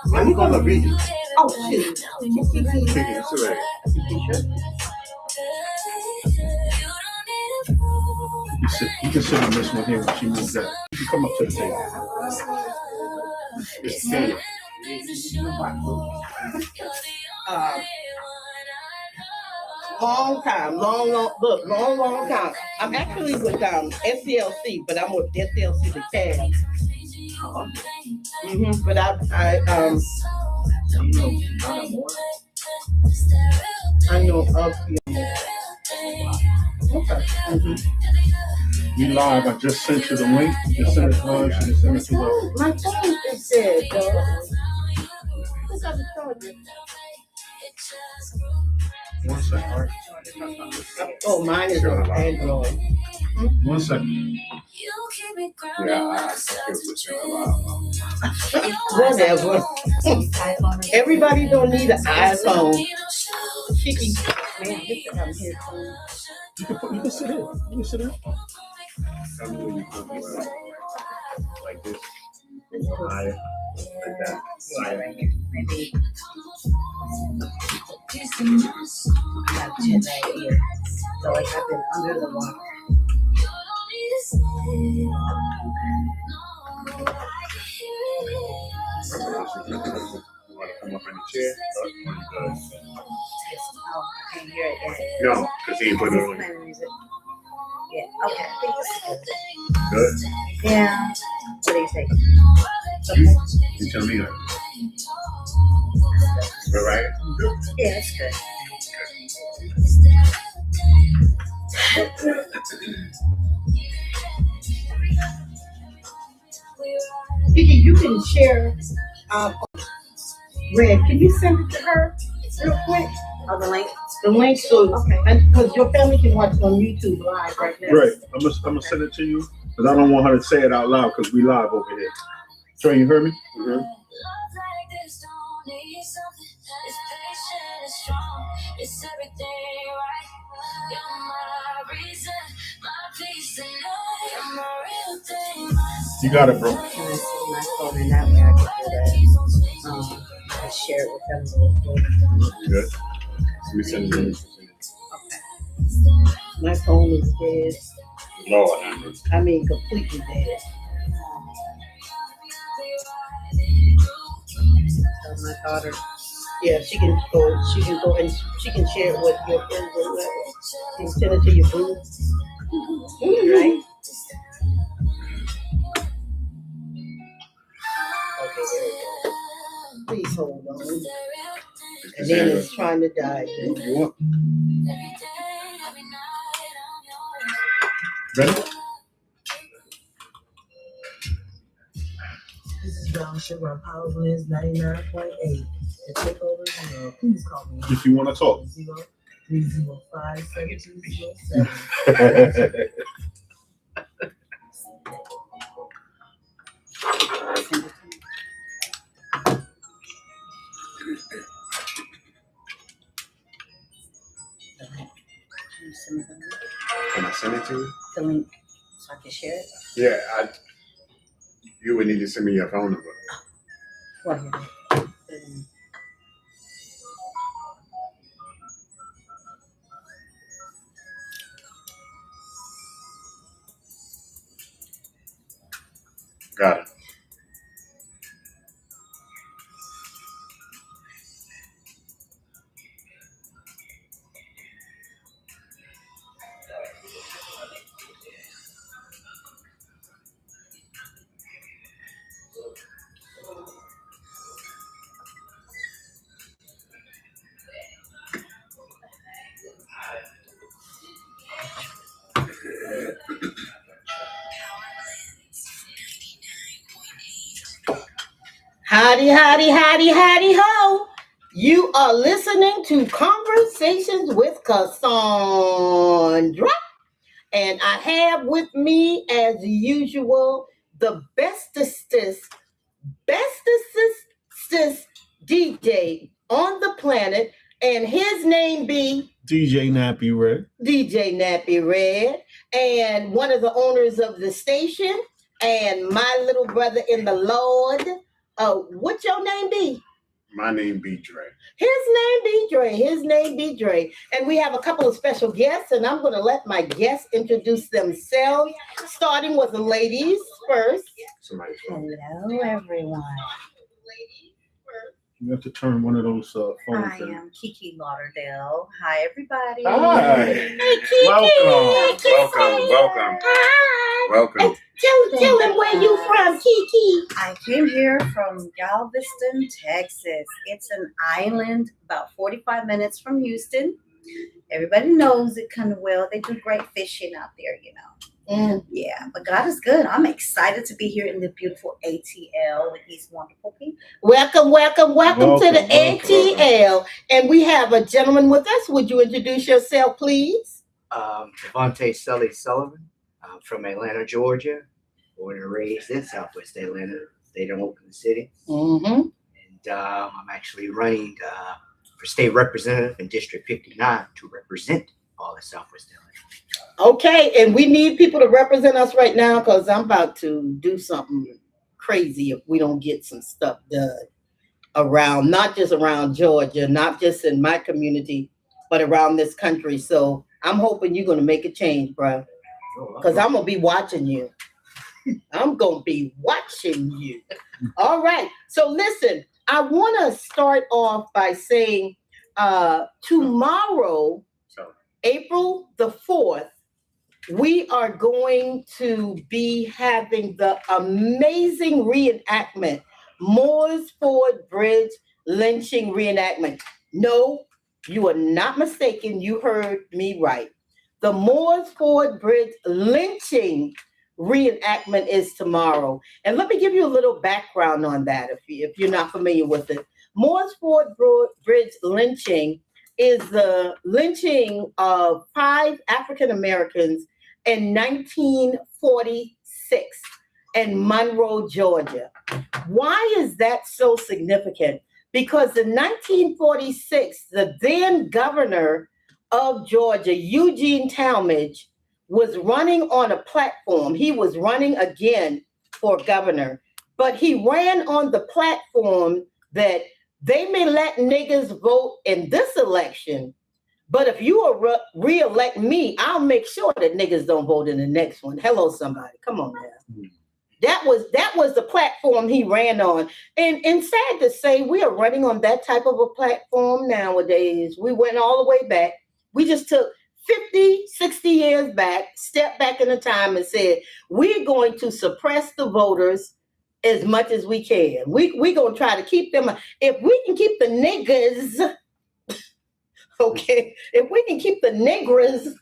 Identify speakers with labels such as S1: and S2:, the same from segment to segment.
S1: Why you gonna read it?
S2: Oh, shit.
S1: You can sit on this one here when she moves that. You can come up to the table. It's Daniel.
S2: Long time. I'm actually with SCLC, but I'm with SCLC the CAD. But I know of you. Okay.
S1: We live. I just sent you the link. You just sent it to her. She just sent it to her.
S2: My phone is dead, though. Who's on the charger?
S1: 1 second. All right.
S2: Oh, mine is on Android.
S1: 1 second.
S2: Whatever. Everybody don't need an iPhone. Chicky. Man, I'm here too.
S1: You can sit here. You can sit here. Like this. Like that.
S3: Maybe. Got chin right here. So like I've been under the water.
S1: You want to come up in the chair?
S3: Oh, I can't hear it yet.
S1: No, because he ain't put it on.
S3: Yeah, okay, I think this is good.
S1: Good?
S3: Yeah. What do you think?
S1: You tell me that. All right?
S3: Yeah, it's good.
S2: Kiki, you can share. Red, can you send it to her real quick?
S3: Oh, the link?
S2: The link, so okay, because your family can watch it on YouTube live right now.
S1: Right. I'm gonna send it to you because I don't want her to say it out loud because we live over here. Trey, you heard me? Mm-hmm. You got it, bro.
S3: Can I see my phone in that way I can do that? I share it with them real quick.
S1: Good. Let me send it.
S3: Okay.
S2: My phone is dead.
S1: Lord.
S2: I mean, completely dead.
S3: So my daughter.
S2: Yeah, she can go and she can share it with your friends or whatever. You can send it to your boo. Right? Okay, there we go. Please hold on. And then it's trying to die.
S1: Ready?
S4: This is Brown Sugar on Power Blendz 99.8. The takeover is please call me.
S1: If you want to talk.
S4: 305-7207.
S1: Can I send it to you?
S3: The link, so I can share it?
S1: Yeah, you would need to send me your phone number.
S3: Right here.
S1: Got it.
S2: Howdy, howdy, howdy, howdy, ho. You are listening to Conversations with Cassandra. And I have with me, as usual, the bestest DJ on the planet. And his name be
S1: DJ Nappy Red.
S2: DJ Nappy Red. And one of the owners of the station. and my little brother in the Lord. What your name be?
S1: My name be Dre.
S2: His name be Dre. His name be Dre. And we have a couple of special guests, and I'm going to let my guests introduce themselves, starting with the ladies first.
S1: Somebody's
S3: Hello, everyone.
S1: You have to turn one of those phones.
S3: I am Kiki Lauderdale. Hi, everybody.
S1: Hi.
S2: Hey, Kiki.
S1: Welcome.
S2: Hi.
S1: Welcome.
S2: Tell them where you from, Kiki.
S3: I came here from Galveston, Texas. It's an island about 45 minutes from Houston. Everybody knows it kind of well. They do great fishing out there, you know. Yeah, but God is good. I'm excited to be here in the beautiful ATL with these wonderful people.
S2: Welcome to the ATL. And we have a gentleman with us. Would you introduce yourself, please?
S5: Devontae Sully Sullivan. I'm from Atlanta, Georgia. Born and raised in Southwest Atlanta, state of Oakland City.
S2: Mm-hmm.
S5: And I'm actually running for state representative in District 59 to represent all of Southwest Atlanta.
S2: Okay, and we need people to represent us right now because I'm about to do something crazy if we don't get some stuff done around, not just around Georgia, not just in my community, but around this country. So I'm hoping you're going to make a change, bro, because I'm going to be watching you. I'm going to be watching you. All right. So listen, I want to start off by saying tomorrow, April the 4th, we are going to be having the amazing reenactment, Moores Ford Bridge lynching reenactment. No, you are not mistaken. You heard me right. The Moores Ford Bridge lynching reenactment is tomorrow. And let me give you a little background on that if you're not familiar with it. Moores Ford Bridge lynching is the lynching of 5 African Americans in 1946 in Monroe, Georgia. Why is that so significant? Because in 1946, the then governor of Georgia, Eugene Talmadge, was running on a platform. He was running again for governor, but he ran on the platform that they may let niggas vote in this election, but if you re-elect me, I'll make sure that niggas don't vote in the next one. Hello, somebody. Come on now. That was the platform he ran on. And sad to say, we are running on that type of a platform nowadays. We went all the way back. We just took 50, 60 years back, stepped back in the time and said, we're going to suppress the voters as much as we can. We're going to try to keep them. If we can keep the niggas, okay, if we can keep the niggers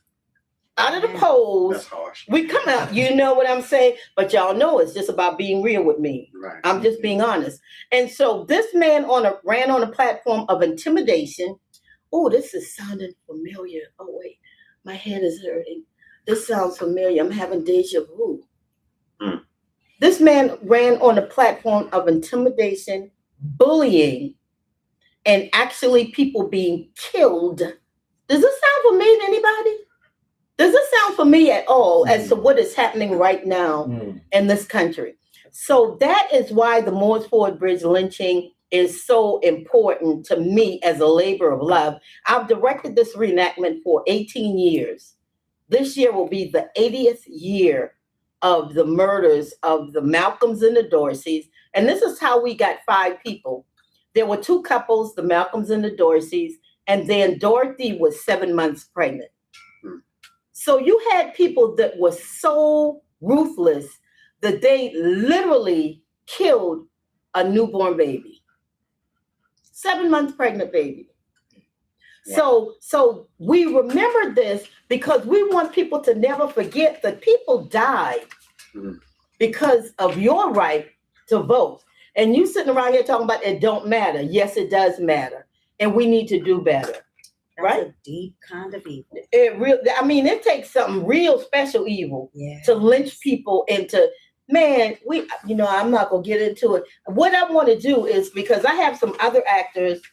S2: out of the polls,
S1: That's harsh.
S2: we come out. You know what I'm saying? But y'all know it's just about being real with me.
S1: Right.
S2: I'm just being honest. And so this man ran on a platform of intimidation. Oh, this is sounding familiar. Oh, wait, my head is hurting. This sounds familiar. I'm having deja vu. This man ran on a platform of intimidation, bullying, and actually people being killed. Does this sound familiar to anybody? Does this sound familiar at all as to what is happening right now in this country? So that is why the Moores Ford Bridge lynching is so important to me as a labor of love. I've directed this reenactment for 18 years. This year will be the 80th year of the murders of the Malcolms and the Dorseys. And this is how we got 5 people. There were 2 couples, the Malcolms and the Dorseys, and then Dorothy was 7 months pregnant. So you had people that were so ruthless that they literally killed a newborn baby. 7 months pregnant baby. Wow. So we remember this because we want people to never forget that people died because of your right to vote. And you sitting around here talking about it don't matter. Yes, it does matter. And we need to do better.
S3: That's
S2: right?
S3: a deep kind of evil.
S2: It takes something real special evil to lynch people into, man, I'm not going to get into it. What I want to do is, because I have some other actors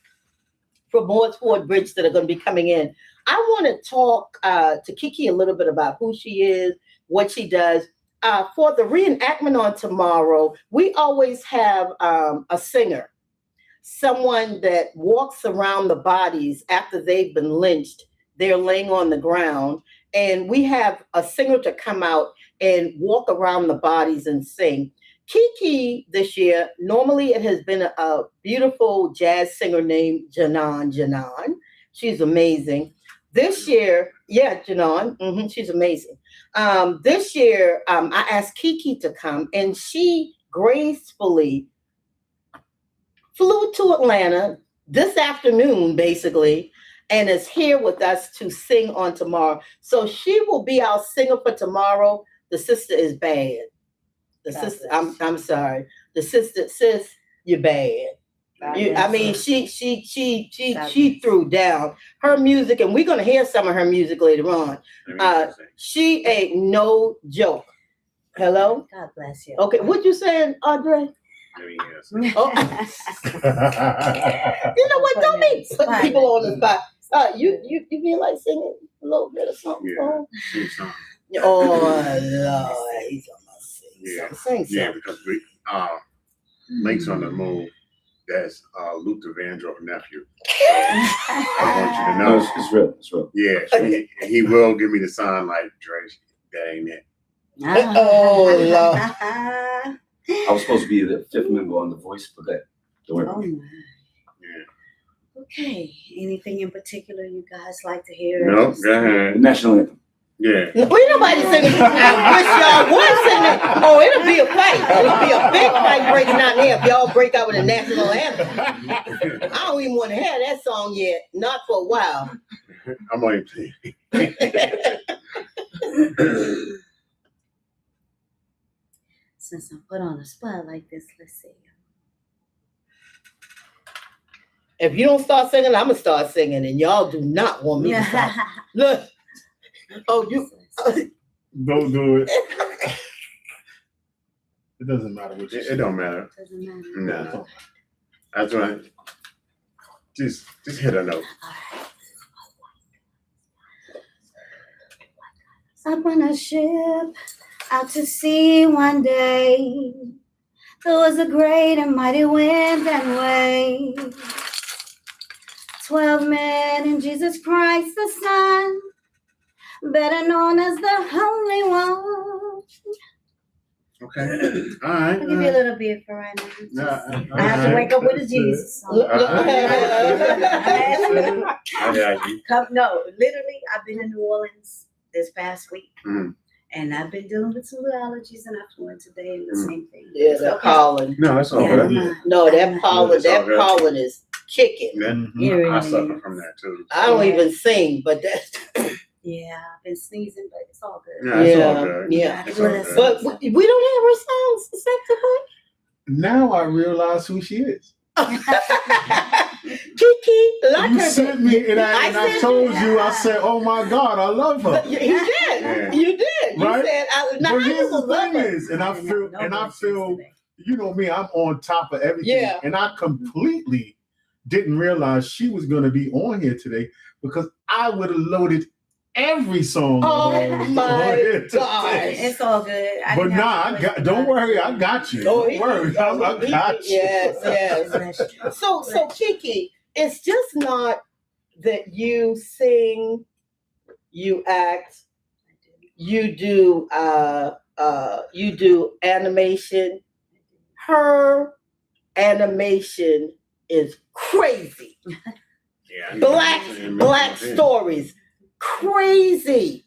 S2: from Moores Ford Bridge that are going to be coming in. I want to talk to Kiki a little bit about who she is, what she does. for the reenactment on tomorrow, we always have a singer, someone that walks around the bodies after they've been lynched. They're laying on the ground, and we have a singer to come out and walk around the bodies and sing. Kiki this year, normally it has been a beautiful jazz singer named Janan. She's amazing. This year, yeah, Janan, she's amazing. This year, I asked Kiki to come, and she gracefully flew to Atlanta this afternoon, basically, and is here with us to sing on tomorrow. So she will be our singer for tomorrow. The sister is bad. The sister, I'm sorry. The sister, sis, you're bad. She threw down her music, and we're gonna hear some of her music later on. She ain't no joke. Hello?
S3: God bless you.
S2: Okay, what you saying, Audrey? Oh. You know what? Don't be putting people on the spot. You feel like singing a little bit of something?
S1: Yeah, sing something.
S2: Oh Lord, he's gonna sing.
S1: Yeah,
S2: Sing something.
S1: yeah, because we Links on the Move. That's Luther Vandross' nephew. So I want you to know.
S6: No, it's real. It's real.
S1: Yeah, so he will give me the sign like, Dre, that ain't it.
S2: Oh Lord.
S6: I was supposed to be the fifth member on The Voice, but that don't worry about
S3: Oh
S6: me.
S3: my.
S1: Yeah.
S3: Okay. Anything in particular you guys like to hear?
S1: No, go
S6: The
S1: ahead.
S6: national anthem.
S2: We
S1: Yeah.
S2: nobody singing. I wish y'all would sing it. Oh, it'll be a fight. It'll be a big fight breaking out there if y'all break out with a national anthem. I don't even want to hear that song yet. Not for a while.
S1: I'm on your team.
S3: Since I'm put on the spot like this, let's see.
S2: If you don't start singing, I'm gonna start singing, and y'all do not want me to stop. Look. Oh, you.
S1: Don't do it. It doesn't matter what you say. It don't matter.
S3: Doesn't matter.
S1: No. That's right. Just hit a note.
S3: Up on a ship out to sea one day, there was a great and mighty wind and wave. 12 men in Jesus Christ the Son, better known as the Holy One.
S1: Okay. All right.
S3: I'll give you a little bit for right now. I have to
S1: Alright.
S3: wake up with a Jesus song.
S1: I got you.
S3: No, literally, I've been in New Orleans this past week.
S1: Mm.
S3: And I've been dealing with some allergies, and I flew in today and the same thing.
S2: Yeah, that pollen.
S1: No, that's all
S3: Yeah,
S1: good.
S2: No, that pollen.
S1: It's all
S2: That
S1: good.
S2: pollen is kicking.
S1: Yeah, I suffer from that too.
S2: I don't even sing, but that's
S3: Yeah, I've been sneezing, but it's all good.
S1: Yeah, it's all good.
S2: yeah.
S1: It's all good.
S2: But we don't have her songs acceptable.
S1: Now I realize who she is.
S2: Kiki, like
S1: You
S2: her.
S1: sent me, and I
S2: sent
S1: told you, I said, "Oh my God, I love her."
S2: You did.
S1: Yeah.
S2: You did. You
S1: Right?
S2: said,
S1: But
S2: I
S1: here's
S2: was
S1: the
S2: a
S1: thing
S2: lover.
S1: is, and I feel, you know me, I'm on top of everything,
S2: Yeah.
S1: and I completely didn't realize she was going to be on here today because I would have loaded every song.
S2: Oh
S1: on
S2: my
S1: here today.
S2: gosh.
S3: It's all good.
S1: But don't worry, I got you.
S2: Oh,
S1: Don't worry, I got you.
S2: Yes. So Kiki, it's just not that you sing, you act, you do animation. Her animation is crazy.
S1: Yeah,
S2: Black stories. Crazy.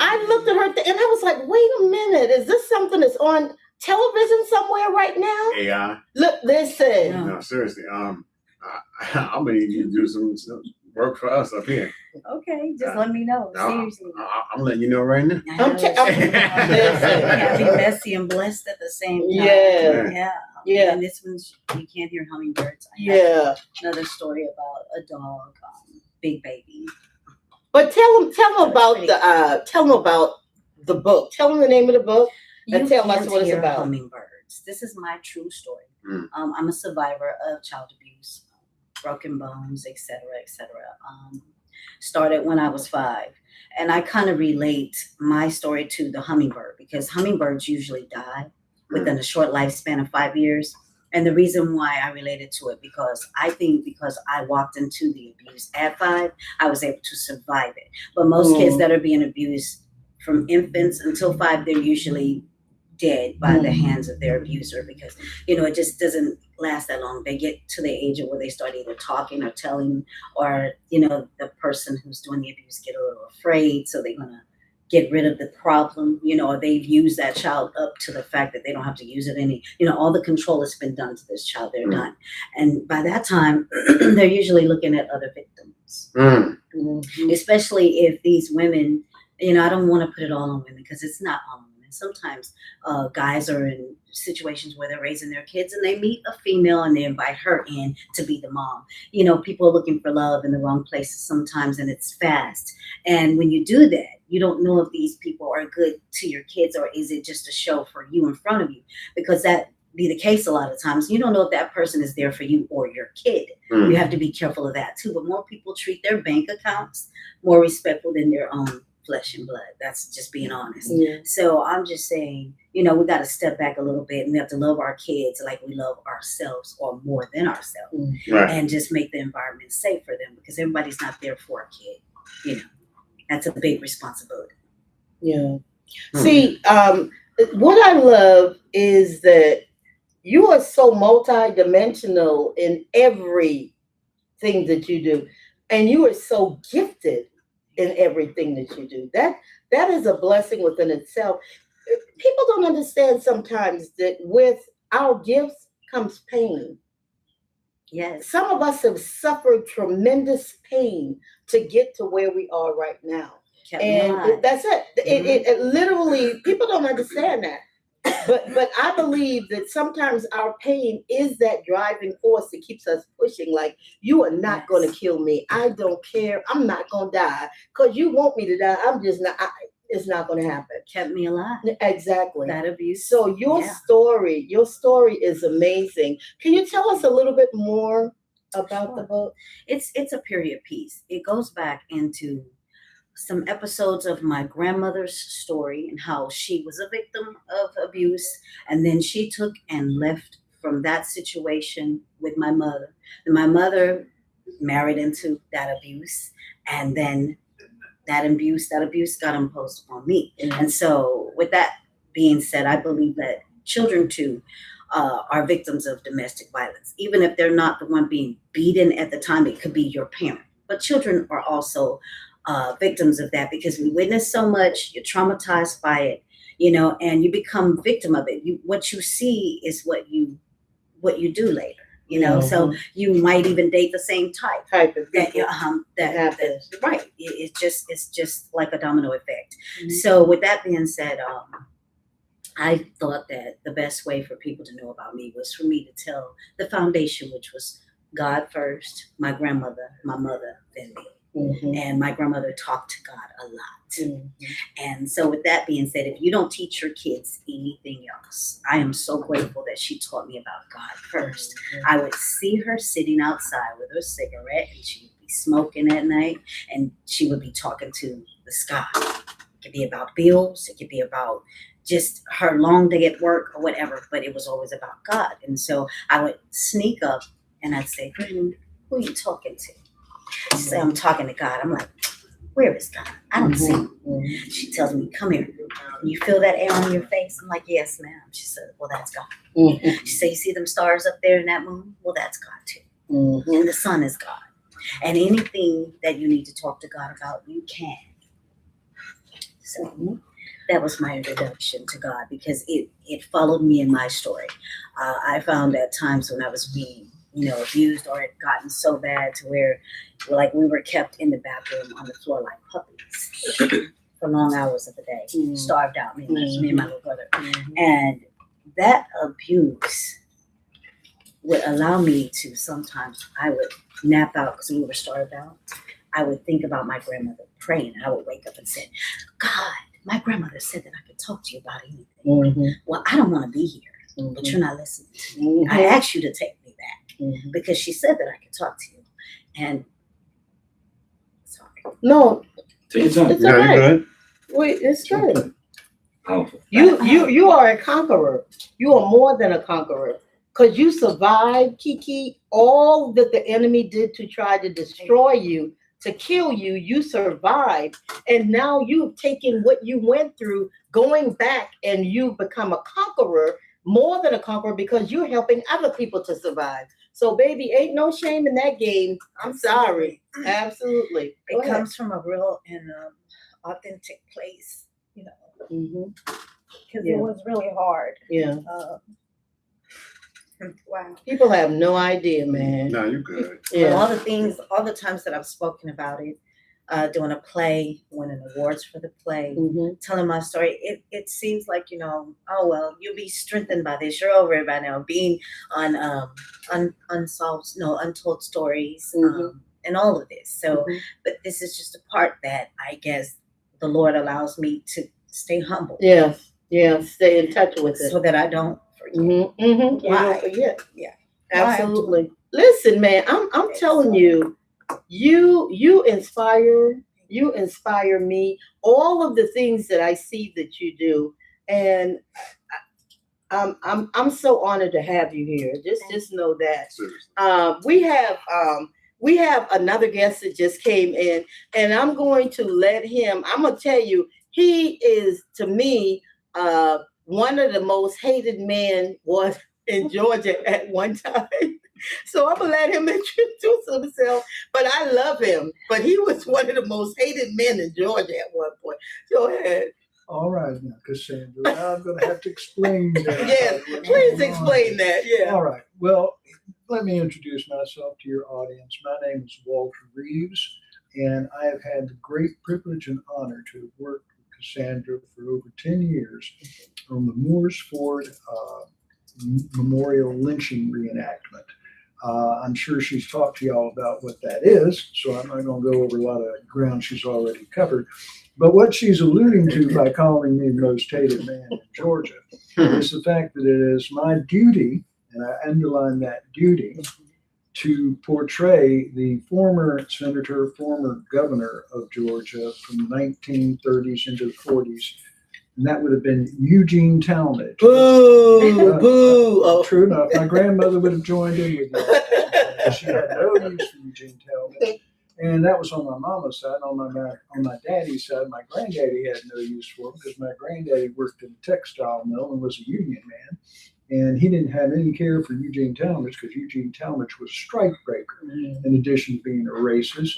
S2: I looked at her and I was like, wait a minute, is this something that's on television somewhere right now?
S1: AI.
S2: Look, listen.
S1: No, seriously. I'm gonna need you to do some work for us up here.
S3: Okay, just let me know. Seriously.
S1: I'm letting you know right now.
S3: Can't be messy and blessed at the same time.
S2: Yeah.
S3: And this one's you can't hear hummingbirds. I have another story about a dog, Big Baby.
S2: But tell them about the book. Tell them the name of the book and tell us what it's about.
S3: Hummingbirds. This is my true story. I'm a survivor of child abuse, broken bones, etc., etc. started when I was 5. And I kind of relate my story to the hummingbird because hummingbirds usually die within a short lifespan of 5 years. And the reason why I related to it, because I think because I walked into the abuse at 5, I was able to survive it. But most kids that are being abused from infants until 5, they're usually dead by the hands of their abuser because, it just doesn't last that long. They get to the age of where they start either talking or telling, or, the person who's doing the abuse get a little afraid. So they're going to get rid of the problem, or they've used that child up to the fact that they don't have to use it any, all the control has been done to this child, they're done. And by that time, they're usually looking at other victims, especially if these women, I don't want to put it all on women because it's not all on women. Sometimes guys are in situations where they're raising their kids and they meet a female and they invite her in to be the mom. People are looking for love in the wrong places sometimes, and it's fast. And when you do that, you don't know if these people are good to your kids or is it just a show for you in front of you, because that be the case a lot of times. You don't know if that person is there for you or your kid. You have to be careful of that too. But more people treat their bank accounts more respectful than their own flesh and blood. That's just being honest. So I'm just saying, we got to step back a little bit and we have to love our kids like we love ourselves or more than ourselves, and just make the environment safe for them, because everybody's not there for a kid. That's a big responsibility.
S2: Yeah. See, what I love is that you are so multidimensional in everything that you do, and you are so gifted in everything that you do. That is a blessing within itself. People don't understand sometimes that with our gifts comes pain.
S3: Yes.
S2: Some of us have suffered tremendous pain to get to where we are right now. And that's it. It literally, people don't understand that. But I believe that sometimes our pain is that driving force that keeps us pushing. Like, you are not going to kill me. I don't care. I'm not going to die because you want me to die. I'm just not. It's not going to happen.
S3: Kept me alive.
S2: Exactly.
S3: That abuse.
S2: So your story is amazing. Can you tell us a little bit more about the book?
S3: It's a period piece. It goes back into some episodes of my grandmother's story and how she was a victim of abuse, and then she took and left from that situation with my mother. And my mother married into that abuse, and then that abuse got imposed upon me. And so with that being said, I believe that children too are victims of domestic violence. Even if they're not the one being beaten at the time, it could be your parent. But children are also victims of that because we witness so much, you're traumatized by it, and you become victim of it. What you see is what you do later, so you might even date the same type
S2: of people.
S3: That right. It's just like a domino effect. So with that being said, I thought that the best way for people to know about me was for me to tell the foundation, which was God first, my grandmother, my mother, then me. And my grandmother talked to God a lot. And so with that being said, if you don't teach your kids anything else, I am so grateful that she taught me about God first. I would see her sitting outside with her cigarette and she would be smoking at night and she would be talking to the sky. It could be about bills. It could be about just her long day at work or whatever, but it was always about God. And so I would sneak up and I'd say, who are you talking to? She said, I'm talking to God. I'm like, where is God? I don't see him. She tells me, come here. You feel that air on your face? I'm like, yes, ma'am. She said, well, that's God. She said, you see them stars up there in that moon? Well, that's God too. And the sun is God. And anything that you need to talk to God about, you can. So that was my introduction to God because it followed me in my story. I found at times when I was being abused or had gotten so bad to where we were kept in the bathroom on the floor like puppies for long hours of the day, starved out, me and my little brother. And that abuse would allow me to sometimes, I would nap out because we were starved out. I would think about my grandmother praying. I would wake up and say, God, my grandmother said that I could talk to you about anything. Well, I don't want to be here, but you're not listening to me. I asked you to take me back because she said that I could talk to you. And sorry.
S2: No,
S6: Take your time.
S2: it's all
S1: Yeah, you
S2: right.
S1: good?
S2: Wait, it's good.
S6: Powerful.
S2: You are a conqueror. You are more than a conqueror. Because you survived, Kiki, all that the enemy did to try to destroy you, to kill you, you survived. And now you've taken what you went through, going back, and you've become a conqueror, more than a conqueror, because you're helping other people to survive. So, baby, ain't no shame in that game. I'm sorry. Absolutely. Go
S3: It
S2: ahead.
S3: comes from a real and authentic place, you know,
S2: Mhm.
S3: because
S2: Yeah.
S3: it was really hard.
S2: Yeah.
S3: Wow.
S2: People have no idea, man.
S1: No, you good.
S3: But
S2: Yeah.
S3: all the things, all the times that I've spoken about it, doing a play, winning awards for the play,
S2: Mhm.
S3: telling my story, it seems like, you know, oh well, you'll be strengthened by this. You're over it by now. Being on untold stories,
S2: Mhm.
S3: and all of this. So,
S2: Mhm.
S3: but this is just a part that I guess the Lord allows me to stay humble,
S2: Yes. Yeah. Stay in touch with it.
S3: so that I don't forget.
S2: Mm-hmm. Mm-hmm. You
S3: Why?
S2: don't forget.
S3: Yeah.
S2: Absolutely. Listen, man, I'm telling you, you inspire me. All of the things that I see that you do, and I'm so honored to have you here. Just know that.
S1: Seriously.
S2: We have another guest that just came in, and I'm going to let him. I'm gonna tell you, he is to me one of the most hated men was in Georgia at one time. So I'm gonna let him introduce himself. But I love him. But he was one of the most hated men in Georgia at one point. Go ahead.
S7: All right, now, Cassandra, now I'm going to have to explain that.
S2: Yes, please explain that. Yeah.
S7: All right. Well, let me introduce myself to your audience. My name is Walter Reeves, and I have had the great privilege and honor to have worked with Cassandra for over 10 years on the Moores Ford Memorial Lynching reenactment. I'm sure she's talked to y'all about what that is, so I'm not going to go over a lot of ground she's already covered. But what she's alluding to by calling me the most hated man in Georgia is the fact that it is my duty, and I underline that duty, to portray the former senator, former governor of Georgia from the 1930s into the 40s, and that would have been Eugene Talmadge.
S2: Boo, boo. Oh.
S7: True enough, my grandmother would have joined in with me. She had no use for Eugene Talmadge. And that was on my mama's side. On my daddy's side, my granddaddy had no use for him because my granddaddy worked in a textile mill and was a union man. And he didn't have any care for Eugene Talmadge because Eugene Talmadge was a strike breaker, in addition to being a racist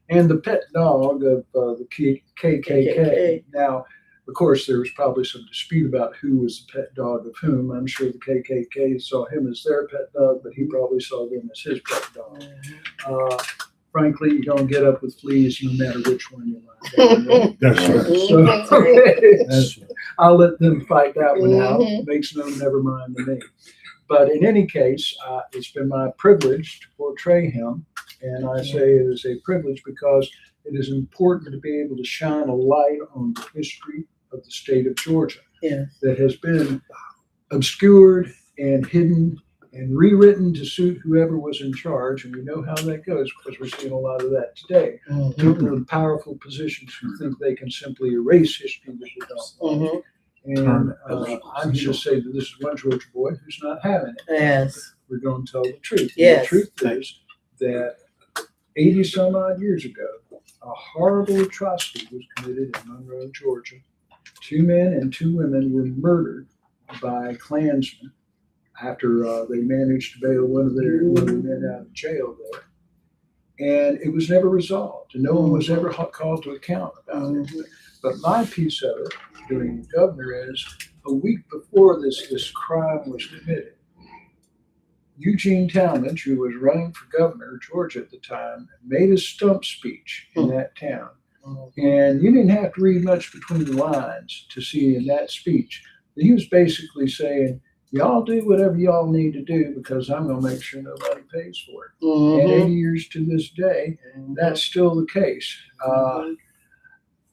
S7: and the pet dog of the KKK. Now, of course, there was probably some dispute about who was the pet dog of whom. I'm sure the KKK saw him as their pet dog, but he probably saw them as his pet dog. Frankly, you don't get up with fleas no matter which one you like.
S1: That's right.
S7: So I'll let them fight that one out. Makes no never mind to me. But in any case, it's been my privilege to portray him. And I say it is a privilege because it is important to be able to shine a light on the history of the state of Georgia that has been obscured and hidden and rewritten to suit whoever was in charge. And we know how that goes because we're seeing a lot of that today. People in powerful positions who think they can simply erase history that they don't. And I'm here to say that this is one Georgia boy who's not having it.
S2: Yes.
S7: We're going to tell the truth.
S2: Yes.
S7: The truth is that 80 some odd years ago, a horrible atrocity was committed in Monroe, Georgia. 2 men and 2 women were murdered by Klansmen after they managed to bail one of the men out of jail there. And it was never resolved, and no one was ever called to account about it. But my piece of it, during the governor, is a week before this crime was committed, Eugene Talmadge, who was running for governor of Georgia at the time, made a stump speech in that town. And you didn't have to read much between the lines to see in that speech that he was basically saying, y'all do whatever y'all need to do because I'm going to make sure nobody pays for it. And 80 years to this day, that's still the case.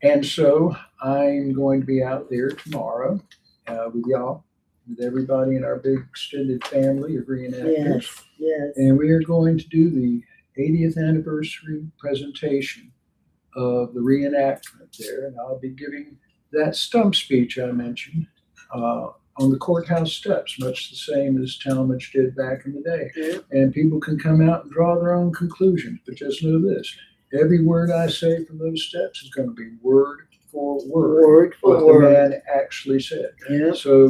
S7: And so I'm going to be out there tomorrow with y'all, with everybody in our big extended family of reenactors.
S2: Yes.
S7: And we are going to do the 80th anniversary presentation of the reenactment there, and I'll be giving that stump speech I mentioned on the courthouse steps, much the same as Talmadge did back in the day.
S2: Yeah.
S7: And people can come out and draw their own conclusions, but just know this: every word I say from those steps is going to be word for word what the man actually said.
S2: Yeah.
S7: So,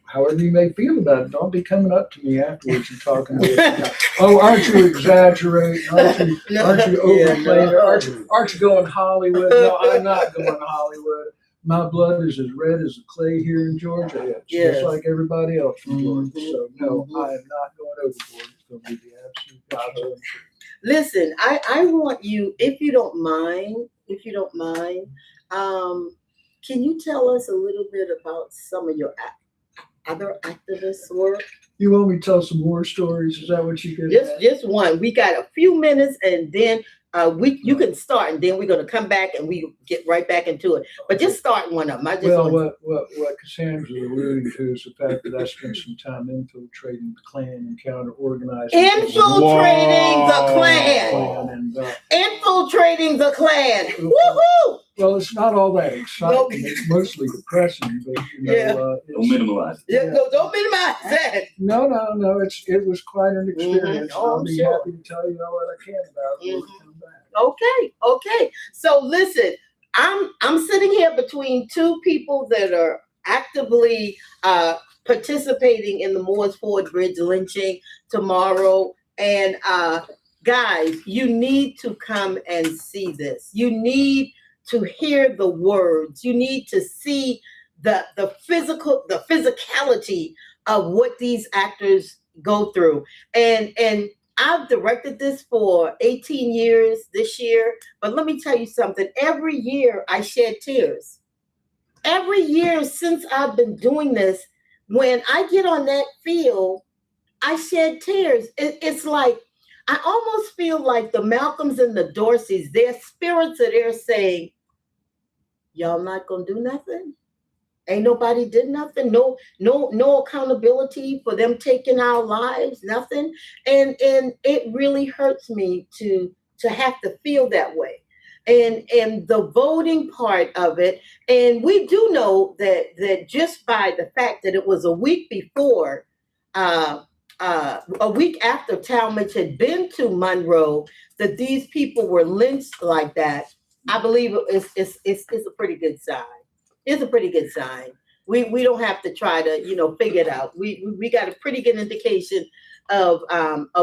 S7: however you may feel about it, don't be coming up to me afterwards and talking about, oh, aren't you exaggerating? Aren't you overplaying it? Aren't you going Hollywood? No, I'm not going Hollywood. My blood is as red as the clay here in Georgia. It's just like everybody else from Georgia. So, no, I am not going overboard. It's going to be the absolute God's own truth.
S2: Listen, I want you, if you don't mind, can you tell us a little bit about some of your other activist work?
S7: You want me to tell some more stories? Is that what you get?
S2: Just one. We got a few minutes, and then you can start, and then we're going to come back and we get right back into it. But just start one of them.
S7: What Cassandra's alluding to is the fact that I spent some time infiltrating the Klan and counter-organizing.
S2: Infiltrating the Klan. Infiltrating the Klan. Woohoo!
S7: Well, it's not all that exciting. It's mostly depressing, but
S6: Don't minimize it.
S2: Don't minimize that.
S7: No. It was quite an experience. I'll be happy to tell you all that I can about it when we come back.
S2: Okay. So listen, I'm sitting here between two people that are actively participating in the Moores Ford Bridge lynching tomorrow, and guys, you need to come and see this. You need to hear the words. You need to see the physicality of what these actors go through. And I've directed this for 18 years this year, but let me tell you something. Every year I shed tears. Every year since I've been doing this, when I get on that field, I shed tears. It's like, I almost feel like the Malcolms and the Dorseys, their spirits are there saying, y'all not gonna do nothing? Ain't nobody did nothing? No accountability for them taking our lives, nothing. And it really hurts me to have to feel that way. And the voting part of it, and we do know that just by the fact that it was a week before, a week after Talmadge had been to Monroe, that these people were lynched like that, I believe it's a pretty good sign. It's a pretty good sign. We don't have to try to figure it out. We got a pretty good indication of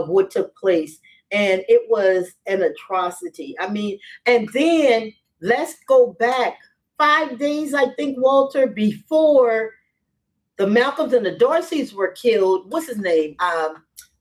S2: what took place, and it was an atrocity. I mean, and then let's go back 5 days, I think, Walter, before the Malcolms and the Dorseys were killed. What's his name?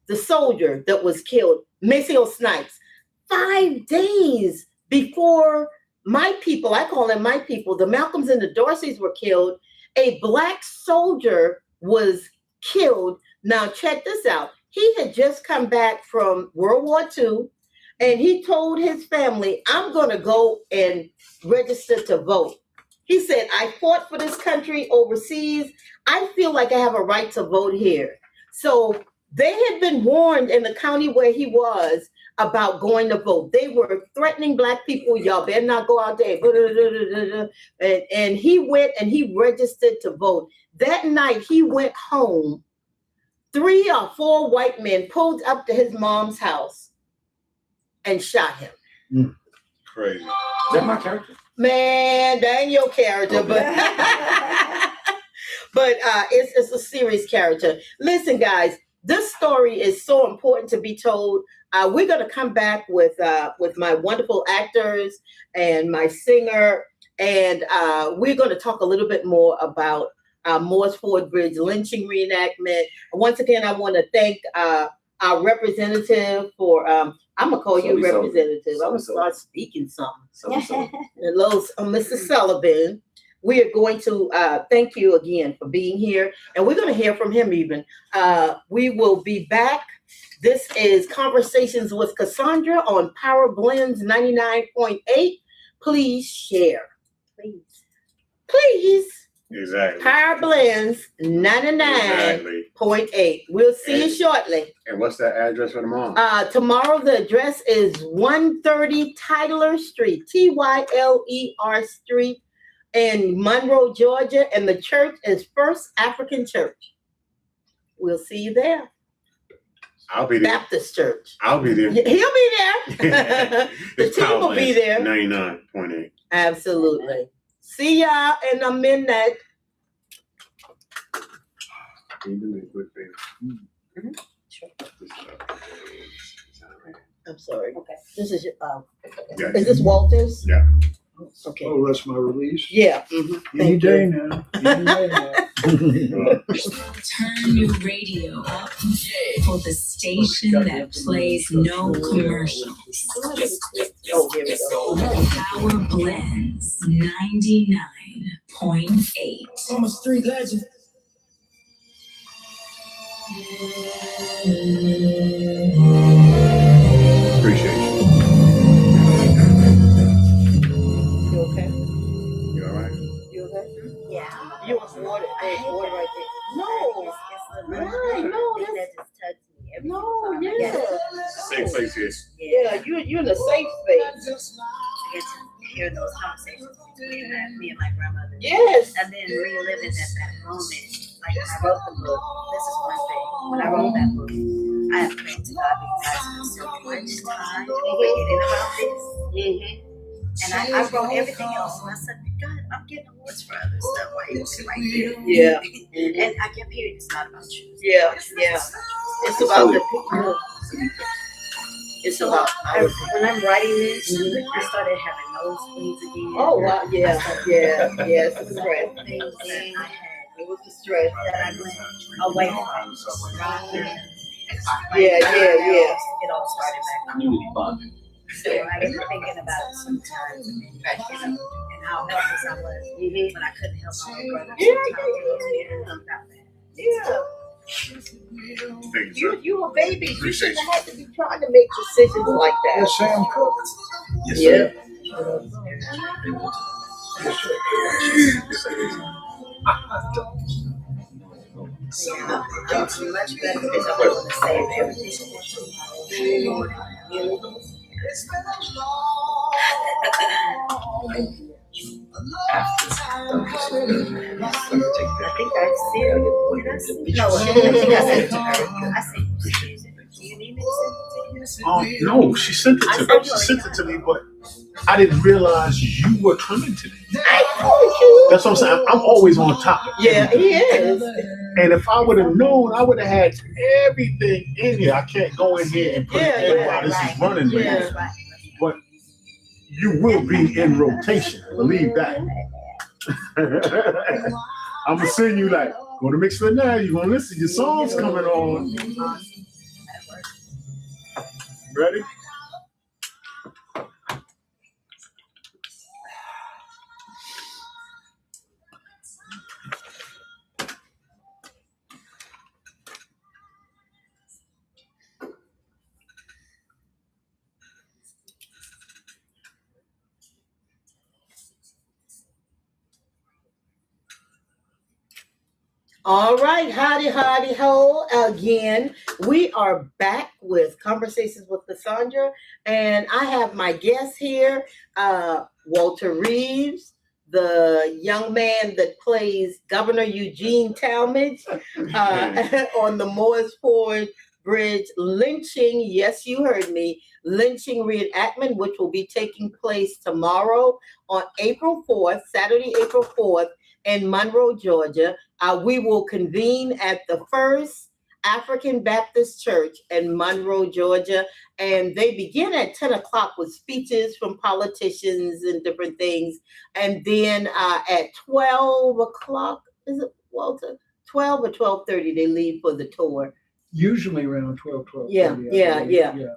S2: The soldier that was killed, Maceo Snipes. 5 days before my people, I call them my people, the Malcolms and the Dorseys were killed, a Black soldier was killed. Now check this out. He had just come back from World War II, and he told his family, I'm going to go and register to vote. He said, I fought for this country overseas. I feel like I have a right to vote here. So they had been warned in the county where he was about going to vote. They were threatening Black people, y'all better not go out there. And he went and he registered to vote. That night he went home. 3 or 4 white men pulled up to his mom's house and shot him.
S1: Crazy.
S6: Is that my character?
S2: Man, that ain't your character, but it's a serious character. Listen, guys, this story is so important to be told. We're going to come back with my wonderful actors and my singer, and we're going to talk a little bit more about Moores Ford Bridge lynching reenactment. Once again, I want to thank our representative for, I'm going to call you representative. I'm going to start speaking something. Hello, Mr. Sullivan. We are going to thank you again for being here, and we're going to hear from him even. We will be back. This is Conversations with Cassandra on Power Blendz 99.8. Please share. Please.
S1: Exactly.
S2: Power Blendz 99.8.
S1: Exactly.
S2: We'll see you
S1: And-
S2: shortly.
S1: And what's that address for tomorrow?
S2: Tomorrow the address is 130 Tyler Street, Tyler Street in Monroe, Georgia, and the church is First African Church. We'll see you there.
S1: I'll be there.
S2: Baptist Church.
S1: I'll be there.
S2: He'll be there. The
S1: It's
S2: team will be there.
S1: 99.8.
S2: Absolutely. See y'all in a minute.
S1: Can you do me a quick favor?
S2: Sure.
S1: This,
S2: I'm sorry.
S3: Okay.
S2: This is
S1: yeah.
S2: is this Walter's?
S1: Yeah.
S2: Okay.
S7: Oh, that's my release.
S2: Yeah.
S7: Any
S2: Thank
S7: day
S2: you.
S7: now. Any day now.
S8: Turn your radio up for the station that plays no commercials.
S2: Oh, here we go.
S8: Power Blendz 99.8.
S4: I'm a street legend.
S1: Appreciate you.
S2: You okay?
S1: You all right?
S2: You okay?
S3: Yeah.
S2: You want some water? There's water right there. No.
S3: It's the
S2: Right, no,
S3: thing
S2: that's-
S3: that just touched me every
S2: No,
S3: time.
S2: yeah.
S1: Safe place here.
S2: Yeah, you're in a safe space.
S3: I get to hear those conversations between me and my grandmother.
S2: Yes.
S3: And then reliving at that moment. Like when I wrote the book, this is one thing. When I wrote that book, I have prayed to God because I spent so much time forgetting about this. And I wrote everything else. And I said, God, I'm getting awards for other stuff. Why you sit right there?
S2: Yeah.
S3: And I kept hearing it's not about you.
S2: Yeah, yeah. It's about the people. It's about
S3: When I'm writing this, I started having nosebleeds again.
S2: Oh wow, yeah, yes,
S3: It was
S2: the
S3: all
S2: stress.
S3: things that I had.
S2: It was the stress.
S3: That I went away from.
S2: Yeah.
S3: It all started back on.
S6: Community bonding.
S3: So I get to thinking about it sometimes and how helpless I was. But I couldn't help my brother.
S2: Yeah.
S1: Thank you, sir.
S2: You a baby. You
S1: Appreciate
S2: shouldn't have to be trying to make decisions like that.
S7: That's Sam Cook.
S6: Yes,
S2: Yeah.
S6: sir. They want to.
S7: Yes, sir.
S3: It's much better because I'm able to save everything. I think I've seen it. Did I see it? No, I think I sent it to her. I sent it. Do you need me to send it to you?
S9: No, she sent it to me. She sent it to me, but I didn't realize you were coming today. That's what I'm saying. I'm always on top of
S2: Yeah,
S9: everything.
S2: he is.
S9: And if I would have known, I would have had everything in here. I can't go in here and put it in while this is running, man.
S2: Yeah.
S3: That's right.
S9: But you will be in rotation. Believe that. I'm gonna send you like, go to Mixer now. You're gonna listen. Your song's coming on. Ready?
S2: All right, howdy ho again. We are back with Conversations with Cassandra, and I have my guest here, Walter Reeves, the young man that plays Governor Eugene Talmadge on the Morris Ford Bridge lynching. Yes, you heard me. Lynching reenactment, which will be taking place tomorrow on April 4th, Saturday, April 4th, in Monroe, Georgia. We will convene at the First African Baptist Church in Monroe, Georgia, and they begin at 10 o'clock with speeches from politicians and different things. And then at 12 o'clock, is it, Walter? 12 or 12:30, they leave for the tour.
S7: Usually around 12, 12.
S2: Yeah.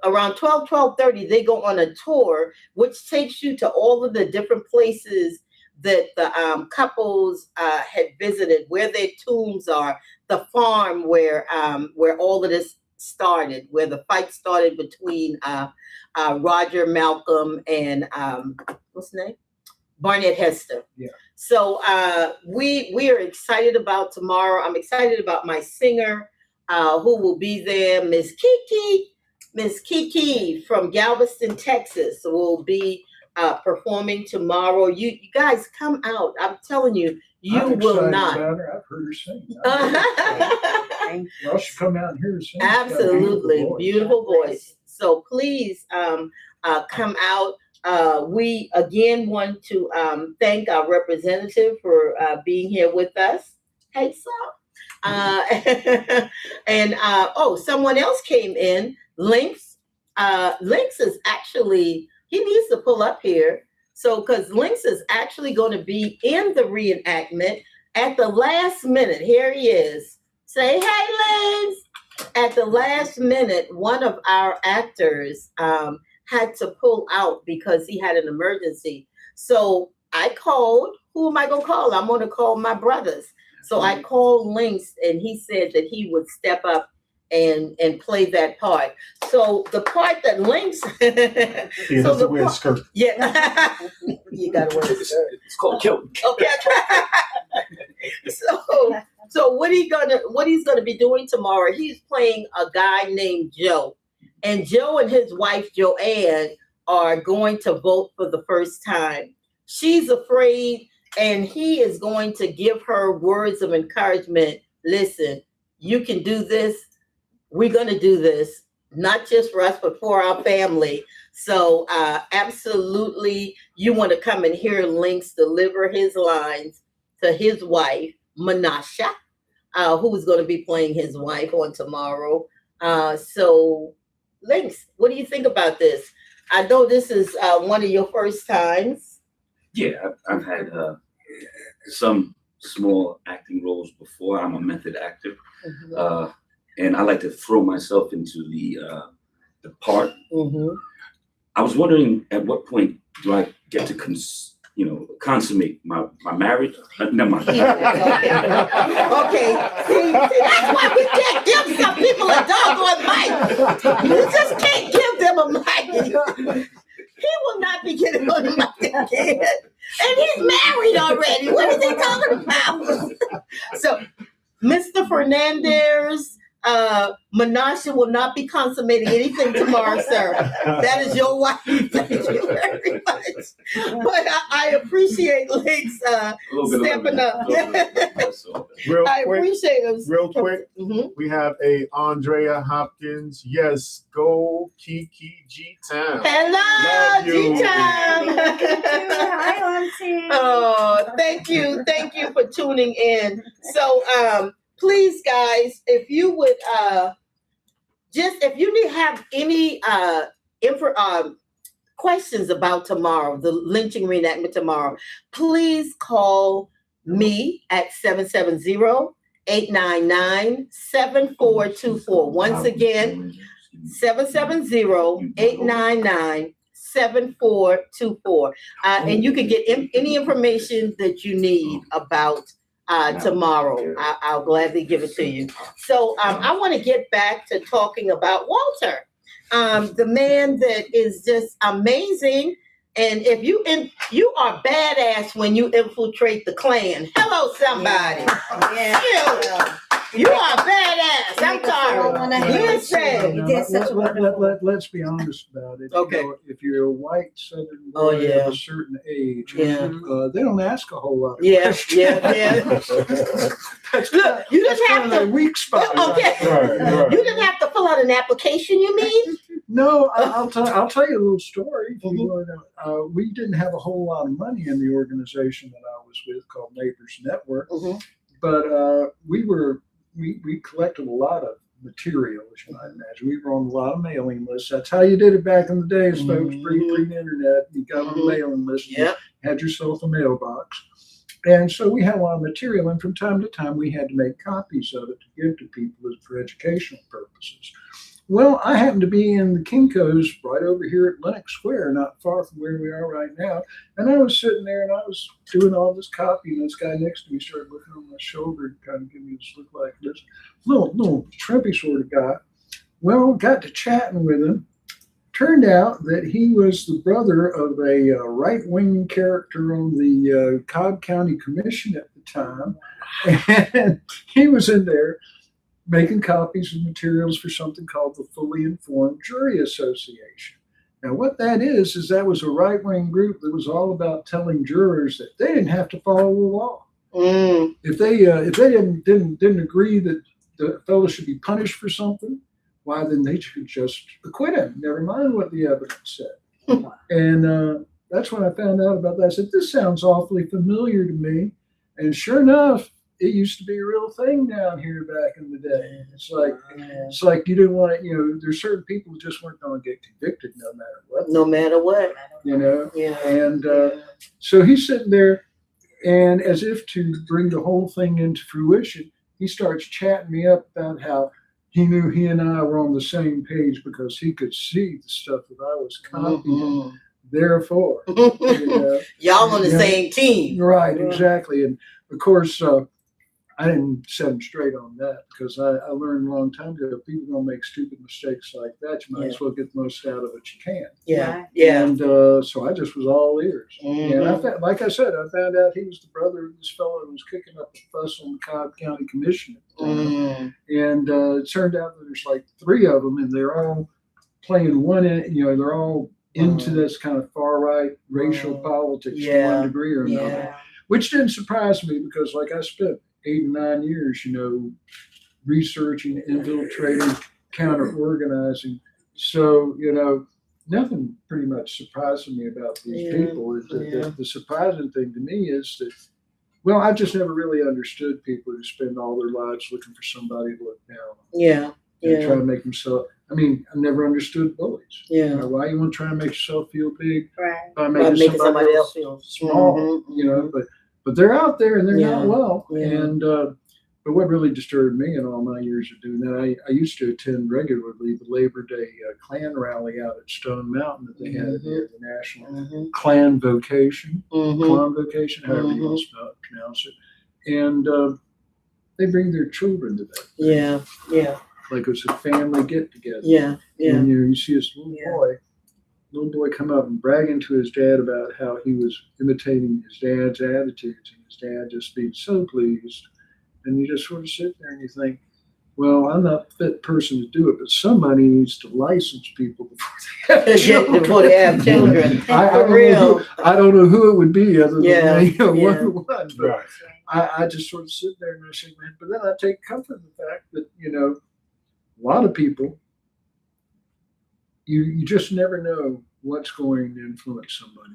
S2: Around 12:30, they go on a tour, which takes you to all of the different places that the couples had visited, where their tombs are, the farm where all of this started, where the fight started between Roger Malcolm and what's his name? Barnett Hester.
S7: Yeah.
S2: So we are excited about tomorrow. I'm excited about my singer who will be there, Miss Kiki. Miss Kiki from Galveston, Texas, will be performing tomorrow. You guys come out. I'm telling you, you
S7: I'm
S2: will
S7: excited
S2: not.
S7: about her. I've heard her sing. Y'all should come out and hear her sing. She's got a
S2: Absolutely, beautiful
S3: voice.
S2: voice. So please come out. We again want to thank our representative for being here with us. Hey, so and someone else came in. Lynx. Lynx is actually, he needs to pull up here. So, because Lynx is actually going to be in the reenactment at the last minute. Here he is. Say, hey, Lynx. At the last minute, one of our actors had to pull out because he had an emergency. So I called. Who am I going to call? I'm going to call my brothers. So I called Lynx, and he said that he would step up and play that part. So the part that Lynx,
S9: He has to wear a skirt.
S2: yeah, you gotta wear a skirt.
S6: It's called kilt.
S2: Okay. So what he's gonna be doing tomorrow? He's playing a guy named Joe, and Joe and his wife Joanne are going to vote for the first time. She's afraid, and he is going to give her words of encouragement. Listen, you can do this. We're going to do this, not just for us, but for our family. So absolutely, you want to come and hear Lynx deliver his lines to his wife, Menasha, who is going to be playing his wife on tomorrow. So, Lynx, what do you think about this? I know this is one of your first times.
S6: Yeah, I've had some small acting roles before. I'm a method actor.
S2: Mm-hmm.
S6: And I like to throw myself into the part.
S2: Mm-hmm.
S6: I was wondering, at what point do I get to consummate my marriage? Never mind.
S2: Okay. See, that's why we can't give some people a doggone mic. You just can't give them a mic. He will not be getting on the mic again. And he's married already. What is he talking about? So, Mr. Fernandez, Menasha will not be consummating anything tomorrow, sir. That is your wife. Thank you very much. But I appreciate Lynx stepping up.
S9: Real
S2: I
S9: quick,
S2: appreciate him.
S9: real quick,
S2: Mhm.
S9: we have a Andrea Hopkins. Yes, go Kiki G Town.
S2: Hello,
S9: Love you.
S2: G-Time.
S3: Hi, Auntie.
S2: Oh, thank you for tuning in. So, please, guys, if you would if you have any questions about tomorrow, the lynching reenactment tomorrow, please call me at 770-899-7424. Once again, 770-899-7424. And you can get any information that you need about tomorrow. I'll gladly give it to you. So I want to get back to talking about Walter, the man that is just amazing. And if you are badass when you infiltrate the Klan. Hello, somebody.
S3: Yeah.
S2: You are badass. I'm sorry. Listen.
S3: did such a wonderful.
S7: Let's be honest about it.
S2: Okay.
S7: You know, if you're a white Southern
S2: Oh,
S7: boy
S2: yeah.
S7: of a certain age,
S2: Yeah.
S7: they don't ask a whole lot.
S2: Yeah.
S7: Look,
S2: You didn't have
S7: a
S2: to.
S7: weak spot.
S2: Okay.
S9: Right.
S2: You didn't have to fill out an application, you mean?
S7: No, I'll tell you a little story. If you want to. We didn't have a whole lot of money in the organization that I was with called Neighbors Network, but we collected a lot of material, as you might imagine. We were on a lot of mailing lists. That's how you did it back in the days, folks, pre-internet. You got on a mailing list,
S2: Yep.
S7: had yourself a mailbox. And so we had a lot of material, and from time to time we had to make copies of it to give to people for educational purposes. Well, I happened to be in the Kinko's right over here at Lenox Square, not far from where we are right now. And I was sitting there and I was doing all this copy, and this guy next to me started looking on my shoulder and kind of giving me this look like this. Little trimpy sort of guy. Well, got to chatting with him. turned out that he was the brother of a right-wing character on the Cobb County Commission at the time. And he was in there making copies of materials for something called the Fully Informed Jury Association. Now, what that is that was a right-wing group that was all about telling jurors that they didn't have to follow the law. If they didn't agree that the fellow should be punished for something, why then they should just acquit him, never mind what the evidence said. And that's when I found out about that. I said, this sounds awfully familiar to me. And sure enough, it used to be a real thing down here back in the day. It's like you didn't want to, there's certain people who just weren't going to get convicted no matter what.
S2: No matter what.
S7: Yeah. And so he's sitting there, and as if to bring the whole thing into fruition, he starts chatting me up about how he knew he and I were on the same page because he could see the stuff that I was copying. Therefore,
S2: y'all on the same team.
S7: Right, exactly. And of course, I didn't set him straight on that because I learned a long time ago that people don't make stupid mistakes like that. You might as well get the most out of it you can.
S2: Yeah.
S7: And so I just was all ears. And like I said, I found out he was the brother of this fellow who was kicking up a fuss on the Cobb County Commission at the time. And it turned out that there's like 3 of them, and they're all playing one end, they're all into this kind of far right racial politics to one degree or another, which didn't surprise me because, like, I spent 8 and 9 years, researching, infiltrating, counter-organizing. So, nothing pretty much surprising me about these people. The surprising thing to me is that, well, I just never really understood people who spend all their lives looking for somebody to look down on. And try to make themselves. I never understood bullies. Why you want to try and make yourself feel big by making somebody else feel small? But they're out there and they're not well. And but what really disturbed me in all my years of doing that, I used to attend regularly the Labor Day Klan rally out at Stone Mountain that they had at the National Klan Vocation, Klan Vocation, however you want to pronounce it. And they bring their children to that. Like it was a family get together. And you see this little boy come up and bragging to his dad about how he was imitating his dad's attitudes, and his dad just being so pleased. And you just sort of sit there and you think, well, I'm not the fit person to do it, but somebody needs to license people before they have children.
S2: Before they have children.
S7: I don't know who it would be other than one. But
S9: Right.
S7: I just sort of sit there and I say, man, but then I take comfort in the fact that, a lot of people, you just never know what's going to influence somebody.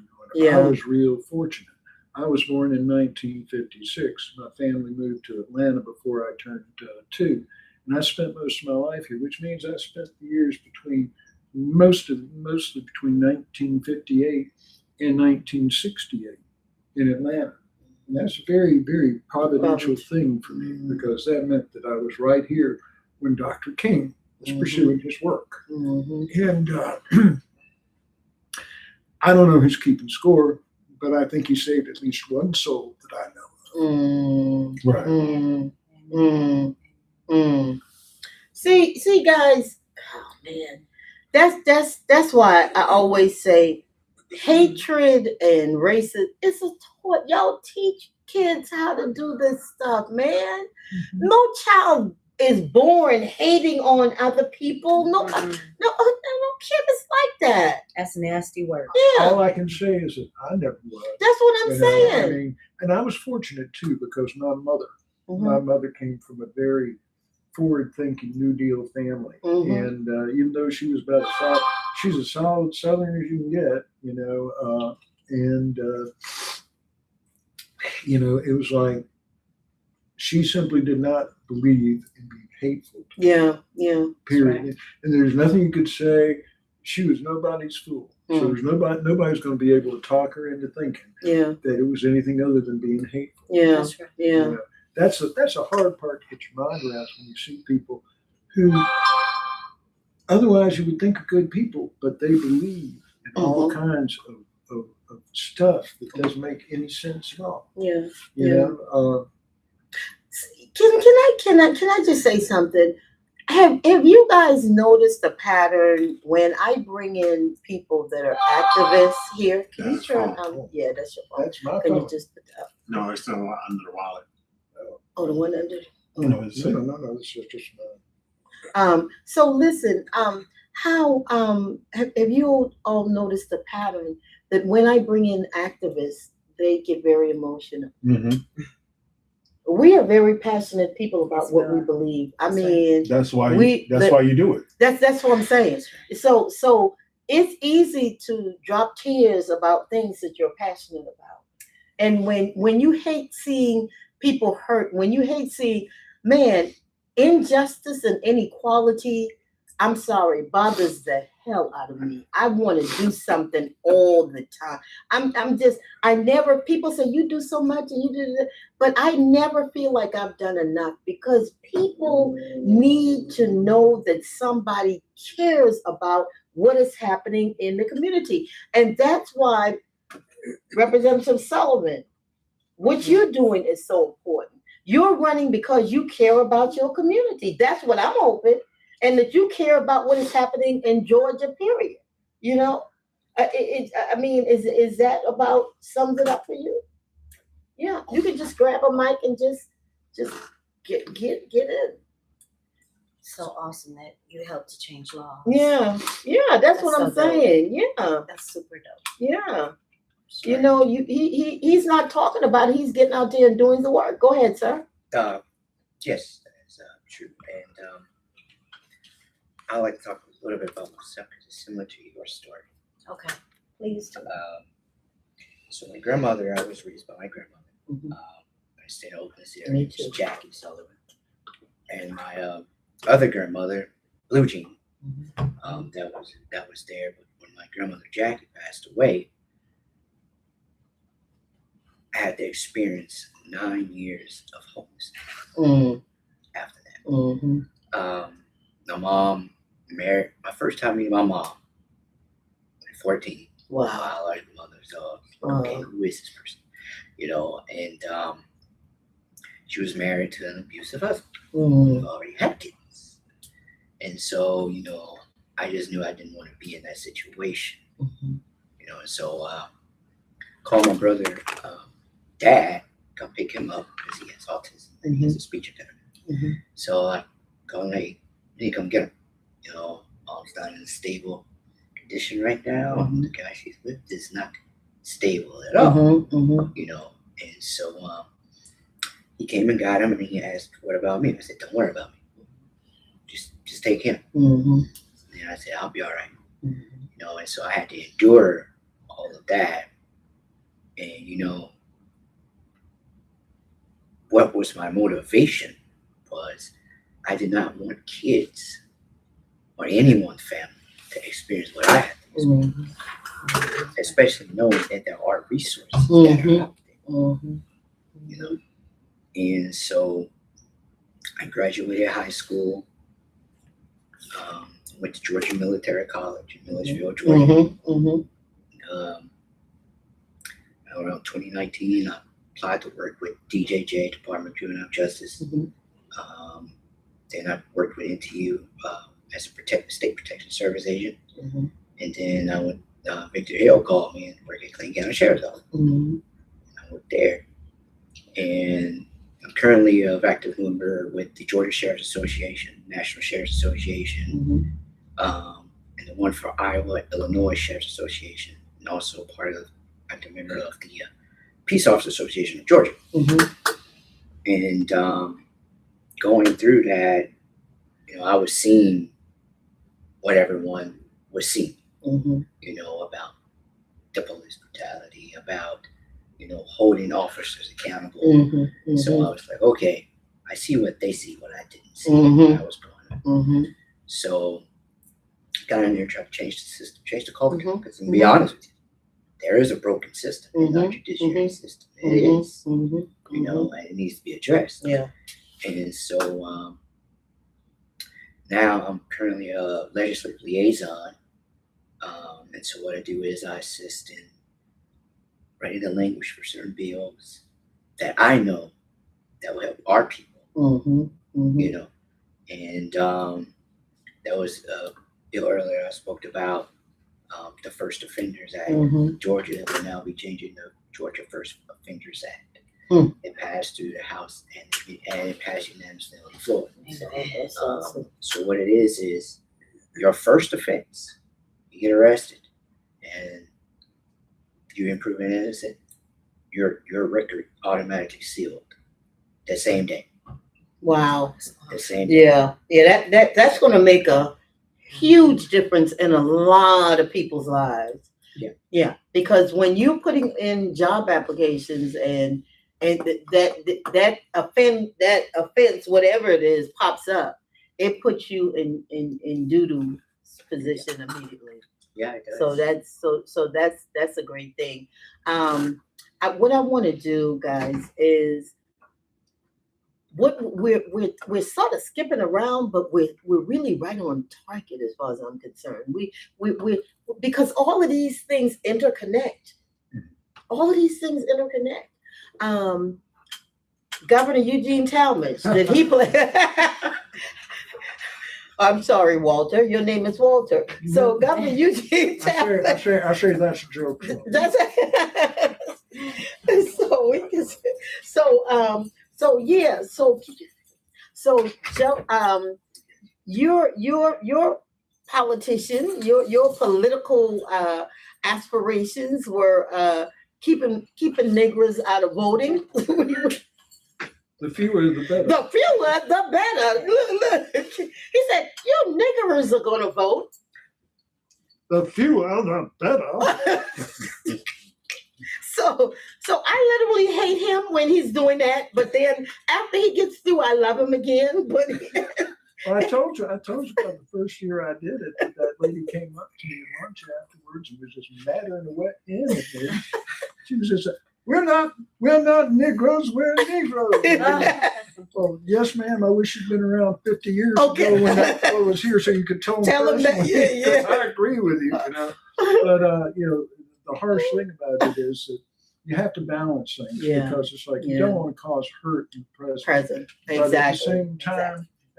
S7: I was real fortunate. I was born in 1956. My family moved to Atlanta before I turned 2. And I spent most of my life here, which means I spent the years mostly between 1958 and 1968 in Atlanta. And that's a very, very providential thing for me because that meant that I was right here when Dr. King was pursuing his work. And I don't know who's keeping score, but I think he saved at least one soul that I know of.
S9: Right.
S2: See, guys, oh man, that's why I always say hatred and racism is a taught. Y'all teach kids how to do this stuff, man. No child is born hating on other people. No kid is like that.
S3: That's nasty work.
S2: Yeah.
S7: All I can say is that I never was.
S2: That's what I'm saying.
S7: And I was fortunate too because my mother came from a very forward-thinking New Deal family, and even though she was she's as solid Southern as you can get, it was like she simply did not believe in being hateful. Period. Right. And there's nothing you could say. She was nobody's fool. So there's nobody's going to be able to talk her into thinking that it was anything other than being hateful.
S3: That's right.
S7: That's a hard part to get your mind around when you see people who otherwise you would think are good people, but they believe in all kinds of stuff that doesn't make any sense at all.
S2: Can I just say something? Have you guys noticed the pattern when I bring in people that are activists here? Can you
S1: That's
S2: turn
S1: fine.
S2: yeah, that's your phone.
S7: That's my
S2: Can you
S7: phone.
S2: just put that?
S1: No, it's still under the wallet.
S2: Oh, the one under.
S9: No, it's
S7: No, it's just
S2: So listen, how have you all noticed the pattern that when I bring in activists, they get very emotional? We are very passionate people about
S3: Yes,
S2: what
S3: we
S2: we
S3: are.
S2: believe. I
S3: That's right.
S2: mean,
S9: That's why.
S2: that's
S9: why you do it.
S2: that's what I'm saying. So it's easy to drop tears about things that you're passionate about. And when you hate seeing people hurt, when you hate seeing, man, injustice and inequality, I'm sorry, bothers the hell out of me. I want to do something all the time. I never, people say you do so much and you do this, but I never feel like I've done enough because people need to know that somebody cares about what is happening in the community. And that's why Representative Sullivan, what you're doing is so important. You're running because you care about your community. That's what I'm hoping. And that you care about what is happening in Georgia, period. You know, I mean, is that about sums it up for you? Yeah, you can just grab a mic and just get in.
S3: So awesome that you helped to change laws.
S2: Yeah, that's
S3: That's
S2: what I'm
S3: so dope.
S2: saying. Yeah,
S3: That's super dope.
S2: yeah. You know, he's not talking about it. He's getting out there and doing the work. Go ahead, sir.
S5: Yes, that is true. And I like to talk a little bit about myself because it's similar to your story.
S3: Okay. Please do.
S5: So my grandmother, I was raised by my grandmother.
S2: Mhm.
S5: I stayed in Oakland
S2: Me
S5: area,
S2: too.
S5: Jackie Sullivan. And my other grandmother, Blue Jean, that was there. But when my grandmother Jackie passed away, I had to experience 9 years of homelessness after that.
S2: Mm-hmm.
S5: My mom married, my first time meeting my mom, at 14.
S2: Wow.
S5: Biological mother. So,
S2: Wow.
S5: okay, who is this person? You know, and she was married to an abusive husband who already had kids. And so, you know, I just knew I didn't want to be in that situation. You know, and so called my brother, dad, come pick him up because he has autism and he has a speech impediment. So I called him, hey, you need to come get him. You know, mom's not in a stable condition right now. The guy she's with is not stable at all. You know, and so he came and got him and he asked, what about me? I said, don't worry about me. Just take him. And I said, I'll be all right. You know, and so I had to endure all of that. And, you know, what was my motivation was I did not want kids or anyone's family to experience what I had to experience. Especially knowing that there are resources that are out there. You know, and so I graduated high school, went to Georgia Military College in Milledgeville, Georgia. Around 2019, I applied to work with DJJ, Department of Juvenile Justice. Then I worked with NTU as a state protection service agent. And then I went, Victor Hill called me and worked at Clayton County Sheriff's Office. I worked there. And I'm currently an active member with the Georgia Sheriff's Association, National Sheriff's Association, and the one for Iowa, Illinois Sheriff's Association, and also part of active member of the Peace Officers Association of Georgia. And going through that, you know, I was seeing what everyone was seeing, you know, about the police brutality, about, you know, holding officers accountable. So I was like, okay, I see what they see, what I didn't see when I was growing up. So got in there, tried to change the system, change the culture. Because to be honest with you, there is a broken system in our judiciary system. It is, you know, and it needs to be addressed. And so now I'm currently a legislative liaison. And so what I do is I assist in writing the language for certain bills that I know that will help our people, you know, And that was a bill earlier I spoke about, the First Offenders Act. Georgia will now be changing the Georgia First Offenders Act. It passed through the House and it passed unanimously on the floor. So what it is your first offense, you get arrested, and you prove proven innocent, your record automatically sealed the same day.
S2: Wow.
S5: The same day.
S2: Yeah. That's going to make a huge difference in a lot of people's lives. Yeah. Because when you're putting in job applications and that offense, whatever it is, pops up, it puts you in doo-doo position immediately.
S5: Yeah, it does.
S2: So that's a great thing. What I want to do, guys, is what we're sort of skipping around, but we're really right on target as far as I'm concerned. We because all of these things interconnect. All of these things interconnect. Governor Eugene Talmadge, did he play? I'm sorry, Walter. Your name is Walter. So Governor Eugene Talmadge.
S7: I say that's a joke.
S2: That's so Joe, your politician, your political aspirations were keeping niggers out of voting.
S7: The fewer, the better.
S2: The fewer, the better. Look. He said, "You niggers are going to vote."
S7: The fewer, the better.
S2: So I literally hate him when he's doing that. But then after he gets through, I love him again. But
S7: well, I told you about the first year I did it. That lady came up to me at lunch afterwards and was just mattering the wet end of me. She was just. We're not Negroes, we're Negroes. Well, yes, ma'am. I wish you'd been around 50 years ago when that fellow was here, so you could tell him
S2: that. Yeah.
S7: I agree with you, But the harsh thing about it is that you have to balance things because it's like you don't want to cause hurt in the present.
S2: Exactly.
S7: But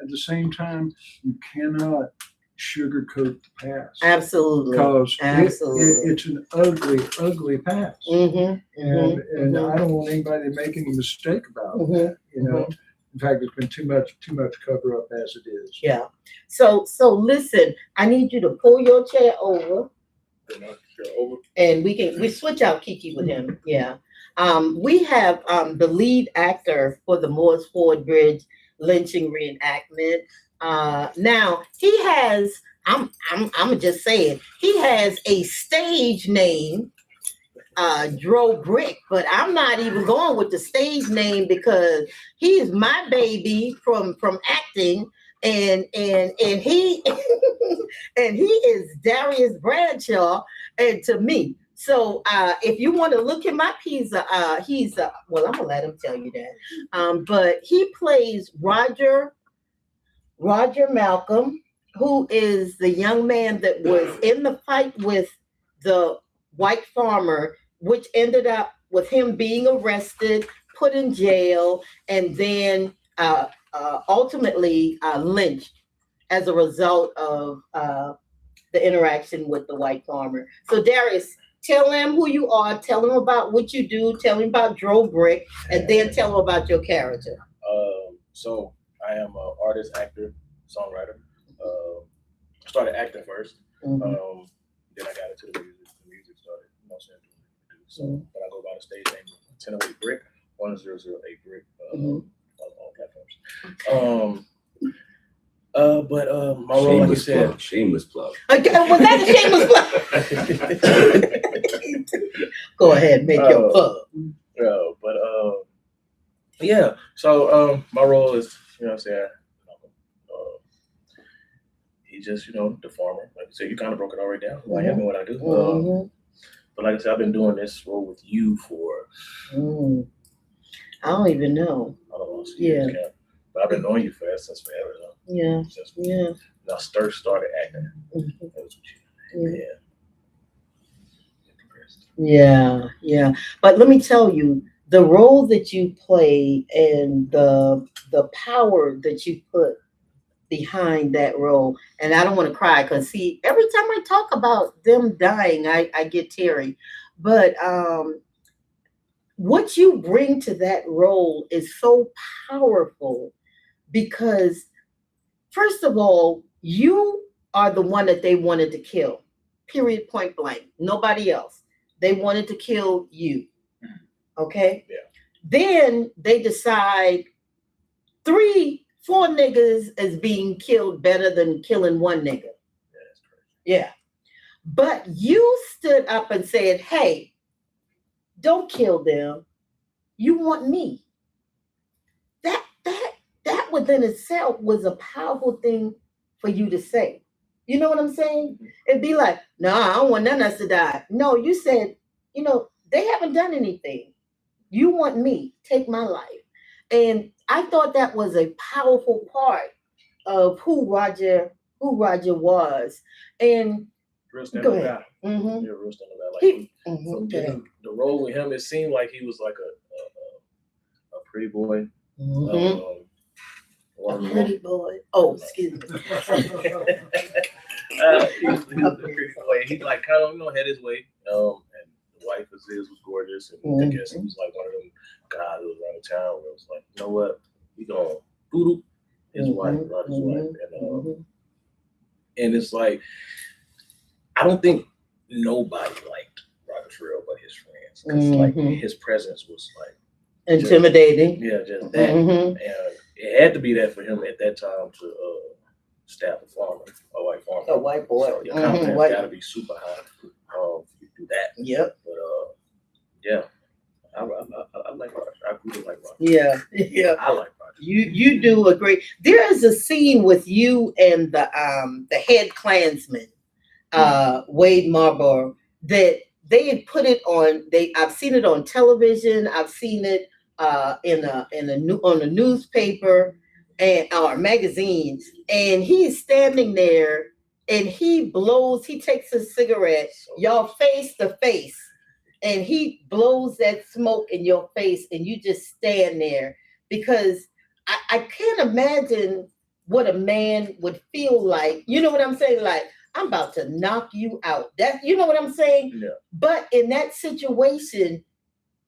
S7: at the same time, you cannot sugarcoat the past.
S2: Absolutely.
S7: Because it's an ugly past. And I don't want anybody to make any mistake about that. In fact, there's been too much cover up as it is.
S2: Yeah. So listen, I need you to pull your chair over. And we switch out Kiki with him. Yeah. We have the lead actor for the Morris Ford Bridge lynching reenactment. Now he has, I'm gonna just say it. He has a stage name, Dro Brick, but I'm not even going with the stage name because he's my baby from acting, and he and he is Darius Bradshaw, and to me. So if you want to look him up, he's well, I'm gonna let him tell you that. But he plays Roger Malcolm, who is the young man that was in the fight with the white farmer, which ended up with him being arrested, put in jail, and then ultimately lynched as a result of the interaction with the white farmer. So Darius, tell him who you are, tell him about what you do, tell him about Dro Brick, and then tell him about your character.
S10: So I am an artist, actor, songwriter. I started acting first. Then I got into the music started, So, but I go by the stage name 1008 Brick, 1008 Brick, on all platforms. But my role, like you said,
S6: shameless plug.
S2: Okay, was that a shameless plug? Go ahead, make your plug.
S10: Yeah. So my role is, he's just, the farmer. Like you said, you kind of broke it already down. Like I know what I do. But like I said, I've been doing this role with you for
S2: I don't even know.
S10: I don't know. Years, but I've been knowing you since forever.
S2: Yeah.
S10: When I first started acting. That was with you.
S2: Yeah. But let me tell you, the role that you play and the power that you put behind that role. And I don't want to cry because see, every time I talk about them dying, I get teary. But what you bring to that role is so powerful because, first of all, you are the one that they wanted to kill. Period, point blank. Nobody else. They wanted to kill you. Okay?
S10: Yeah.
S2: Then they decide 3, 4 niggas is being killed better than killing one nigga.
S10: Yeah, that's crazy.
S2: Yeah. But you stood up and said, hey, don't kill them. You want me. That within itself was a powerful thing for you to say. You know what I'm saying? It'd be like, no, I don't want none of us to die. No, you said, they haven't done anything. You want me. Take my life. And I thought that was a powerful part of who Roger was. And
S10: Real
S2: go
S10: stand-up
S2: ahead.
S10: guy.
S2: Mhm.
S10: Yeah, real stand-up guy. Like from
S2: Okay.
S10: getting the role with him, it seemed like he was like a pretty boy.
S2: Mhm.
S10: One of
S2: A pretty boy. Oh, excuse me.
S10: he was a pretty boy. He like kind of had his way. And the wife of his was gorgeous, and I guess he was like one of them guys who was around town where it was like, you know what, we gonna voodoo his wife, Roger's wife, and it's like I don't think nobody liked Roger for real but his friends because like his presence was like
S2: intimidating.
S10: Just that, and it had to be that for him at that time to stab a farmer, a white farmer,
S2: A white boy.
S10: So your confidence got to be super high. You do that.
S2: Yep.
S10: But yeah, I like Roger. I really like Roger.
S2: Yeah.
S10: I like Roger.
S2: You do a great. There is a scene with you and the head Klansman, Wade Marlboro, that they had put it on. I've seen it on television. I've seen it on a newspaper or magazines, and he's standing there and he takes a cigarette, y'all face to face, and he blows that smoke in your face, and you just stand there because I can't imagine what a man would feel like. You know what I'm saying? Like, I'm about to knock you out. You know what I'm saying?
S10: Yeah.
S2: But in that situation,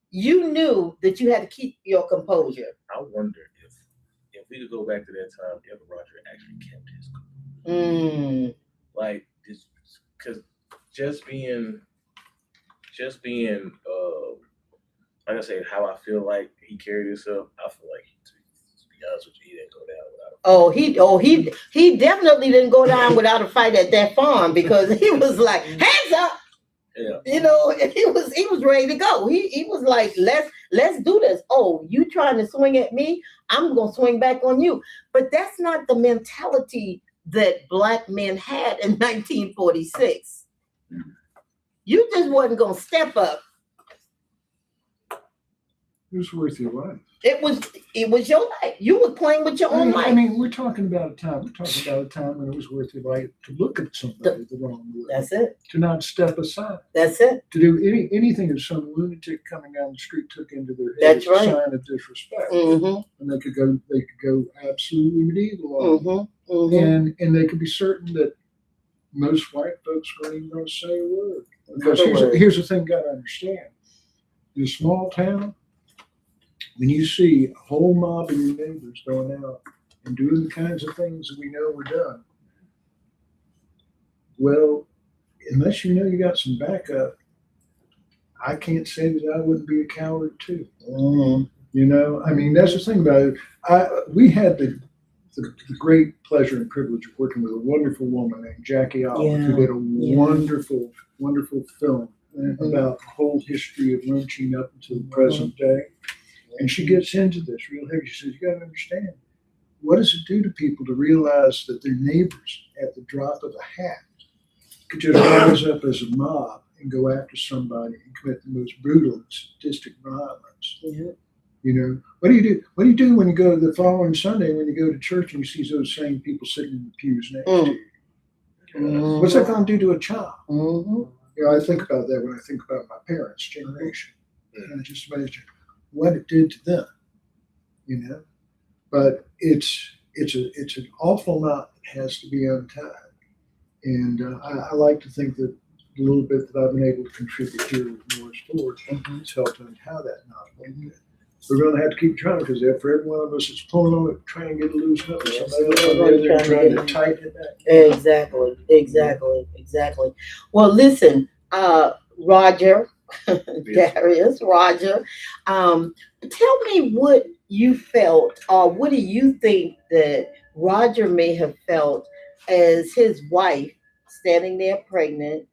S2: you knew that you had to keep your composure.
S10: I wonder if we could go back to that time, if Roger actually kept his composure. Like this, because just being like I said, how I feel like he carried himself, I feel like to be honest with you, he didn't go down without a fight.
S2: He definitely didn't go down without a fight at that farm because he was like, hands up.
S10: Yeah.
S2: And he was ready to go. He was like, let's do this. Oh, you trying to swing at me? I'm gonna swing back on you. But that's not the mentality that Black men had in 1946. You just wasn't gonna step up.
S7: It was worth your life.
S2: It was your life. You were playing with your own life.
S7: I mean, we're talking about a time when it was worth your life to look at somebody the wrong way.
S2: That's it.
S7: To not step aside.
S2: That's it.
S7: To do anything that some lunatic coming down the street took into their head as a sign of disrespect. And they could go absolutely medieval on it. And they could be certain that most white folks weren't even going to say a word. Because here's the thing you got to understand. In a small town, when you see a whole mob of your neighbors going out and doing the kinds of things that we know were done, well, unless you know you got some backup, I can't say that I wouldn't be a coward too. You know, I mean, that's the thing about it. We had the great pleasure and privilege of working with a wonderful woman named Jackie Olive, who did a wonderful, wonderful film about the whole history of lynching up until the present day. And she gets into this real heavy. She says, you got to understand, what does it do to people to realize that their neighbors at the drop of a hat could just rise up as a mob and go after somebody and commit the most brutal and sadistic violence? You know, what do you do? What do you do when you go the following Sunday, when you go to church and you see those same people sitting in the pews next to you? What's that going to do to a child? You know, I think about that when I think about my parents' generation. And I just imagine what it did to them, you know. But it's it's an awful knot that has to be untied. And I like to think that the little bit that I've been able to contribute here with Morris Ford has helped untie that knot a little bit. We're going to have to keep trying because for every one of us that's pulling on it, trying to get it loosened up,
S2: Yes,
S7: somebody else on the
S2: we're
S7: other end
S2: trying
S7: trying
S2: to
S7: to tighten it back.
S2: Exactly. Well, listen, Roger, Darius, Roger, tell me what you felt, or what do you think that Roger may have felt as his wife standing there pregnant,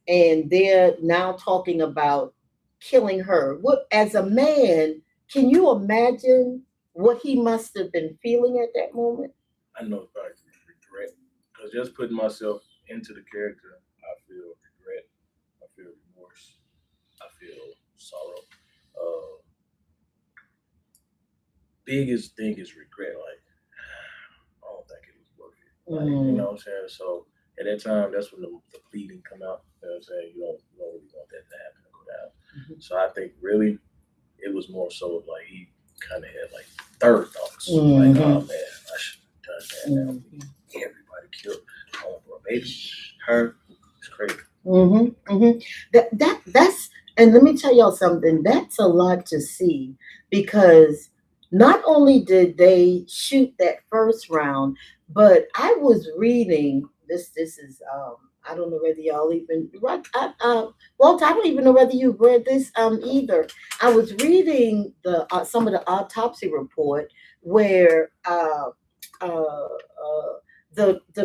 S2: and they're now talking about killing her. What, as a man, can you imagine what he must have been feeling at that moment?
S10: I know it's probably regret, because just putting myself into the character, I feel regret, I feel remorse, I feel sorrow. Biggest thing is regret. Like, I don't think it was worth it. Like, you know what I'm saying? So at that time, that's when the bleeding come out. You know what I'm saying? You don't really want that to happen to go down. So I think really it was more so of like he kind of had like third thoughts. Like, oh man, I shouldn't have done that. Now everybody killed. Oh, bro, maybe her. It's crazy.
S2: That's, and let me tell y'all something. That's a lot to see, because not only did they shoot that first round, but I was reading this. This is I don't know whether y'all even Walter, I don't even know whether you've read this either. I was reading the some of the autopsy report where the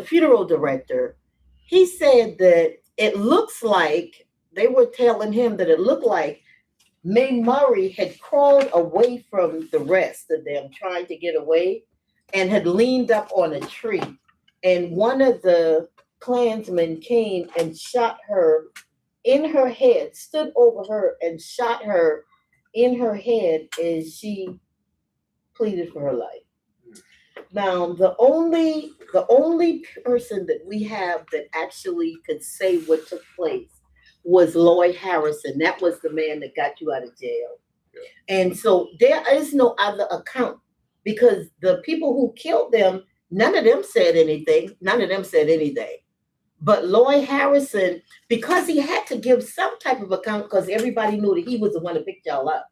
S2: funeral director, he said that it looks like they were telling him that it looked like Mae Murray had crawled away from the rest of them, trying to get away, and had leaned up on a tree. And one of the Klansmen came and shot her in her head, stood over her and shot her in her head as she pleaded for her life. Now, the only person that we have that actually could say what took place was Lloyd Harrison. That was the man that got you out of jail. And so there is no other account, because the people who killed them, none of them said anything. But Lloyd Harrison, because he had to give some type of account, because everybody knew that he was the one that picked y'all up.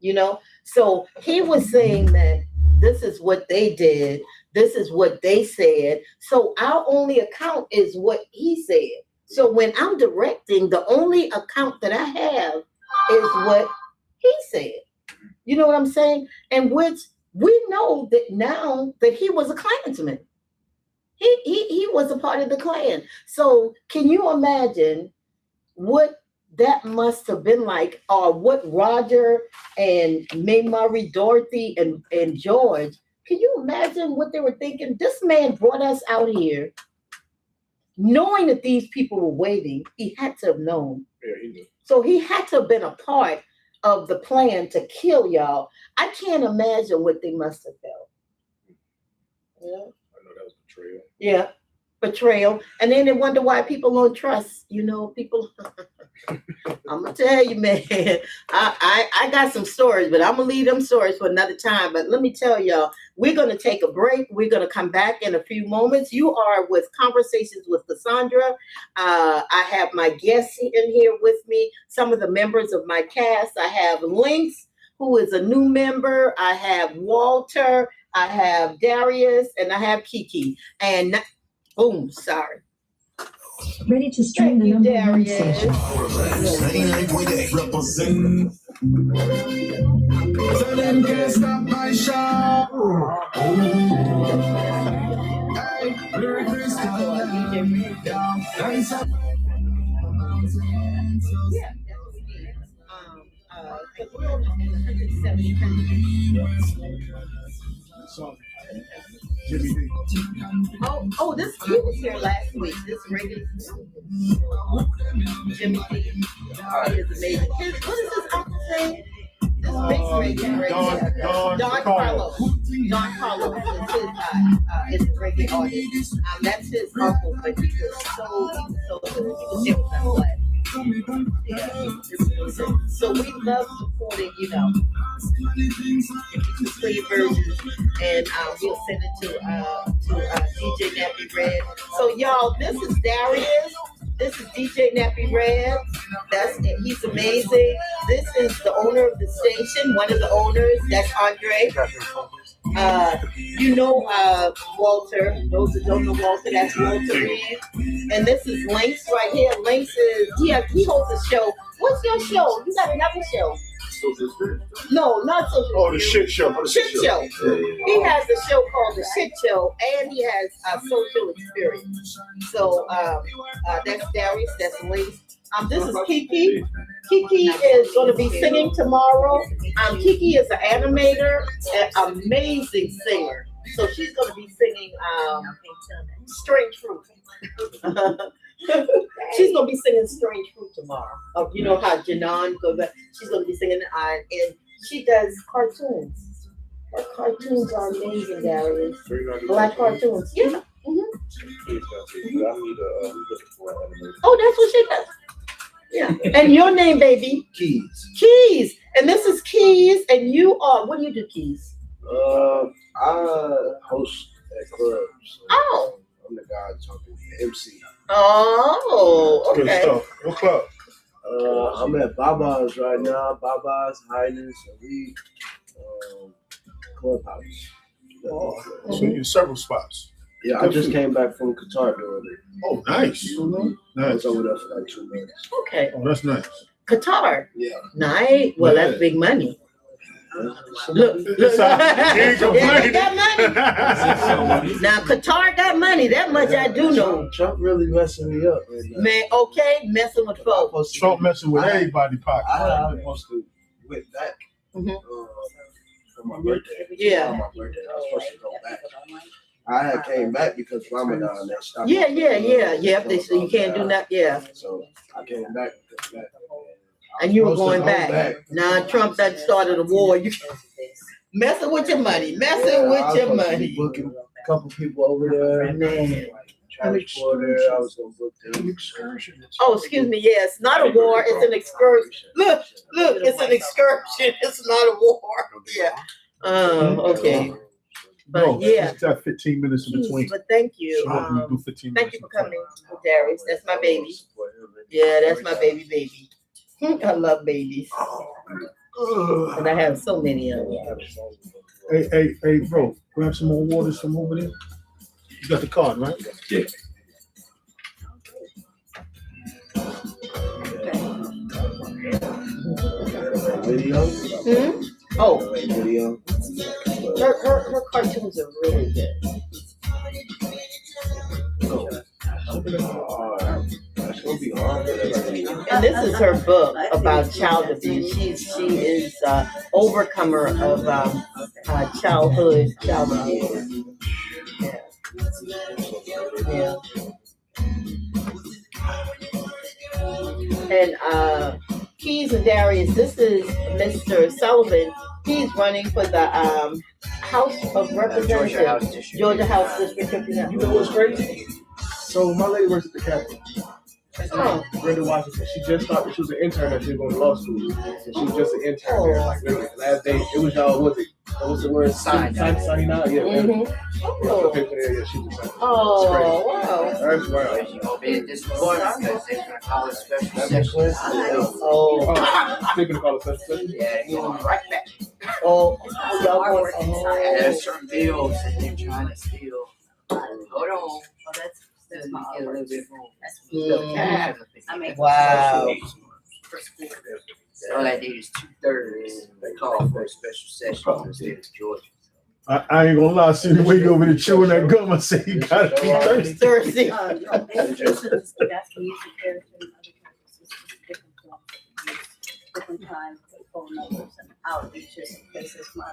S2: You know? So he was saying that this is what they did. This is what they said. So our only account is what he said. So when I'm directing, the only account that I have is what he said. You know what I'm saying? And which we know that now that he was a Klansman. He was a part of the Klan. So can you imagine what that must have been like, or what Roger and Mae Murray, Dorothy, and George, can you imagine what they were thinking? This man brought us out here knowing that these people were waiting. He had to have known.
S10: Yeah, he knew.
S2: So he had to have been a part of the plan to kill y'all. I can't imagine what they must have felt. Yeah.
S10: I know that was betrayal.
S2: Yeah. Betrayal. And then they wonder why people don't trust, people. I'm gonna tell you, man, I got some stories, but I'm gonna leave them stories for another time. But let me tell y'all, we're gonna take a break. We're gonna come back in a few moments. You are with Conversations with Cassandra. I have my guests in here with me, some of the members of my cast. I have Lynx, who is a new member. I have Walter, I have Darius, and I have Kiki. And boom, sorry.
S8: Ready to stream the number one station.
S11: Blendz 99.8 represent. So them can't stop my show. Hey, lyric crystal. Nice up.
S2: Yeah. Oh, this he was here last week. This regular Jimmy D. Oh, he is amazing. What is his uncle's name? This big reggae Don Carlos. Don Carlos is a reggae artist. That's his uncle, but he was so good. He was there with us last week. So we love supporting, the free versions, and we'll send it to DJ Nappy Red. So y'all, this is Darius. This is DJ Nappy Red. He's amazing. This is the owner of the station, one of the owners. That's Andre. Walter. Those that don't know Walter, that's Walter Reed. And this is Lynx right here. Lynx is he hosts a show. What's your show? You got another show? No, not social.
S9: Oh, the shit show.
S2: Shit show. He has a show called The Shit Show, and he has a social experience. So that's Darius. That's Lynx. This is Kiki. Kiki is going to be singing tomorrow. Kiki is an animator, an amazing singer. So she's going to be singing Strange Fruit. She's going to be singing Strange Fruit tomorrow. You know how Janan goes back? She's going to be singing, and she does cartoons. Her cartoons are amazing, Darius. Black cartoons. Yeah. Oh, that's what she does. Yeah. And your name, baby?
S12: Keys.
S2: Keys. And this is Keys. And you are, what do you do, Keys?
S12: I host at clubs.
S2: Oh.
S12: I'm the guy talking MC.
S2: Oh, okay.
S9: Good stuff. What club?
S12: I'm at Baba's right now. Baba's, Highness, Elite, Clubhouse.
S9: So you're in several spots.
S12: Yeah, I just came back from Qatar doing it.
S9: Oh, nice.
S12: I was over there for like 2 months.
S2: Okay.
S9: Oh, that's nice.
S2: Qatar.
S12: Yeah.
S2: Nice. Well, that's big money. Look.
S9: He ain't complaining.
S2: Got money. Now, Qatar got money. That much I do know.
S12: Trump really messing me up right now.
S2: Man, okay, messing with folks.
S9: Trump messing with everybody's pocket.
S12: I supposed to went back for my birthday.
S2: Yeah.
S12: For my birthday, I was supposed to go back. I had came back because Ramadan. They stopped.
S2: Yeah. They said you can't do that. Yeah.
S12: So I came back.
S2: And you were going back. Now Trump done started a war. You messing with your money. Messing with your money.
S12: Booking a couple people over there.
S2: Man.
S12: Transporter. I was gonna book them.
S2: Oh, excuse me. Yeah, it's not a war. It's an excursion. Look. It's an excursion. It's not a war. Yeah. Okay. But yeah.
S9: It's got 15 minutes in between.
S2: But thank you.
S9: So do 15
S2: Thank
S9: minutes
S2: you for coming, Darius. That's my baby. Yeah, that's my baby. I love babies. And I have so many of them.
S9: Hey, bro, grab some more water from over there. You got the card, right?
S6: Yeah.
S12: Video.
S2: Oh,
S12: Video.
S2: her cartoons are really good.
S12: That's gonna be hard.
S2: And this is her book about child abuse. She is overcomer of childhood child abuse. Yeah. And Keys and Darius, this is Mr. Sullivan. He's running for the House of Representatives, Georgia House District 59.
S10: You know what's crazy? So my lady works at the Capitol. Brenda Washington. She just started. She was an intern and she was going to law school. And she was just an intern there. Like literally, last day, it was y'all. What was the word? Signing out. Yeah.
S2: Mm-hmm.
S10: Oh. Yeah, she was.
S2: Oh, wow.
S10: That's right.
S5: She gonna be at this point because they're gonna call it special session.
S2: Oh.
S10: They're gonna call it special session.
S5: Yeah, he's going right back.
S2: Oh. Y'all going?
S5: There's certain bills that they're trying to steal. Hold on.
S3: Oh, that's my
S5: Get a little bit more.
S2: Wow.
S5: All I need is 2/3. They call for a special session in the state of Georgia.
S9: I ain't gonna lie, see the way you over there chewing that gum, I say you gotta be thirsty.
S2: Thirsty.
S3: That's music therapy and other different times, phone numbers and outreaches. This is my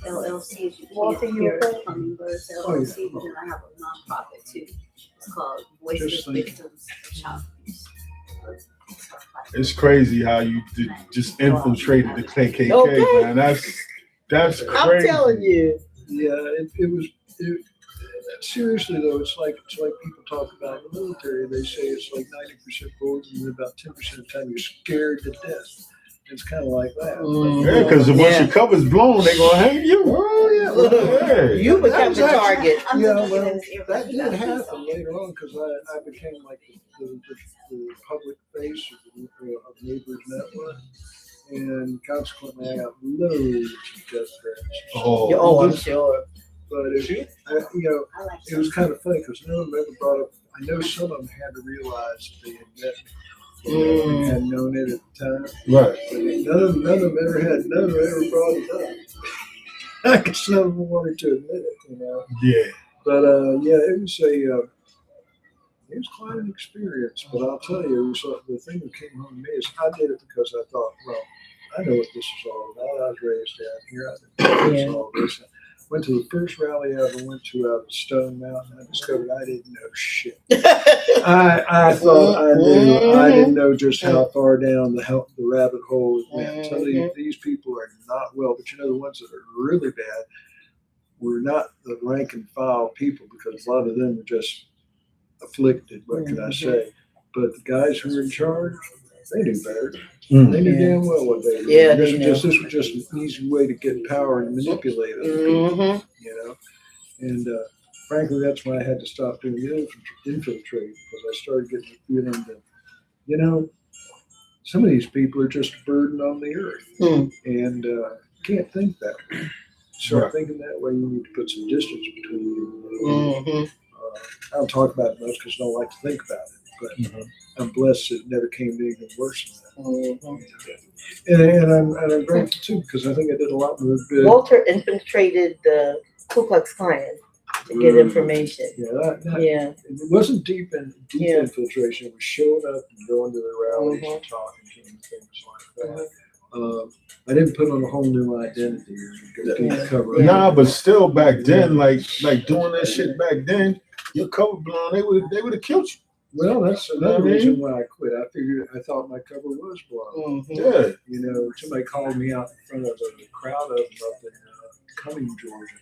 S3: LLC.
S2: Walter, you okay?
S3: Hummingbirds LLC, and I have a nonprofit too. It's called Voiceless Victims of Child Abuse.
S9: It's crazy how you just infiltrated the KKK, man. That's crazy.
S2: I'm telling you.
S7: Yeah, it was. seriously though, it's like people talk about in the military. They say it's like 90% forward and then about 10% of the time you're scared to death. It's kind of like that.
S9: Yeah, because once your cover's blown, they're gonna hang you.
S7: Oh yeah,
S2: Look, you become the target.
S7: Yeah, well, that did happen later on because I became like the public face of Neighbors Network, and consequently I got loads of death threats.
S2: Oh, I'm sure.
S7: But it was kind of funny because none of them ever brought up. I know some of them had to realize that they had met me. They hadn't known it at the time.
S9: Right.
S7: But none of them ever brought it up. I guess none of them wanted to admit it,
S9: Yeah.
S7: But it was quite an experience. But I'll tell you, it was the thing that came home to me is I did it because I thought, well, I know what this is all about. I was raised down here. I didn't know all this. Went to the first rally I ever went to out of Stone Mountain. I discovered I didn't know shit. I thought I knew. I didn't know just how far down the rabbit hole it went. Some of these people are not well, but the ones that are really bad were not the rank and file people because a lot of them were just afflicted. What can I say? But the guys who were in charge, they knew better. They knew damn well what they did.
S2: Yeah,
S7: this was just an easy way to get power and manipulate other people, And frankly, that's why I had to stop doing infiltrating because I started getting the feeling that, some of these people are just a burden on the earth, and can't think that way. Start thinking that way, you need to put some distance between you. I don't talk about it much because I don't like to think about it. But I'm blessed it never came to anything worse than that. And I'm grateful too because I think I did a lot more good.
S2: Walter infiltrated the Ku Klux Klan to get information.
S7: It wasn't deep infiltration. It was showing up and going to the rallies and talking to them and things like that. I didn't put on a whole new identity or cover.
S9: Nah, but still back then, like doing that shit back then, your cover blown, they would have killed you.
S7: Well, that's another reason why I quit. I thought my cover was blown.
S9: Yeah.
S7: Somebody called me out in front of a crowd of them up in Cumming, Georgia,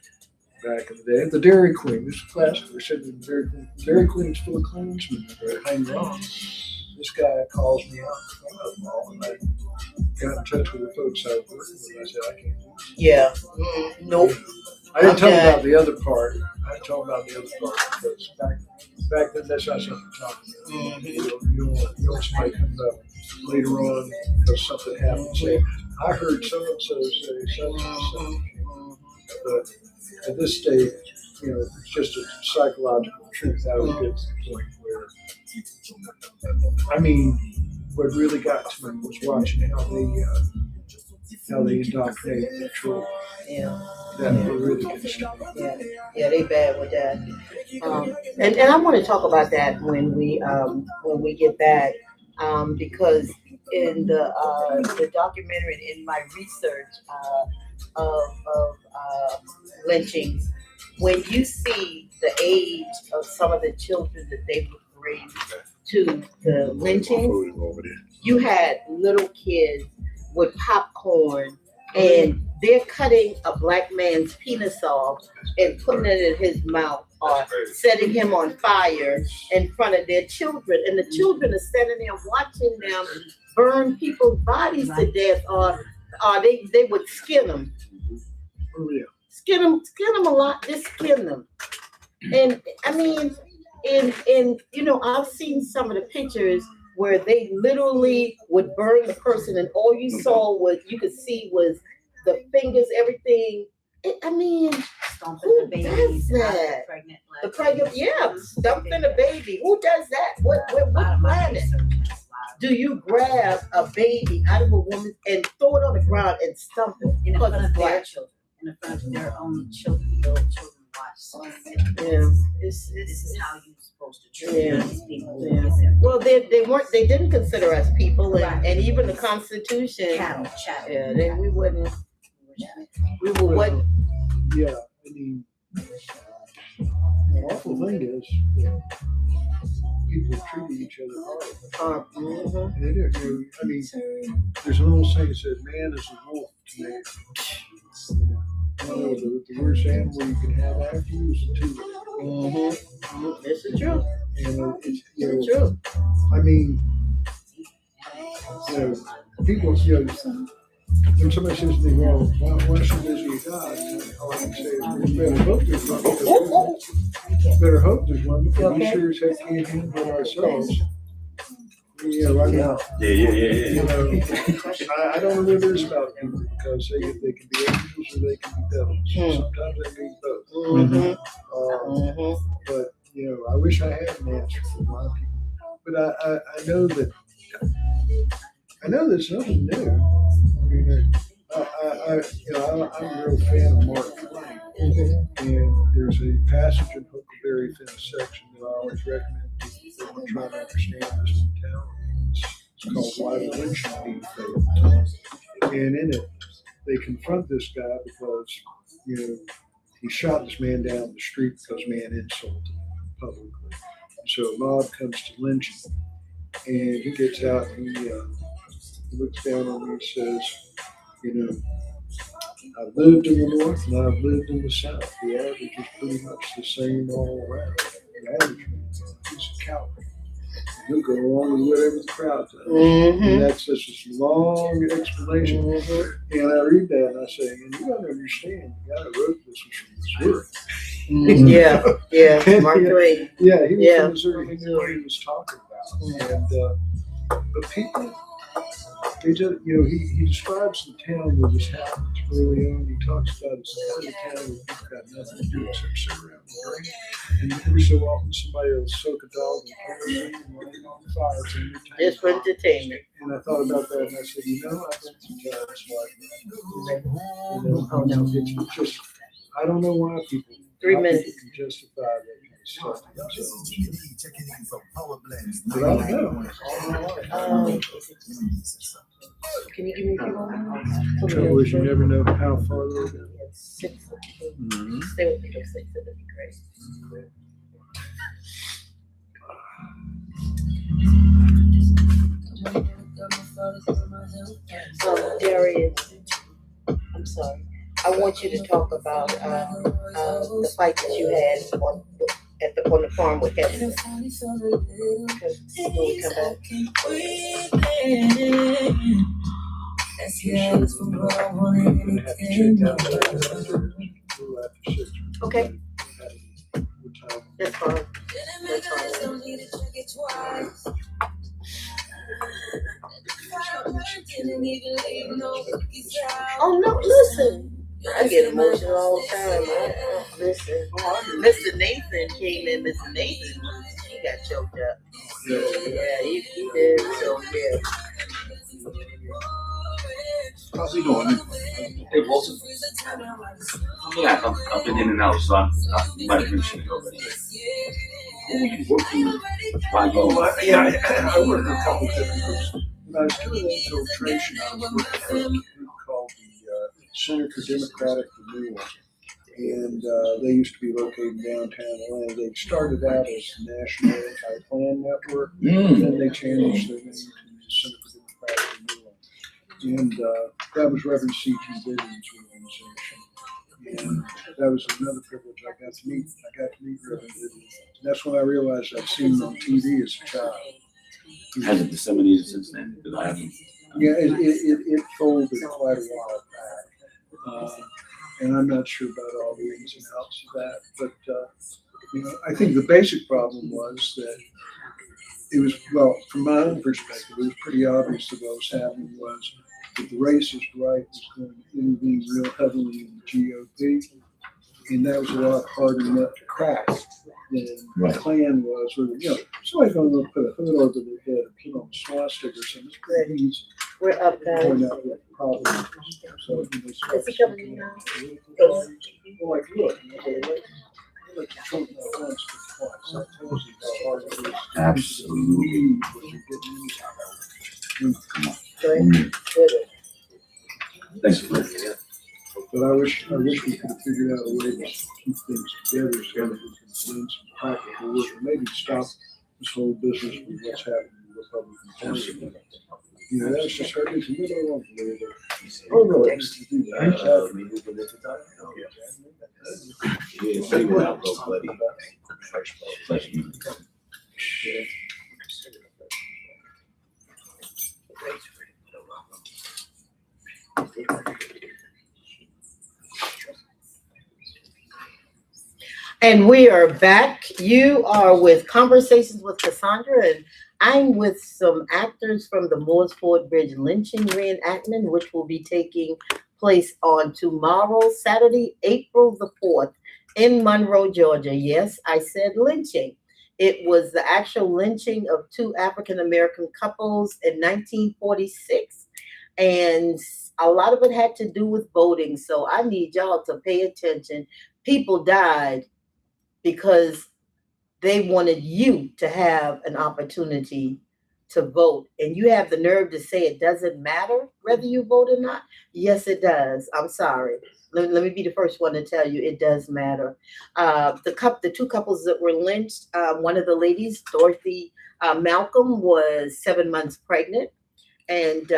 S7: back in the day. The Dairy Queen, this is classic. They said the Dairy Queen's full of Klansmen. They're hanging on. This guy calls me out in front of them all, and I got in touch with the folks I was working with. I said, I can't do this.
S2: Yeah. Nope.
S7: I didn't tell them about the other part. I told them about the other part because back then that's not something to talk about. You don't want somebody comes up later on because something happened. Say, I heard so-and-so say such. But at this stage, it's just a psychological truth. I would get to the point where, what really got to me was watching how they indoctrinated their children. That really good stuff.
S2: They bad with that. And I want to talk about that when we get back, because in the documentary, in my research of lynchings, when you see the age of some of the children that they would bring to the lynching, you had little kids with popcorn, and they're cutting a black man's penis off and putting it in his mouth or setting him on fire in front of their children. And the children are standing there watching them burn people's bodies to death, or they would skin them. Skin them a lot, just skin them. And I've seen some of the pictures where they literally would burn the person, and all you could see was the fingers, everything.
S3: Stomping the babies, pregnant.
S2: The pregnant, stomping the baby. Who does that? What planet do you grab a baby out of a woman and throw it on the ground and stomp it?
S3: In front of their children, in front of their own children, little children watch. This is how you're supposed to treat these people.
S2: Well, they didn't consider us people, and even the Constitution.
S3: Chattel.
S2: We wouldn't. We were what?
S7: Yeah, the awful thing is people treated each other hard. They do. There's an old saying that said, "Man is a wolf to man." The worst animal you can have after you is a two-legged.
S2: This is true.
S7: It's
S2: It's true.
S7: I mean, people, when somebody says to me, well, why should this be God? All I can say is, better hope there's one. Better hope there's one, because we sure as heck can't handle it ourselves. I don't know what it is about people, because they can be angels or they can be devils. Sometimes they mean both. But, I wish I had an answer for a lot of people. But I know that it's nothing new. I mean, I'm a real fan of Mark Twain, and there's a passage in Huckleberry Finn section that I always recommend people that try to understand this mentality. It's called Why the Lynching Bee Failed. And in it, they confront this guy because, he shot this man down the street because man insulted him publicly. And so a mob comes to lynch him, and he gets out and he looks down on me and says, I've lived in the North and I've lived in the South. The average is pretty much the same all around. The average man is a coward. He'll go along with whatever the crowd does. And that's just this long explanation. And I read that and I say, and you got to understand, the guy who wrote this was from Missouri.
S2: Yeah, Mark Twain.
S7: Yeah, he was from Missouri. He knew what he was talking about. And but people, they just, he describes the town where this happens early on. He talks about it's the kind of town where people got nothing to do except sit around and drink. And every so often somebody will soak a dog in kerosene and lay it on the fire to entertain.
S2: Just for entertainment.
S7: And I thought about that and I said, I've been through times like that. It's just, I don't know why people
S2: 3 minutes
S7: can justify that. But I don't know.
S2: Can you give me a few more minutes?
S7: The trouble is you never know how far they'll go.
S2: 6. Stay with me till 6. That'd be great. Darius, I'm sorry. I want you to talk about the fight that you had on the farm with Kevin. When we come back. Okay. That's fine. That's fine. Oh no, listen. I get emotional all the time. Listen. Mr. Nathan came in. Mr. Nathan, he got choked up. Yeah, he did. So yeah.
S6: How's he doing? Hey, Wilson. Yeah, I've been in and out, so I might have mentioned it already. Who were you working with? Why you?
S7: I worked with a couple different groups. When I was doing infiltration, I was working for a group called the Center for Democratic Renewal. And they used to be located in downtown Atlanta. They started out as the National Anti-Plan Network, and then they changed their name to the Center for Democratic Renewal. And that was Reverend C.G. Vivian's organization. And that was another privilege. I got to meet Reverend Vivian. That's when I realized I'd seen him on TV as a child.
S6: Hasn't disseminated since then, because I haven't.
S7: Yeah, it folded quite a while back. And I'm not sure about all the ins and outs of that. But, I think the basic problem was that it was, well, from my own perspective, it was pretty obvious that what was happening was that the racist right was going to intervene real heavily in the GOP. And that was a lot harder nut to crack than the Klan was. Or, somebody's going to put a hood over their head or put on a swastika or something. It's pretty easy.
S2: We're up, guys.
S7: Point out what the problem is. So,
S2: Is he coming in now?
S7: like, look, like Trump not once but twice. That tells you how hard it is.
S6: Absolutely. Thanks for that.
S7: But I wish we could have figured out a way to keep things together so that we can blend some practical work and maybe stop this whole business with what's happening in Yeah, that's just hard to do. Oh, no.
S2: And we are back. You are with Conversations with Cassandra, and I'm with some actors from the Moores Ford Bridge lynching reenactment, which will be taking place on tomorrow, Saturday, April the 4th, in Monroe, Georgia. Yes, I said lynching. It was the actual lynching of two African-American couples in 1946, and a lot of it had to do with voting. So I need y'all to pay attention. People died because they wanted you to have an opportunity to vote. And you have the nerve to say it doesn't matter whether you vote or not? Yes, it does. I'm sorry. Let me be the first one to tell you it does matter. The two couples that were lynched, one of the ladies, Dorothy Malcolm, was 7 months pregnant. And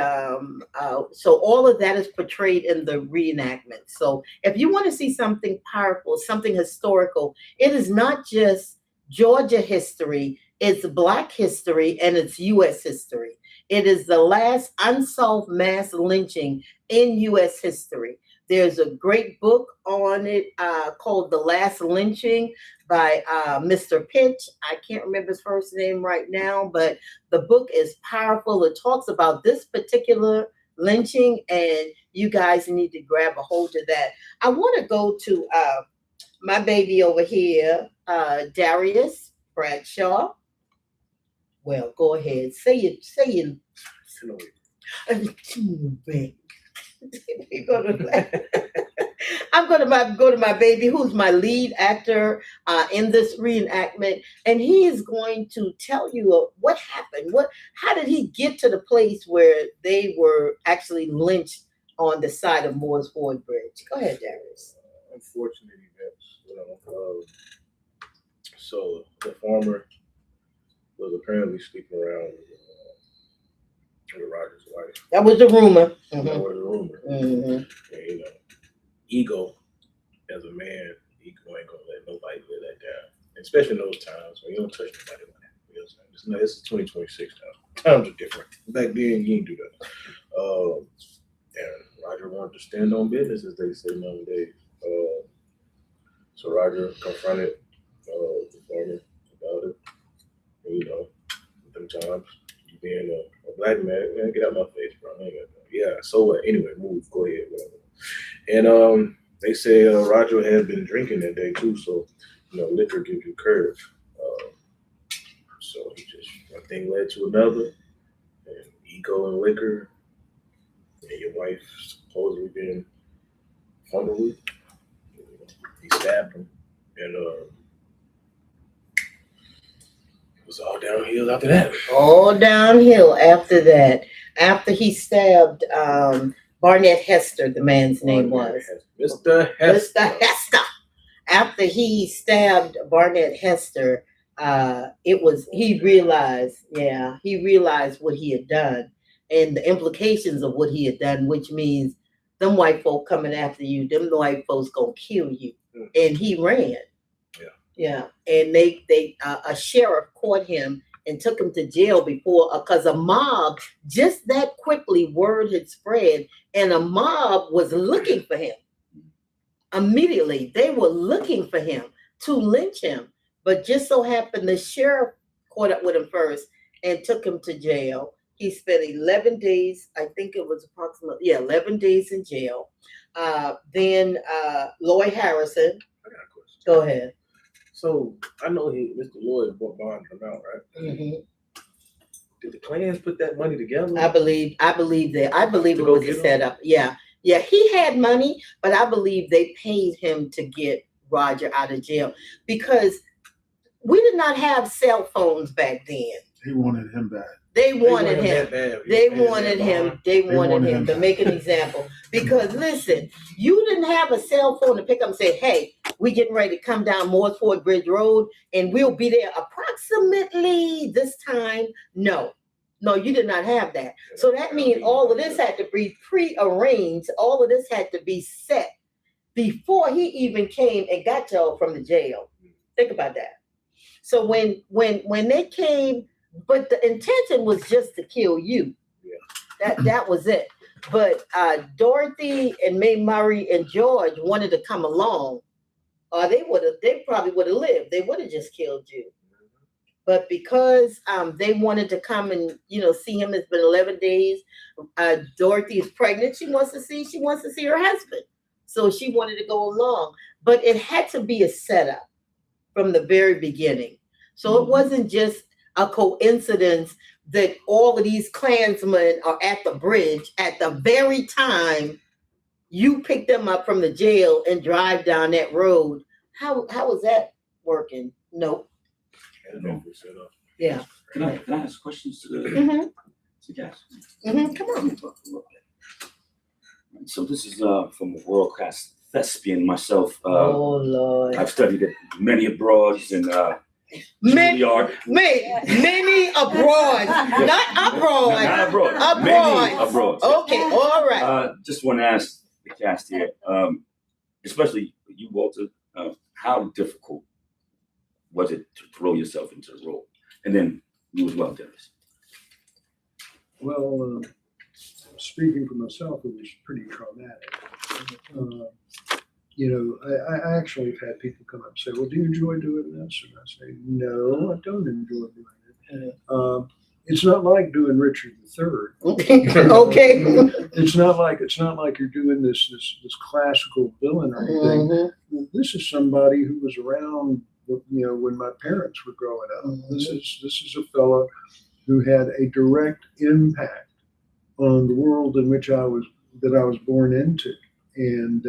S2: so all of that is portrayed in the reenactment. So if you want to see something powerful, something historical, it is not just Georgia history, it's Black history, and it's U.S. history. It is the last unsolved mass lynching in U.S. history. There's a great book on it called The Last Lynching by Mr. Pinch. I can't remember his first name right now, but the book is powerful. It talks about this particular lynching, and you guys need to grab a hold of that. I want to go to my baby over here, Darius Bradshaw. Well, go ahead. Say it. I'm gonna go to my baby, who's my lead actor in this reenactment, and he is going to tell you what happened. How did he get to the place where they were actually lynched on the side of Moores Ford Bridge? Go ahead, Darius.
S10: Unfortunate events, So the farmer was apparently sleeping around with Roger's wife.
S2: That was the rumor.
S10: That was the rumor.
S2: Mm-hmm.
S10: And, ego as a man, ego ain't gonna let nobody live that down. Especially in those times when you don't touch nobody like that. You know what I'm saying? This is 2026 now. Times are different. Back then you ain't do that. And Roger wanted to stand on business, as they say nowadays. So Roger confronted the farmer about it. And, them times, you being a Black man, get out my face, bro. I ain't got that. Yeah, so what? Anyway, move, go ahead, whatever. And they say Roger had been drinking that day too, so liquor gives you courage. So he just one thing led to another, and ego and liquor, and your wife supposedly being fumbled with. He stabbed him, and it was all downhill after that.
S2: All downhill after that. After he stabbed Barnett Hester, the man's name was.
S10: Mr. Hester.
S2: Mr. Hester. After he stabbed Barnett Hester, he realized what he had done and the implications of what he had done, which means them white folk coming after you, them white folks gonna kill you. And he ran. Yeah. And a sheriff caught him and took him to jail because a mob, just that quickly, word had spread, and a mob was looking for him. Immediately, they were looking for him to lynch him. But just so happened the sheriff caught up with him first and took him to jail. He spent 11 days, I think it was 11 days in jail. Then Lloyd Harrison.
S10: I got a question.
S2: Go ahead.
S10: So I know Mr. Lloyd bonded him out, right?
S2: Mm-hmm.
S10: Did the Klans put that money together?
S2: I believe it was a setup. Yeah, he had money, but I believe they paid him to get Roger out of jail because we did not have cell phones back then.
S1: They wanted him back.
S2: They wanted him. They wanted him to make an example. Because listen, you didn't have a cell phone to pick up and say, "Hey, we getting ready to come down Moores Ford Bridge Road, and we'll be there approximately this time." No, No, you did not have that. So that means all of this had to be prearranged. All of this had to be set before he even came and got y'all from the jail. Think about that. So when they came, but the intention was just to kill you. That was it. But Dorothy and Mae Murray and George wanted to come along, or they probably would have lived. They would have just killed you. But because they wanted to come and see him, it's been 11 days. Dorothy is pregnant. She wants to see her husband. So she wanted to go along. But it had to be a setup from the very beginning. So it wasn't just a coincidence that all of these Klansmen are at the bridge at the very time you pick them up from the jail and drive down that road. How was that working? Nope. Yeah.
S6: Can I ask questions to the guys?
S2: Come on.
S6: So this is from a world-class thespian myself.
S2: Oh Lord.
S6: I've studied at many abroads and
S2: many abroad. Not abroad.
S6: Not abroad.
S2: Abroad.
S6: Many abroad.
S2: Okay, all right.
S6: Just want to ask the cast here, especially you, Walter, how difficult was it to throw yourself into the role? And then you as well, Dennis.
S7: Well, speaking for myself, it was pretty traumatic. I actually have had people come up and say, well, do you enjoy doing this? And I say, no, I don't enjoy doing it. It's not like doing Richard III.
S2: Okay.
S7: It's not like you're doing this classical villain or anything. This is somebody who was around, when my parents were growing up. This is a fellow who had a direct impact on the world in which I was born into, and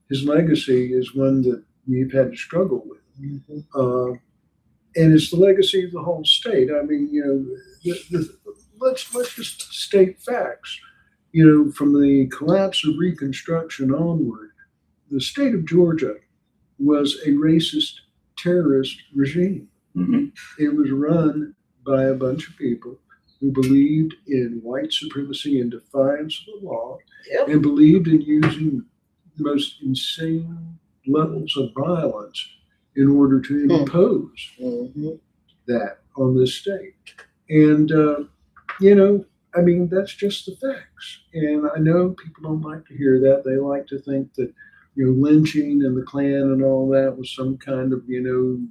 S7: his legacy is one that we've had to struggle with, and it's the legacy of the whole state. I mean, let's just state facts. From the collapse of Reconstruction onward, the state of Georgia was a racist terrorist regime. It was run by a bunch of people who believed in white supremacy and defiance of the law, and believed in using the most insane levels of violence in order to impose that on this state. And, I mean, that's just the facts. And I know people don't like to hear that. They like to think that, lynching and the Klan and all that was some kind of,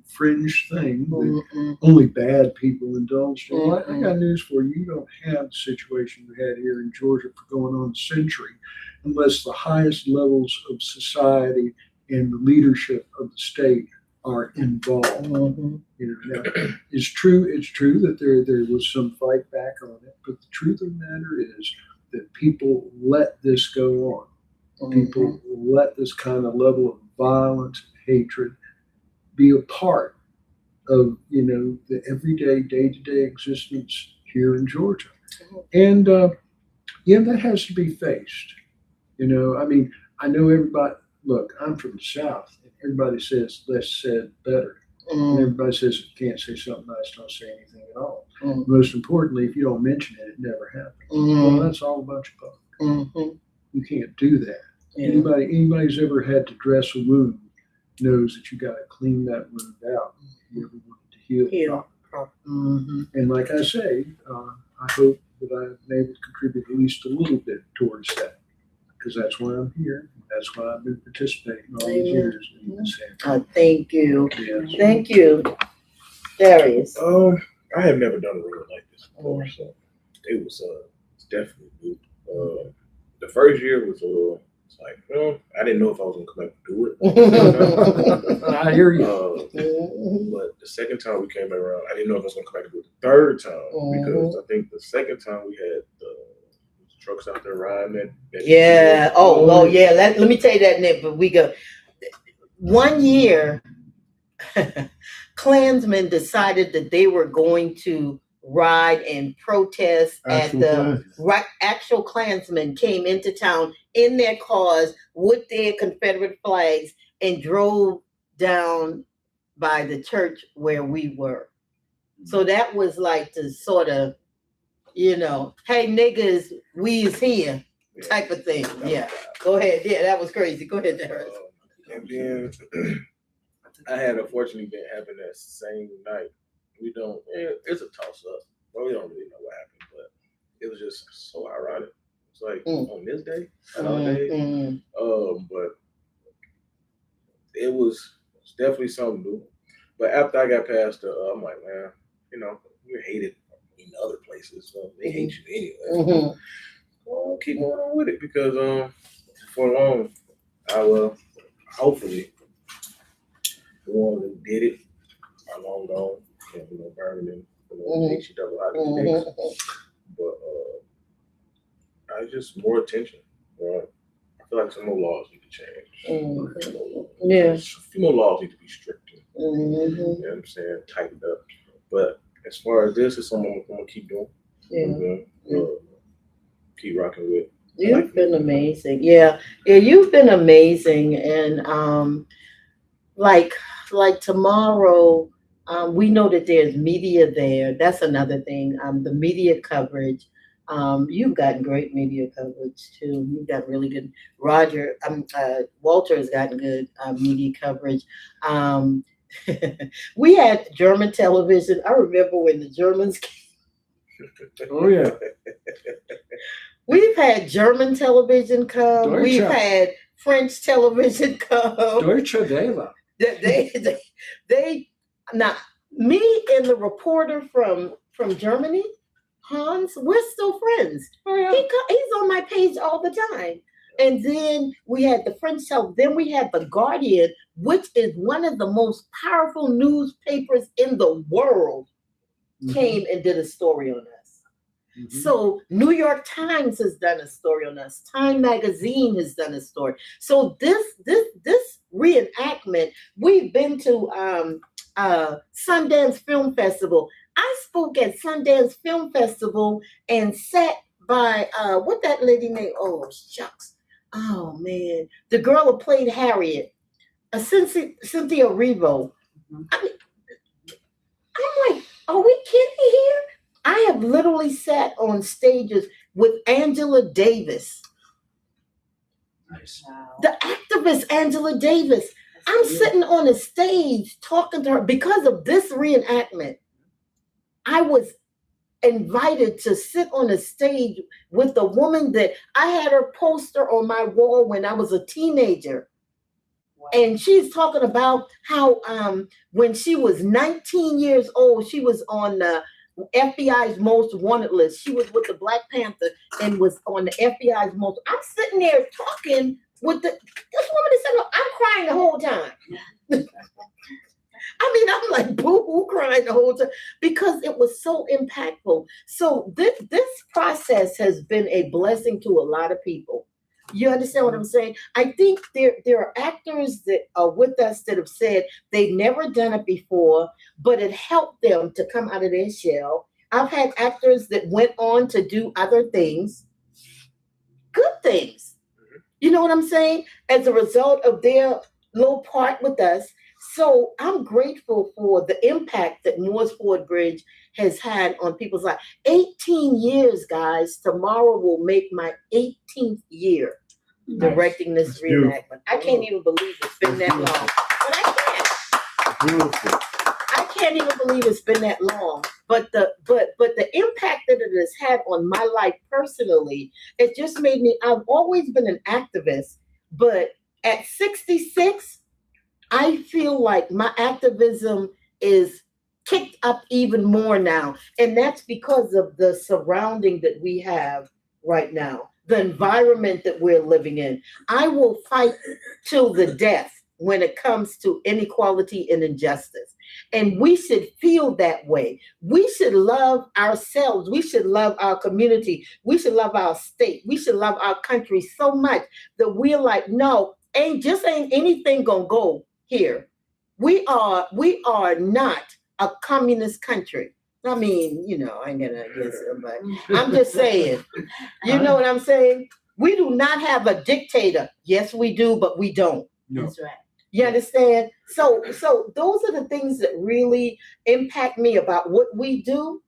S7: fringe thing that only bad people indulged in. Well, I got news for you. You don't have the situation we had here in Georgia for going on a century unless the highest levels of society and the leadership of the state are involved. Now, it's true that there was some fight back on it, but the truth of the matter is that people let this go on. People let this kind of level of violence and hatred be a part of, the everyday, day-to-day existence here in Georgia. And, that has to be faced. I mean, I know everybody, look, I'm from the South, and everybody says less said better. And everybody says if you can't say something nice, don't say anything at all. Most importantly, if you don't mention it, it never happens. Well, that's all a bunch of bunk. You can't do that. Anybody who's ever had to dress a wound knows that you got to clean that wound out if you ever want it to heal properly. And like I say, I hope that I've been able to contribute at least a little bit towards that, because that's why I'm here. That's why I've been participating all these years in this.
S2: Thank you.
S7: Yes.
S2: Thank you, Darius.
S10: I have never done a role like this before, so it was definitely new. The first year was it's like, I didn't know if I was gonna come back to do it.
S7: I hear you.
S10: But the second time we came around, I didn't know if I was gonna come back to do it the third time, because I think the second time we had the trucks out there riding it.
S2: Yeah. Oh, yeah. Let me tell you that, Nick. But we go. One year, Klansmen decided that they were going to ride and protest actual Klansmen came into town in their cars with their Confederate flags and drove down by the church where we were. So that was like to sort of hey niggas, we is here type of thing. Yeah. Go ahead. Yeah, that was crazy. Go ahead, Darren.
S10: And then I had unfortunately been having that same night. It's a toss up, but we don't really know what happened, but it was just so ironic. It's like on this day, holiday. But it was definitely something new. But after I got past I'm like, man, you're hated in other places, so they hate you anyway. Well, keep going on with it because for long I will hopefully the one that did it are long gone and burning and HE double out of the but I just more attention. I feel like some more laws need to change.
S2: Yeah.
S10: A few more laws need to be stricter. You know what I'm saying? Tightened up. But as far as this, it's something I'm gonna keep doing. Keep rocking with.
S2: You've been amazing. Yeah, you've been amazing. And like tomorrow, we know that there's media there. That's another thing. The media coverage. You've gotten great media coverage too. You've got really good. Walter has gotten good media coverage. We had German television. I remember when the Germans came.
S7: Oh yeah.
S2: We've had German television come.
S7: Deutsche.
S2: We've had French television come.
S7: Deutsche Welle.
S2: They now me and the reporter from Germany, Hans, we're still friends.
S7: Oh yeah.
S2: He's on my page all the time. And then we had the French television. Then we had the Guardian, which is one of the most powerful newspapers in the world, came and did a story on us. So New York Times has done a story on us. Time Magazine has done a story. So this reenactment, we've been to Sundance Film Festival. I spoke at Sundance Film Festival and sat by what that lady named? Oh shucks. Oh man, the girl who played Harriet, Cynthia Erivo. I mean, I'm like, are we kidding here? I have literally sat on stages with Angela Davis.
S5: Nice.
S2: The activist Angela Davis. I'm sitting on a stage talking to her because of this reenactment. I was invited to sit on a stage with a woman that I had her poster on my wall when I was a teenager. Wow. And she's talking about how when she was 19 years old, she was on the FBI's most wanted list. She was with the Black Panther and was on the FBI's most. I'm sitting there talking with this woman that said, I'm crying the whole time. I mean, I'm like boo-hoo crying the whole time because it was so impactful. So this process has been a blessing to a lot of people. You understand what I'm saying? I think there are actors that are with us that have said they've never done it before, but it helped them to come out of their shell. I've had actors that went on to do other things, good things. You know what I'm saying? As a result of their little part with us. So I'm grateful for the impact that Moore's Ford Bridge has had on people's lives. 18 years, guys. Tomorrow will make my 18th year directing this reenactment. I can't even believe it's been that long. But I can't.
S1: Beautiful.
S2: I can't even believe it's been that long. But the impact that it has had on my life personally, it just made me, I've always been an activist, but at 66, I feel like my activism is kicked up even more now. And that's because of the surrounding that we have right now, the environment that we're living in. I will fight till the death when it comes to inequality and injustice. And we should feel that way. We should love ourselves. We should love our community. We should love our state. We should love our country so much that we're like, no, ain't anything gonna go here. We are not a communist country. I mean, I ain't gonna guess it, but I'm just saying, you know what I'm saying? We do not have a dictator. Yes, we do, but we don't.
S7: No.
S2: That's right. You understand? So those are the things that really impact me about what we do.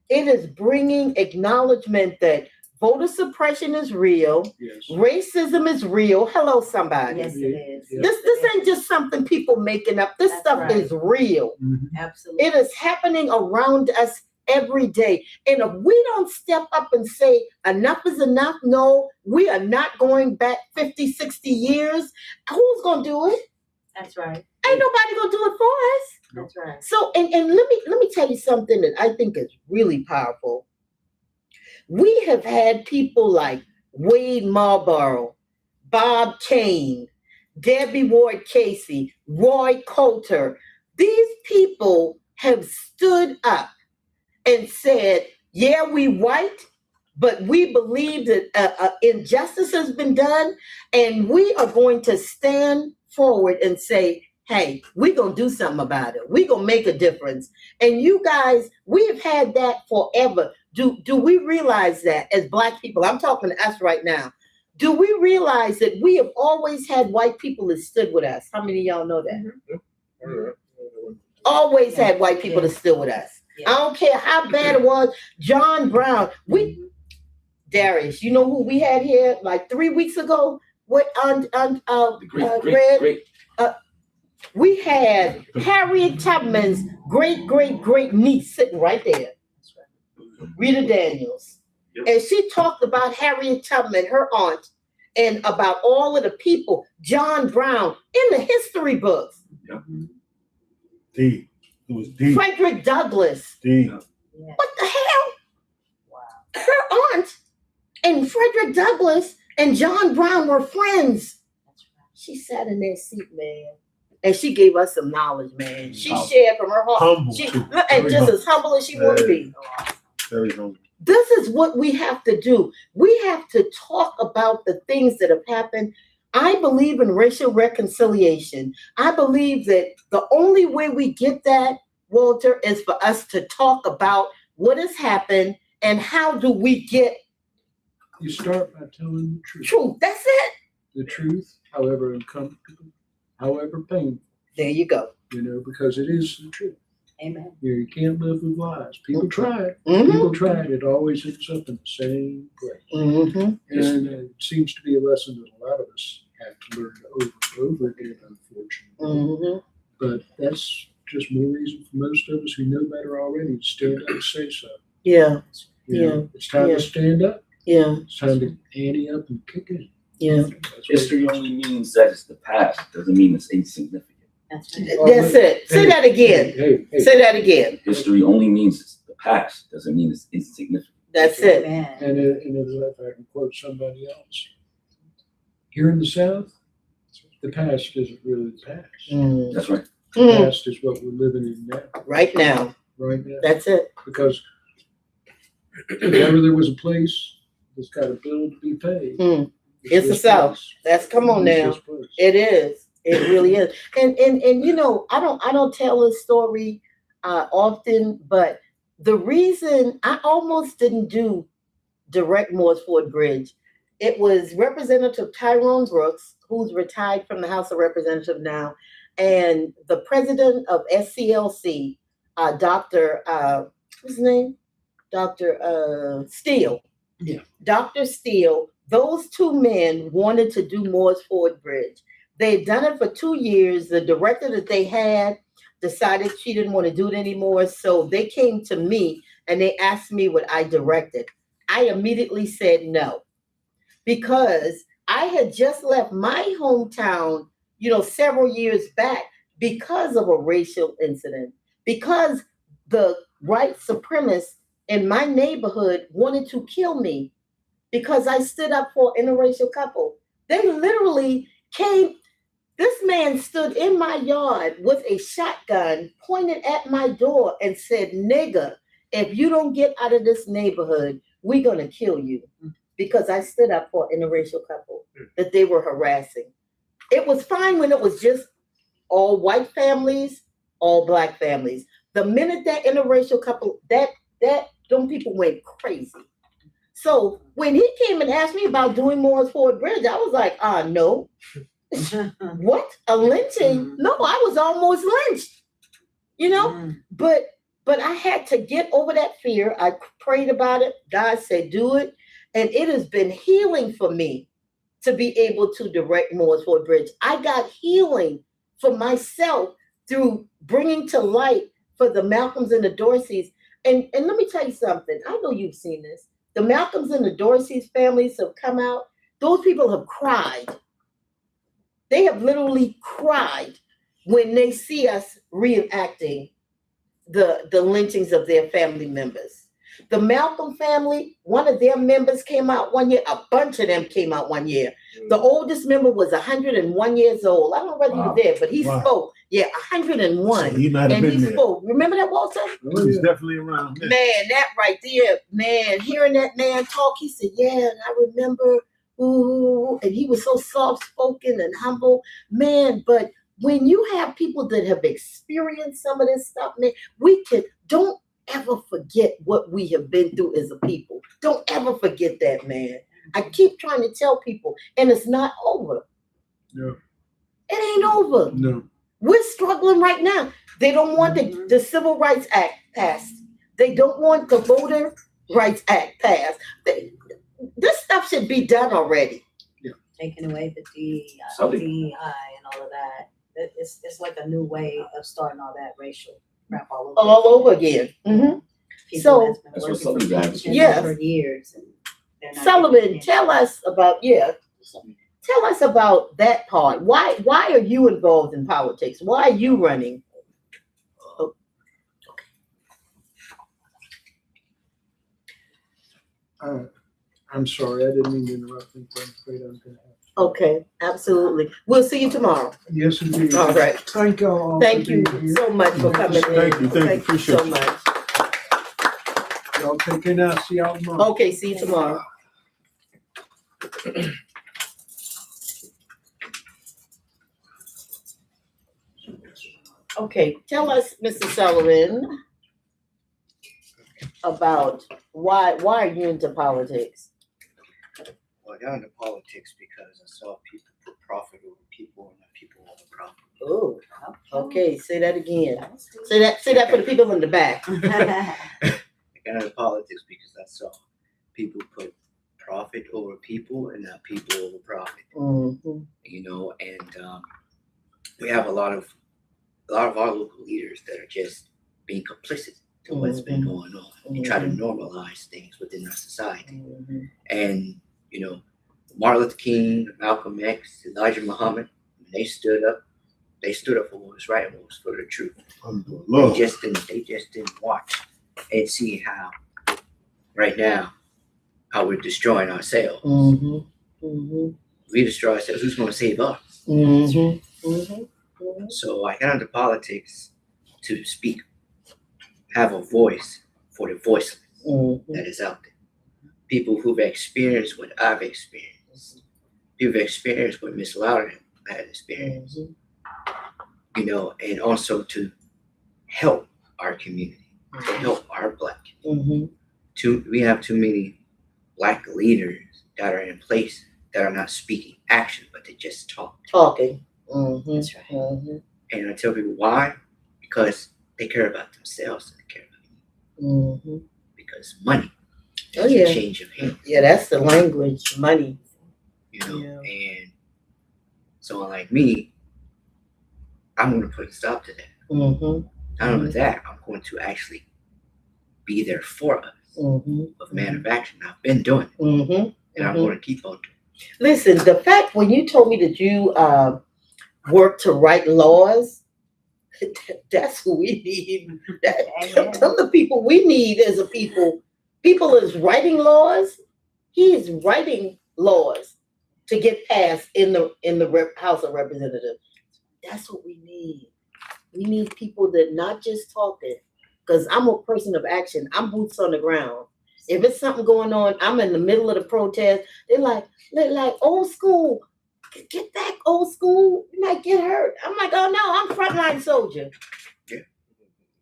S2: It is bringing acknowledgement that voter suppression is real.
S7: Yes.
S2: Racism is real. Hello, somebody.
S3: Yes, it is.
S7: Yeah.
S2: This ain't just something people making up. This
S3: That's
S2: stuff
S3: right.
S2: is real.
S7: Mhm.
S3: Absolutely.
S2: It is happening around us every day. And if we don't step up and say enough is enough, no, we are not going back 50, 60 years. Who's gonna do it?
S3: That's right.
S2: Ain't nobody gonna do it for us.
S3: That's right.
S2: So, and let me tell you something that I think is really powerful. We have had people like Wade Marlborough, Bob Kane, Debbie Ward Casey, Roy Coulter. These people have stood up and said, yeah, we white, but we believe that injustice has been done, and we are going to stand forward and say, hey, we're going to do something about it. We're going to make a difference. And you guys, we have had that forever. Do we realize that as Black people? I'm talking to us right now. Do we realize that we have always had white people that stood with us? How many of y'all know that?
S7: Mm-hmm.
S2: Always had white people that stood with us.
S3: Yeah.
S2: I don't care how bad it was. John Brown. Darius, you know who we had here like 3 weeks ago? What Red? We had Harriet Tubman's great niece sitting right there, Rita Daniels. And she talked about Harriet Tubman, her aunt, and about all of the people, John Brown, in the history books.
S9: Deep. It was deep.
S2: Frederick Douglass.
S9: Deep.
S2: What the hell? Wow. Her aunt and Frederick Douglass and John Brown were friends. She sat in that seat, man. And she gave us some knowledge, man. She shared from her heart.
S9: Humble,
S2: She,
S9: too.
S2: and
S9: Very
S2: just
S9: humble.
S2: as humble as she want to be.
S9: Very humble.
S2: This is what we have to do. We have to talk about the things that have happened. I believe in racial reconciliation. I believe that the only way we get that, Walter, is for us to talk about what has happened and how do we get
S7: You start by telling the truth.
S2: truth. That's it.
S7: The truth, however uncomfortable, however painful.
S2: There you go.
S7: You know, because it is the truth.
S3: Amen.
S7: You can't live with lies. People try it.
S2: Mhm.
S7: People try it. It always ends up in the same place.
S2: Mhm.
S7: And it seems to be a lesson that a lot of us have to learn over and over again, unfortunately.
S2: Mhm.
S7: But that's just more reason for most of us who know better already to still don't say so.
S2: Yeah.
S7: You know, it's time
S2: Yeah.
S7: to stand up.
S2: Yeah.
S7: It's time to ante up and kick it.
S2: Yeah.
S7: That's what
S6: History
S7: it is.
S6: only means that it's the past. Doesn't mean it's insignificant.
S3: That's right.
S2: That's it. Say that again.
S7: Hey.
S2: Say that again.
S6: History only means it's the past. Doesn't mean it's insignificant.
S2: That's it.
S3: Amen.
S7: And if I can quote somebody else, here in the South, the past isn't really the past.
S2: Mm.
S6: That's right.
S7: The
S2: Mm.
S7: past is what we're living in now,
S2: Right now.
S7: right now.
S2: That's it.
S7: Because whenever there was a place that's got a bill to be paid,
S2: Mm. It's the
S7: this
S2: South.
S7: place.
S2: That's come on
S7: It's
S2: now.
S7: this place.
S2: It is. It really is. And you know, I don't tell this story often, but the reason I almost didn't do direct Morse Ford Bridge, it was Representative Tyrone Brooks, who's retired from the House of Representatives now, and the president of SCLC, Dr. What's his name? Dr. Steele.
S7: Yeah.
S2: Dr. Steele. Those two men wanted to do Morse Ford Bridge. They'd done it for 2 years. The director that they had decided she didn't want to do it anymore. So they came to me and they asked me what I directed. I immediately said no, because I had just left my hometown, you know, several years back because of a racial incident, because the white supremacists in my neighborhood wanted to kill me because I stood up for an interracial couple. They literally came. This man stood in my yard with a shotgun pointed at my door and said, nigga, if you don't get out of this neighborhood, we're going to kill you, because I stood up for an interracial couple that they were harassing. It was fine when it was just all white families, all black families. The minute that interracial couple, them people went crazy. So when he came and asked me about doing Morris Ford Bridge, I was like, no. What? A lynching? No, I was almost lynched. You know? But But I had to get over that fear. I prayed about it. God said, do it. And it has been healing for me to be able to direct Moors Ford Bridge. I got healing for myself through bringing to light for the Malcolms and the Dorseys. And let me tell you something. I know you've seen this. The Malcolms and the Dorseys families have come out. Those people have cried. They have literally cried when they see us reenacting the lynchings of their family members. The Malcolm family, one of their members came out one year. A bunch of them came out one year. The oldest member was 101 years old. I don't know whether you were there, but he spoke. Yeah, 101.
S9: So he might have
S2: and
S9: been
S2: he
S9: there.
S2: spoke. Remember that, Walter?
S9: He's definitely around.
S2: Man, that right there, man, hearing that man talk, he said, yeah, and I remember, ooh, and he was so soft-spoken and humble. Man, but when you have people that have experienced some of this stuff, man, don't ever forget what we have been through as a people. Don't ever forget that, man. I keep trying to tell people, and it's not over.
S9: No.
S2: It ain't over.
S9: No.
S2: We're struggling right now. They don't want the Civil Rights Act passed. They don't want the Voter Rights Act passed. This stuff should be done already.
S9: Yeah.
S3: Taking away the DEI and all of that. It's like a new way of starting all that racial crap all over again.
S2: Mm-hmm.
S3: So
S6: That's what Sullivan's advocating.
S2: Yes.
S3: For years. And they're not
S2: Sullivan,
S3: getting
S2: tell us about Tell us about that part. Why are you involved in politics? Why are you running? Oh.
S7: I'm sorry, I didn't mean to interrupt you. I'm afraid I'm gonna have.
S2: Okay, absolutely. We'll see you tomorrow.
S7: Yes, indeed.
S2: All right.
S7: Thank y'all.
S2: Thank you so much for coming in.
S9: Thank you. Appreciate
S2: so
S9: you.
S2: much.
S7: Y'all take care now. See y'all tomorrow.
S2: Okay, see you tomorrow. Okay, tell us, Mr. Sullivan, about why are you into politics?
S5: Well, I got into politics because I saw people put profit over people and not people over profit.
S2: Oh, okay, say that again. Say that for the people in the back.
S5: I got into politics because I saw people put profit over people and not people over profit.
S2: Mm-hmm.
S5: You know, and we have a lot of our local leaders that are just being complicit to what's been going on and try to normalize things within our society.
S2: Mm-hmm.
S5: And, you know, Martin Luther King, Malcolm X, Elijah Muhammad, when they stood up for what was right and what was for the truth. They just didn't watch and see how right now how we're destroying ourselves.
S2: Mm-hmm. Mm-hmm.
S5: We destroy ourselves. Who's going to save us?
S2: Mm-hmm. Mm-hmm.
S5: So I got into politics to speak, have a voice for the voiceless that is out there. People who've experienced what I've experienced. Who've experienced what Miss Louder had experienced. You know, and also to help our community, to help our Black community. We have too many Black leaders that are in place that are not speaking action, but they just talking.
S2: Mm-hmm.
S3: That's right.
S2: Mm-hmm.
S5: And I tell people why? Because they care about themselves and they care about you. Because money doesn't change your hands.
S2: Yeah, that's the language, money.
S5: You know, and someone like me, I'm going to put a stop to that. Not only that, I'm going to actually be there for us of man of action. I've been doing it, and I'm going to keep on doing it.
S2: Listen, the fact when you told me that you work to write laws, that's who we need. Tell the people we need as a people. People is writing laws. He is writing laws to get passed in the House of Representatives. That's what we need. We need people that not just talking. Because I'm a person of action. I'm boots on the ground. If it's something going on, I'm in the middle of the protest. They're like old school. Get back, old school. You might get hurt. I'm like, oh no, I'm frontline soldier.
S5: Yeah.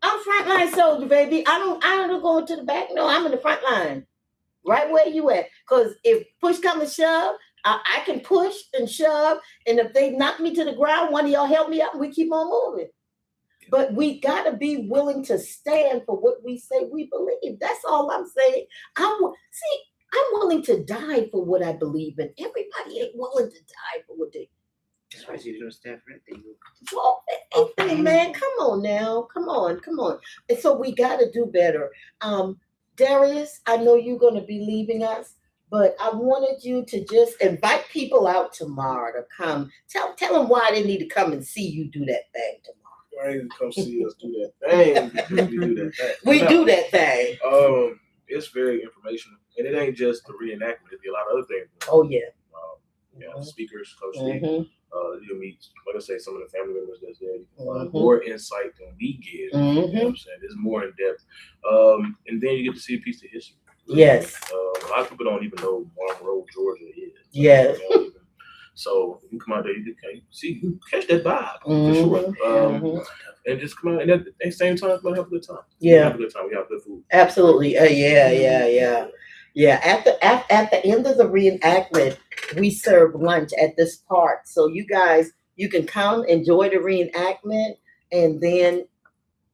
S2: I'm frontline soldier, baby. I don't go to the back. No, I'm in the front line. Right where you at. Because if push comes to shove, I can push and shove. And if they knock me to the ground, one of y'all help me up and we keep on moving. But we gotta be willing to stand for what we say we believe. That's all I'm saying. I'm willing to die for what I believe in. Everybody ain't willing to die for what they.
S5: That's why you don't stand for anything.
S2: Well, anything, man. Come on now. Come on. And so we gotta do better. Darius, I know you're gonna be leaving us, but I wanted you to just invite people out tomorrow to come. Tell them why they need to come and see you do that thing tomorrow.
S10: Why didn't come see us do that thing? Because we do that thing.
S2: We do that thing.
S10: It's very informational, and it ain't just the reenactment. It'd be a lot of other things.
S2: Oh yeah.
S10: Speakers, Coach Lee. You'll meet, like I say, some of the family members that's there. You can find
S2: Mm-hmm.
S10: more insight than we give.
S2: Mm-hmm.
S10: You know what I'm saying? It's more in depth. And then you get to see a piece of history.
S2: Yes.
S10: A lot of people don't even know Monroe, Georgia is.
S2: Yes.
S10: So you come out there, you can see, you catch that vibe
S2: Mm-hmm.
S10: for sure. And just come out, and at the same time, we'll have a good time.
S2: Yeah.
S10: We have a good time. We have good food.
S2: Absolutely. Yeah. At the end of the reenactment, we serve lunch at this park. So you guys, you can come enjoy the reenactment and then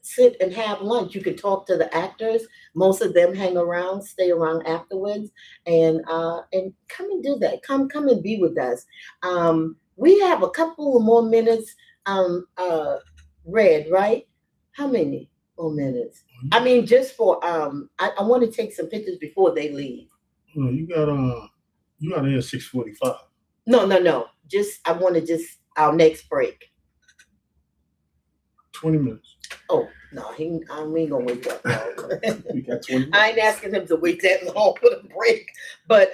S2: sit and have lunch. You can talk to the actors. Most of them hang around, stay around afterwards, and come and do that. Come and be with us. We have a couple of more minutes. Red, right? How many more minutes? I mean, just for I want to take some pictures before they leave.
S9: Well, you got here at 6:45.
S2: No. I want to our next break.
S9: 20 minutes.
S2: Oh no, we ain't gonna wait that long.
S9: We got 20 minutes.
S2: I ain't asking him to wait that long for the break, but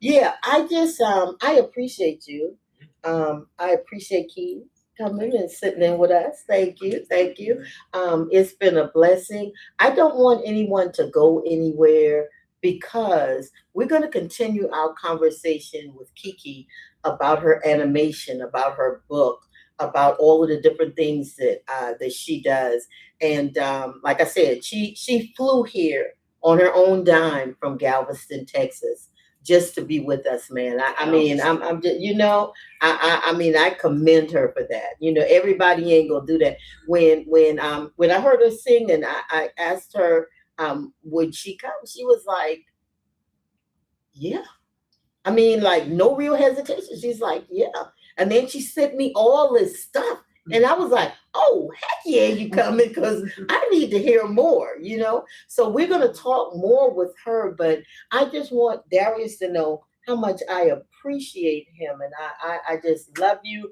S2: yeah, I just I appreciate you. I appreciate Keith coming and sitting in with us. Thank you. It's been a blessing. I don't want anyone to go anywhere because we're going to continue our conversation with Kiki about her animation, about her book, about all of the different things that she does. And like I said, she flew here on her own dime from Galveston, Texas, just to be with us, man. I mean, I'm just, I mean, I commend her for that. Everybody ain't gonna do that. When I heard her sing and I asked her, would she come? She was like, yeah. I mean, like no real hesitation. She's like, yeah. And then she sent me all this stuff. And I was like, oh, heck yeah, you coming, because I need to hear more, So we're going to talk more with her, but I just want Darius to know how much I appreciate him. And I just love you.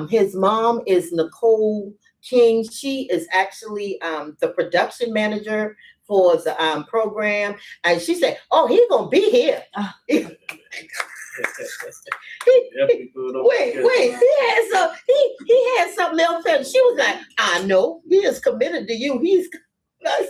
S2: His mom is Nicole King. She is actually the production manager for the program. And she said, oh, he's going to be here. Wait, he had something else. And she was like, I know, he is committed to you. I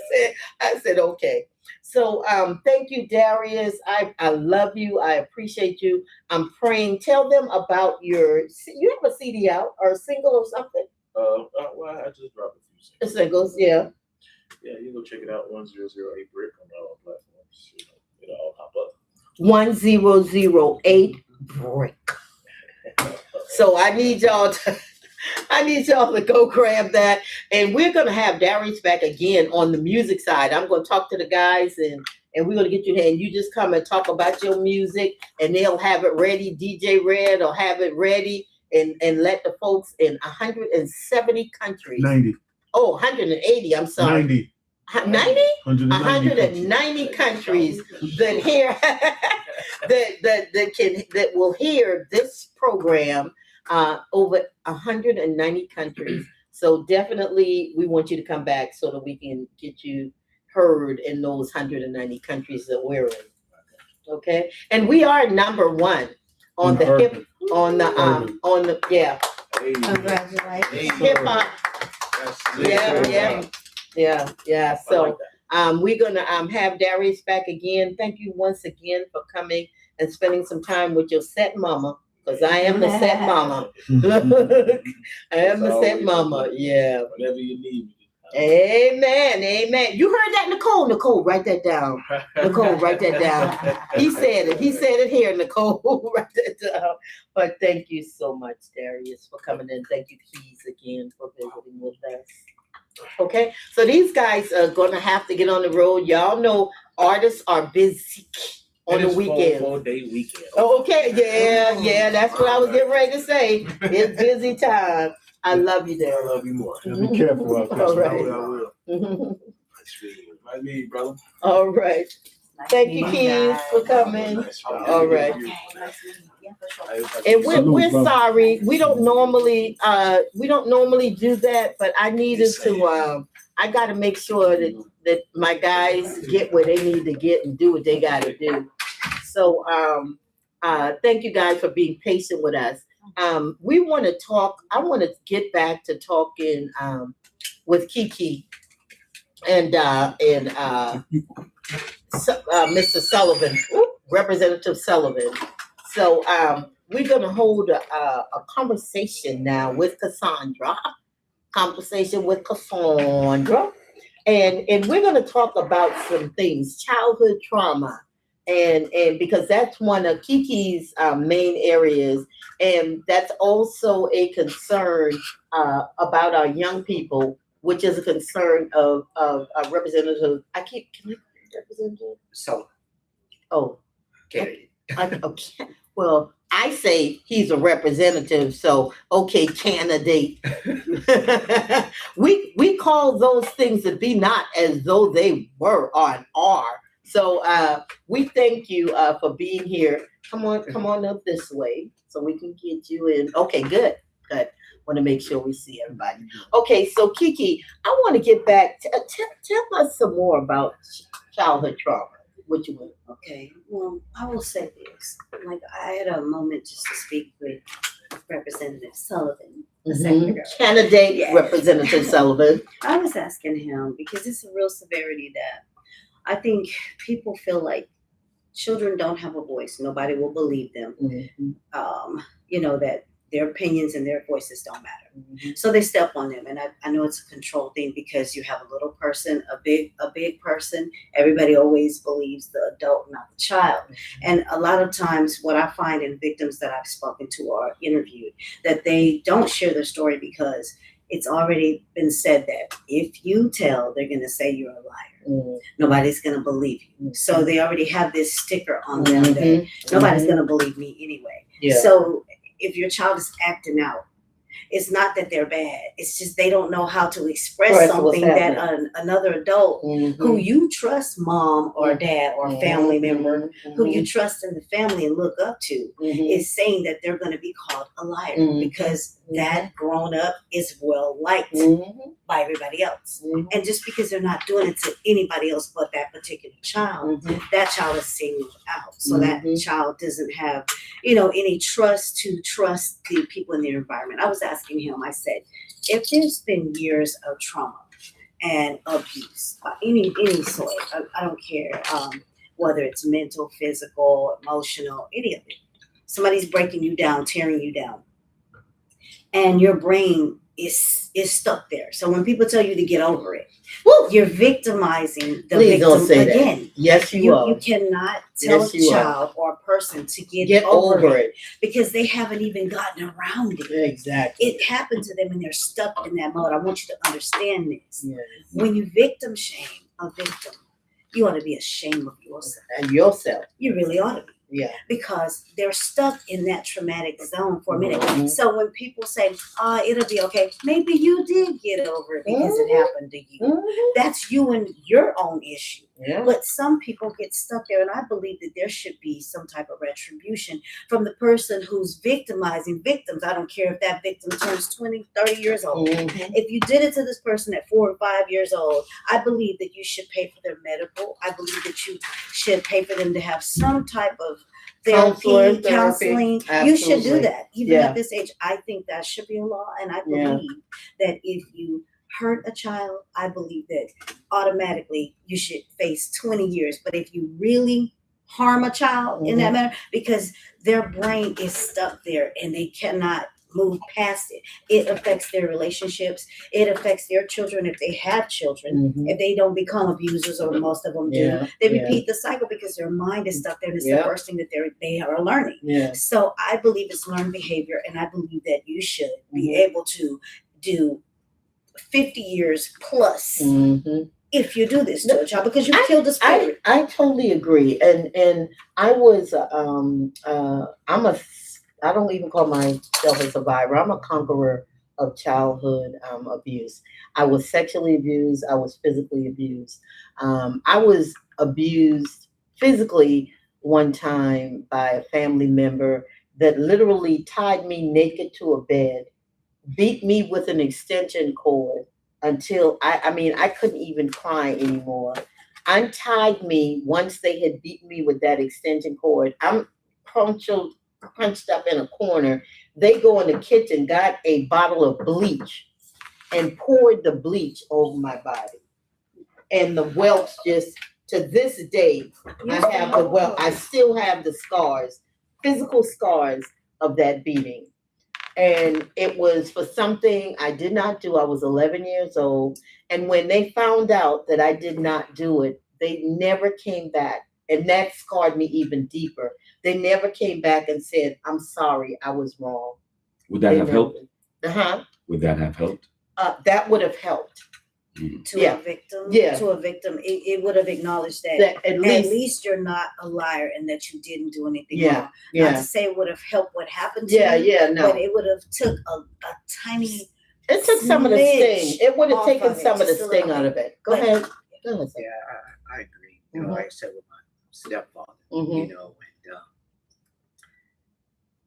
S2: said, okay. So thank you, Darius. I love you. I appreciate you. I'm praying. Tell them about you have a CD out or a single or something?
S10: Well, I just dropped a few
S2: singles, yeah.
S10: Yeah, you go check it out, 1008 Brick on all platforms. It'll all pop up.
S2: 1008 Brick. So I need y'all to go grab that. And we're gonna have Darius back again on the music side. I'm gonna talk to the guys and we're gonna get you there, and you just come and talk about your music, and they'll have it ready. DJ Red will have it ready and let the folks in 170 countries.
S9: 90.
S2: Oh, 180, I'm sorry.
S9: 90.
S2: 90?
S9: 190
S2: countries that hear that will hear this program over 190 countries. So definitely we want you to come back so that we can get you heard in those 190 countries that we're in. Okay? And we are number one on the hip
S3: Congratulations.
S2: hip hop. Yeah. So we're gonna have Darius back again. Thank you once again for coming and spending some time with your set mama, because I am the set mama. I am the set mama. Yeah.
S10: Whatever you need.
S2: Amen. You heard that, Nicole? Nicole, write that down. Nicole, write that down. He said it here, Nicole. Write that down. But thank you so much, Darius, for coming in. Thank you, Keys, again, for visiting with us. Okay, so these guys are gonna have to get on the road. Y'all know artists are busy on the weekend.
S10: 4-day weekend.
S2: Oh, okay, yeah, that's what I was getting ready to say. It's busy time. I love you,
S9: I
S2: Darren.
S9: love you more. Be careful out there.
S2: All right.
S9: I will.
S2: Mhm.
S9: Nice meeting you, brother.
S2: All right. Thank you, kids, for coming. All right. And we're sorry. We don't normally do that, but I needed to I gotta make sure that my guys get what they need to get and do what they gotta do. So thank you guys for being patient with us. We want to talk. I want to get back to talking with Kiki and Mr. Sullivan, Representative Sullivan. So we're going to hold a conversation now with Cassandra. And we're going to talk about some things, childhood trauma. And because that's one of Kiki's main areas, and that's also a concern about our young people, which is a concern of Representative. Representative.
S5: So,
S2: Oh,
S5: okay.
S2: okay. Well, I say he's a representative, so okay, candidate. we call those things that be not as though they were or are. So we thank you for being here. Come on up this way so we can get you in. Okay, good. Want to make sure we see everybody. Okay, so Kiki, I want to get back. Tell us some more about childhood trauma. What you want?
S3: Okay, well, I will say this. Like, I had a moment just to speak with Representative Sullivan a second ago.
S2: Candidate
S3: Yes.
S2: Representative Sullivan.
S3: I was asking him because it's a real severity that I think people feel like children don't have a voice. Nobody will believe them. That their opinions and their voices don't matter. So they step on them. And I know it's a control thing because you have a little person, a big person. Everybody always believes the adult, not the child. And a lot of times what I find in victims that I've spoken to or interviewed, that they don't share their story because it's already been said that if you tell, they're going to say you're a liar. Nobody's going to believe you. So they already have this sticker on them that nobody's going to believe me anyway.
S2: Yeah.
S3: So if your child is acting out, it's not that they're bad. It's just they don't know how to express something that another adult who you trust, mom or dad or family member, who you trust in the family and look up to, is saying that they're going to be called a liar because that grown up is well liked by everybody else. And just because they're not doing it to anybody else but that particular child, that child is singled out. So that child doesn't have, any trust to trust the people in their environment. I was asking him, I said, if there's been years of trauma and abuse, any sort, I don't care, whether it's mental, physical, emotional, any of it, somebody's breaking you down, tearing you down, and your brain is stuck there. So when people tell you to get over it, you're victimizing the victim again.
S2: That. Yes, you are.
S3: You cannot tell a child or a person to get over it because they haven't even gotten around it.
S2: Exactly.
S3: It happened to them and they're stuck in that mode. I want you to understand this.
S2: Yes.
S3: When you victim shame a victim, you ought to be ashamed of yourself.
S2: And yourself.
S3: You really ought to be.
S2: Yeah.
S3: Because they're stuck in that traumatic zone for a minute. So when people say, it'll be okay, maybe you did get over it because it happened to you. That's you and your own issue.
S2: Yeah.
S3: But some people get stuck there, and I believe that there should be some type of retribution from the person who's victimizing victims. I don't care if that victim turns 20, 30 years old. If you did it to this person at 4 or 5 years old, I believe that you should pay for their medical. I believe that you should pay for them to have some type of therapy, counseling.
S2: Absolutely.
S3: You should do that. Even at this age, I think that should be a law. And I believe that if you hurt a child, I believe that automatically you should face 20 years. But if you really harm a child in that manner, because their brain is stuck there and they cannot move past it, it affects their relationships. It affects their children if they have children. If they don't become abusers, or most of them do, they repeat the cycle because their mind is stuck there. And it's the first thing that they are learning. So I believe it's learned behavior, and I believe that you should be able to do 50 years plus
S2: Mm-hmm.
S3: if you do this to a child because you killed the spirit.
S2: I totally agree, and I was I don't even call myself a survivor. I'm a conqueror of childhood abuse. I was sexually abused. I was physically abused. I was abused physically one time by a family member that literally tied me naked to a bed, beat me with an extension cord until I couldn't even cry anymore. Untied me once they had beaten me with that extension cord. I'm crunched up in a corner. They go in the kitchen, got a bottle of bleach, and poured the bleach over my body. And the welts just, to this day, I still have the scars, physical scars of that beating. And it was for something I did not do. I was 11 years old. And when they found out that I did not do it, they never came back. And that scarred me even deeper. They never came back and said, I'm sorry, I was wrong.
S6: Would that have helped?
S2: Uh-huh.
S6: Would that have helped?
S2: That would have helped.
S3: To a victim, it would have acknowledged that at least you're not a liar and that you didn't do anything wrong. Not to say it would have helped what happened to you,
S2: no.
S3: but it would have took a tiny.
S2: It took some of the sting. It would have taken some of the sting out of it. Go ahead.
S5: Yeah, I agree. You know, like I said with my stepfather, you know,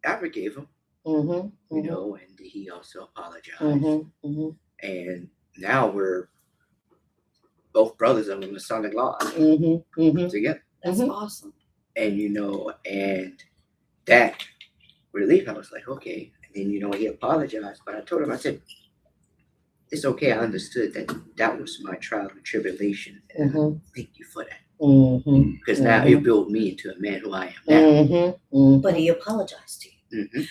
S5: and I forgave him. You know, and he also apologized. And now we're both brothers of the Masonic Lodge together.
S3: That's awesome.
S5: And you know, and that relief, I was like, okay. And then you know, he apologized, but I told him, I said, it's okay. I understood that was my trial and tribulation. And thank you for that. Because now it built me into a man who I am now.
S3: But he apologized to you.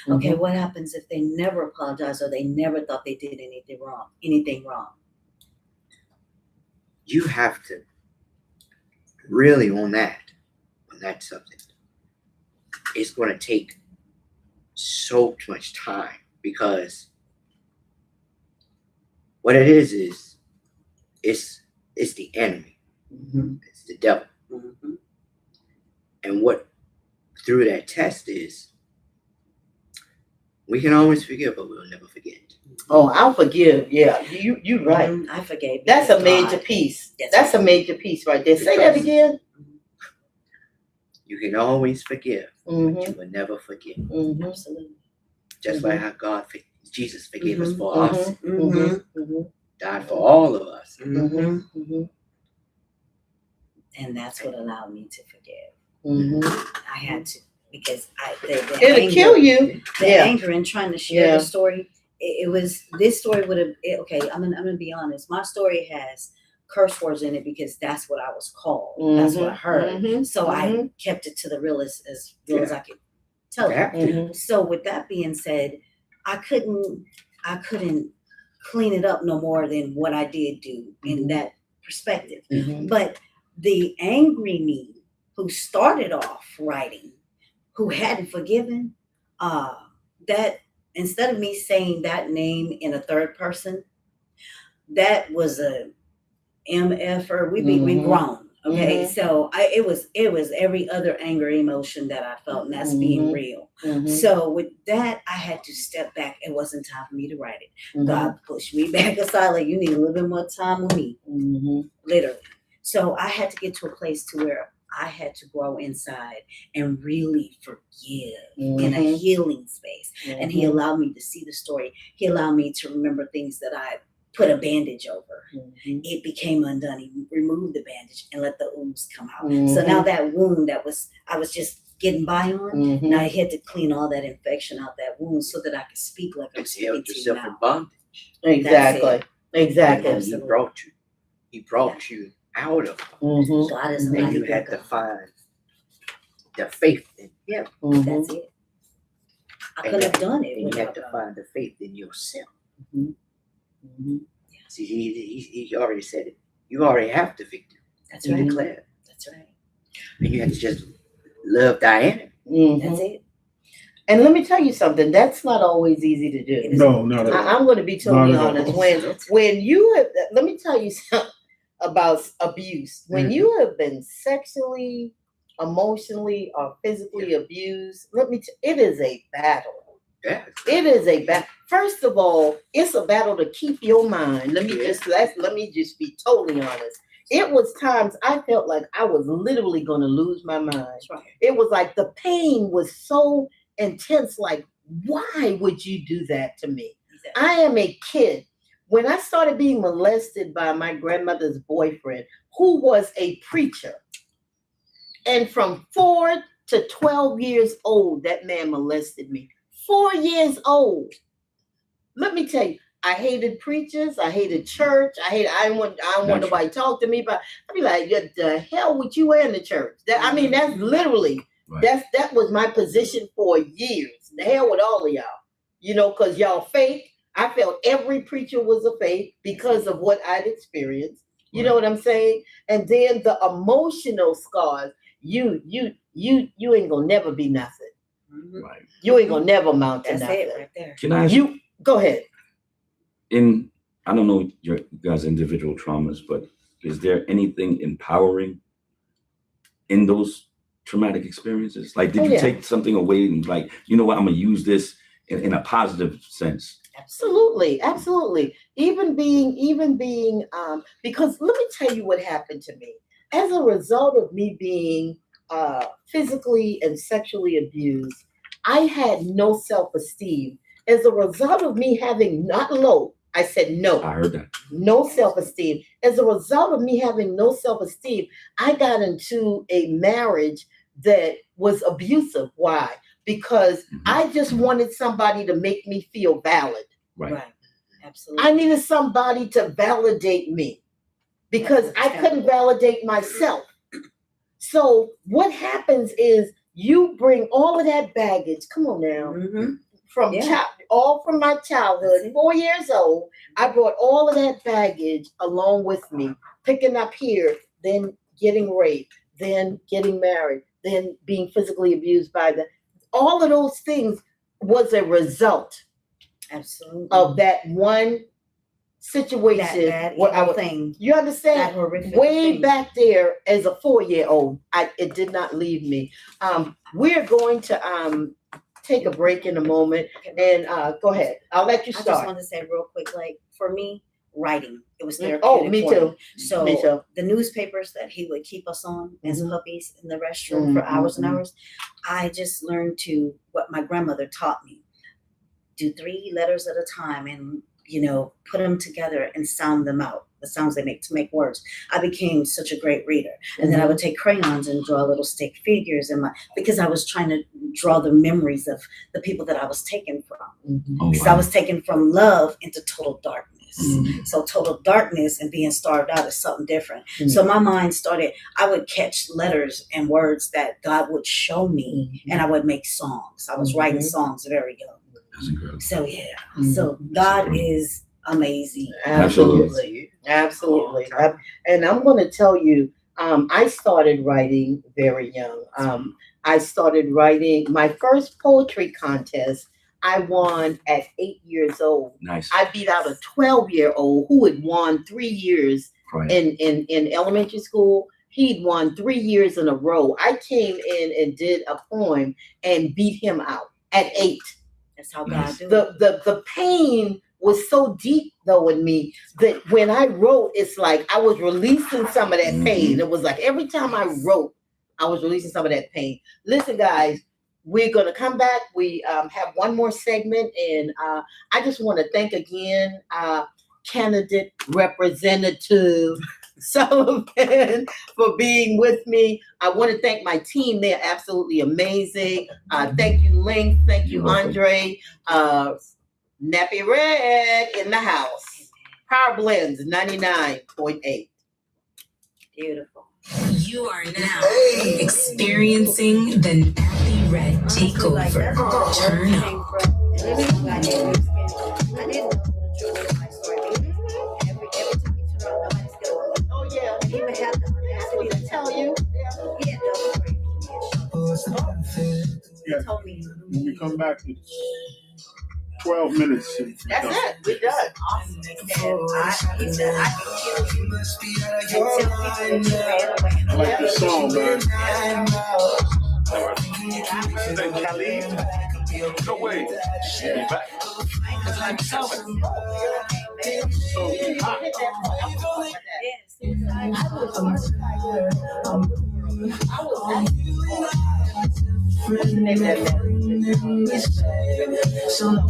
S3: Okay, what happens if they never apologize or they never thought they did anything wrong?
S5: You have to really on that subject. It's going to take so much time because what it is it's the enemy. It's the devil. And what through that test is we can always forgive, but we'll never forget.
S2: Oh, I'll forgive. Yeah, you're right.
S3: I forgave.
S2: That's a major piece. That's a major piece right there. Say that again.
S5: You can always forgive, but you will never forget.
S3: Absolutely.
S5: Just like how Jesus forgave us for us. Died for all of us.
S3: And that's what allowed me to forgive. I had to, because
S2: it'll kill you.
S3: The anger and trying to share the story. This story would have, okay, I'm gonna be honest. My story has curse words in it because that's what I was called. That's what I heard. So I kept it to the real as real as I could tell it. So with that being said, I couldn't clean it up no more than what I did do in that perspective. But the angry me who started off writing, who hadn't forgiven, that instead of me saying that name in a third person, that was a MF, we grown. Okay. So it was every other anger emotion that I felt, and that's being real. So with that, I had to step back. It wasn't time for me to write it. God pushed me back aside, like, you need a little bit more time with me. Literally. So I had to get to a place to where I had to grow inside and really forgive in a healing space. And he allowed me to see the story. He allowed me to remember things that I put a bandage over. It became undone. He removed the bandage and let the ooze come out. So now that wound that I was just getting by on, now I had to clean all that infection out that wound so that I could speak like I'm speaking to you now.
S5: Bondage.
S2: Exactly.
S5: He brought you out of
S3: God is
S5: and you had to find the faith in him.
S3: That's it. I couldn't have done it.
S5: And you had to find the faith in yourself. See, he already said it. You already have the victory.
S3: That's right.
S5: Declared.
S3: That's right.
S5: And you had to just love Diana.
S3: That's it.
S2: And let me tell you something, that's not always easy to do.
S9: No, not at all.
S2: I'm going to be totally
S9: Not at
S2: honest.
S9: all.
S2: When you have, let me tell you something about abuse. When you have been sexually, emotionally, or physically abused, it is a battle.
S5: Yeah.
S2: It is a battle. First of all, it's a battle to keep your mind. Let me just be totally honest. It was times I felt like I was literally going to lose my mind.
S3: Right.
S2: It was like the pain was so intense. Like, why would you do that to me? Exactly. I am a kid. When I started being molested by my grandmother's boyfriend, who was a preacher, and from 4 to 12 years old, that man molested me. 4 years old. Let me tell you, I hated preachers. I hated church. I don't want nobody to talk to me. But I'd be like, "What the hell would you wear in the church?" That's literally that was my position for years. The hell with all of y'all, because y'all fake. I felt every preacher was a fake because of what I'd experienced. You know what I'm saying? And then the emotional scars. You ain't gonna never be nothing.
S6: Right.
S2: You ain't gonna never amount to
S3: That's
S2: nothing.
S3: it right there.
S6: Can I ask
S2: you go ahead?
S6: I don't know your guys' individual traumas, but is there anything empowering in those traumatic experiences? Like, did you take something away and like, you know what, I'm gonna use this in a positive sense?
S2: Absolutely. Even being because let me tell you what happened to me. As a result of me being physically and sexually abused, I had no self-esteem. As a result of me having I said no.
S6: I heard that.
S2: No self-esteem. As a result of me having no self-esteem, I got into a marriage that was abusive. Why? Because I just wanted somebody to make me feel valid.
S6: Right.
S3: Absolutely.
S2: I needed somebody to validate me because I couldn't validate myself. So what happens is you bring all of that baggage. Come on now. From my childhood, 4 years old, I brought all of that baggage along with me, picking up here, then getting raped, then getting married, then being physically abused all of those things was a result of that one situation. You understand?
S3: That horrific
S2: way
S3: thing.
S2: back there as a 4-year-old, it did not leave me. We're going to take a break in a moment, and go ahead. I'll let you start.
S3: I just want to say real quick, like for me, writing, it was therapeutic.
S2: Oh, me too.
S3: So
S2: Me too.
S3: the newspapers that he would keep us on as puppies in the restroom for hours and hours, I just learned what my grandmother taught me. Do 3 letters at a time and, put them together and sound them out. The sounds they make to make words. I became such a great reader. And then I would take crayons and draw little stick figures because I was trying to draw the memories of the people that I was taken from. Because I was taken from love into total darkness. So total darkness and being starved out is something different. So my mind started, I would catch letters and words that God would show me and I would make songs. I was writing songs very young.
S6: That's incredible.
S3: So so God is amazing.
S2: Absolutely. And I'm going to tell you, I started writing very young. I started writing my first poetry contest. I won at 8 years old.
S6: Nice.
S2: I beat out a 12-year-old who had won 3 years in elementary school. He'd won 3 years in a row. I came in and did a poem and beat him out at 8.
S3: That's how God do it.
S2: The pain was so deep though in me that when I wrote, it's like I was releasing some of that pain. It was like every time I wrote, I was releasing some of that pain. Listen, guys, we're gonna come back. We have one more segment, and I just want to thank again candidate representative Sullivan for being with me. I want to thank my team. They're absolutely amazing. Thank you, Link. Thank you, Andre. Nappy Red in the house. Power Blendz 99.8.
S3: Beautiful.
S8: You are now experiencing the Nappy Red takeover. Turn up.
S3: I didn't know
S2: Oh yeah,
S3: he would have the audacity to tell you. They told me.
S9: When we come back, it's 12 minutes.
S2: That's it. We're done.
S3: Awesome. He said, I can kill you. And tell people you ran away.
S9: I like this song, man. Say Khalid. No way. She'll be back. It's 97. So hot.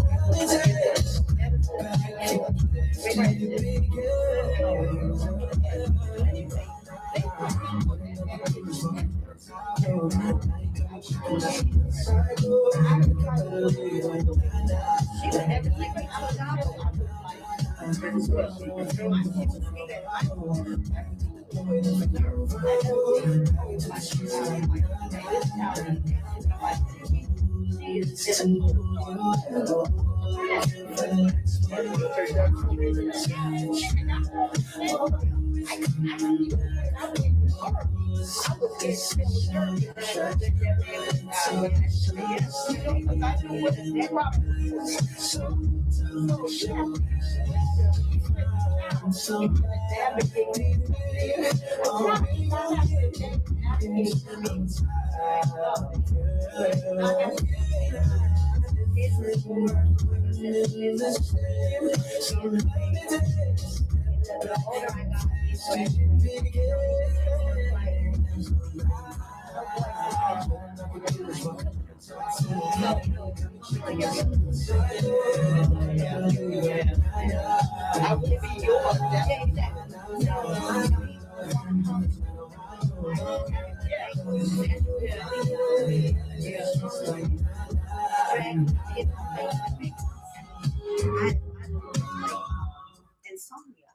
S3: Insomnia.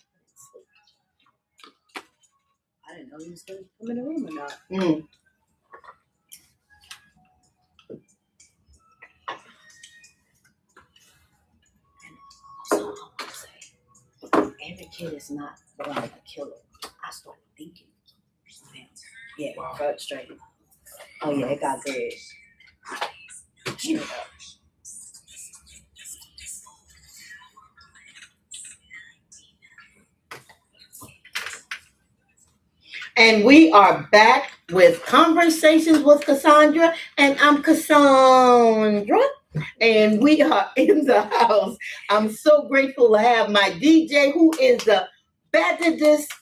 S3: I didn't know he was going to come in the room or not. Every kid is not born a killer. I started thinking. Yeah, straight. Oh yeah, it got good. Straight up.
S2: And we are back with Conversations with Cassandra, and I'm Cassandra, and we are in the house. I'm so grateful to have my DJ, who is the baddest.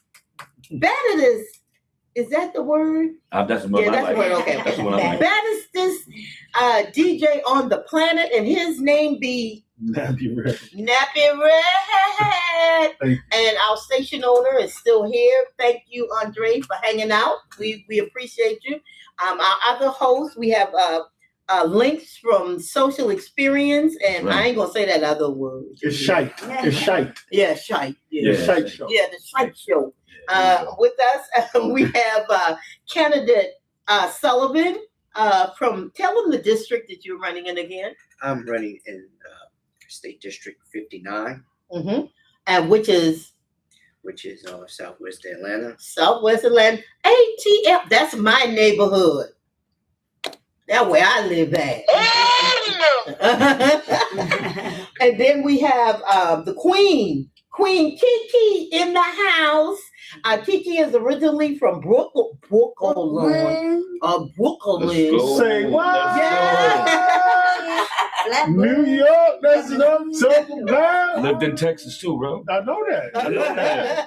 S2: Is that the word?
S6: That's what
S2: that's the word. Okay,
S6: that's what I like.
S2: Baddest DJ on the planet, and his name be
S9: Nappy Red.
S2: Nappy Red. And our station owner is still here. Thank you, Andre, for hanging out. We appreciate you. Our other hosts, we have links from Social Experience, and I ain't gonna say that other word.
S9: It's shite. It's shite.
S2: Yeah, shite.
S9: Yeah,
S2: Yeah,
S9: shite show.
S2: Yeah, the shite show. With us, we have candidate Sullivan from. Tell them the district that you're running in again.
S5: I'm running in State District 59.
S2: Mm-hmm. And which is
S5: Southwest Atlanta.
S2: Southwest Atlanta. ATF. That's my neighborhood. That's where I live at. And then we have the Queen Kiki in the house. Kiki is originally from Brooklyn.
S9: Say what?
S2: Yeah.
S9: New York, that's what I'm talking about.
S6: Lived in Texas too, bro.
S9: I know that.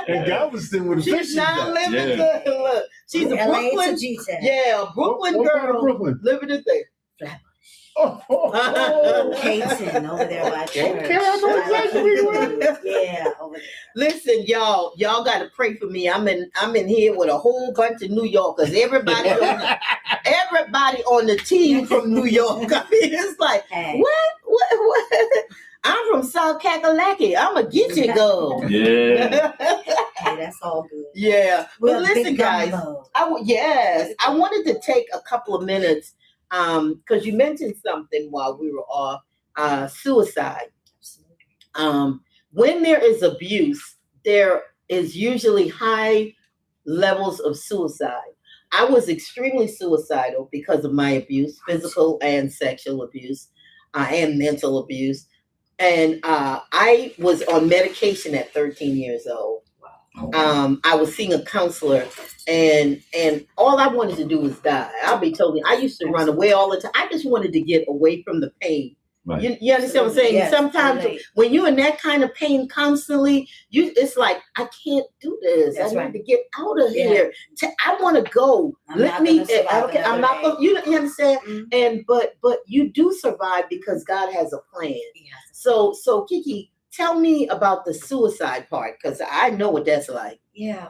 S9: And Galveston with a
S2: She's
S9: fishing
S2: not
S9: job.
S2: living there. Look, she's a Brooklyn.
S3: Yeah,
S2: a Brooklyn
S9: What part
S2: girl
S9: of Brooklyn?
S2: living in there.
S3: Payton over there by church.
S9: Okay, I know exactly where you at.
S3: Yeah, over there.
S2: Listen, y'all gotta pray for me. I'm in here with a whole bunch of New Yorkers. Everybody on the team from New York. I mean, it's like, what? I'm from South Kakalaki. I'm a get you girl.
S6: Yeah.
S3: Hey, that's all good.
S2: Yeah.
S3: We're
S2: But
S3: a
S2: listen,
S3: big
S2: guys.
S3: gumbo.
S2: I wanted to take a couple of minutes because you mentioned something while we were off, suicide. When there is abuse, there is usually high levels of suicide. I was extremely suicidal because of my abuse, physical and sexual abuse, and mental abuse. And I was on medication at 13 years old. I was seeing a counselor, and all I wanted to do was die. I'll be totally. I used to run away all the time. I just wanted to get away from the pain.
S6: Right.
S2: You understand what I'm saying?
S3: Yes,
S2: Sometimes
S3: right.
S2: when you're in that kind of pain constantly, it's like, I can't do this.
S3: That's
S2: I
S3: right.
S2: need to get out of
S3: Yeah.
S2: here. I want to go.
S3: I'm
S2: Let
S3: not
S2: me.
S3: gonna survive
S2: Okay, I'm
S3: another
S2: not.
S3: day.
S2: Gonna, you understand?
S3: Mhm.
S2: And but you do survive because God has a plan.
S3: Yes.
S2: So Kiki, tell me about the suicide part, because I know what that's like.
S3: Yeah,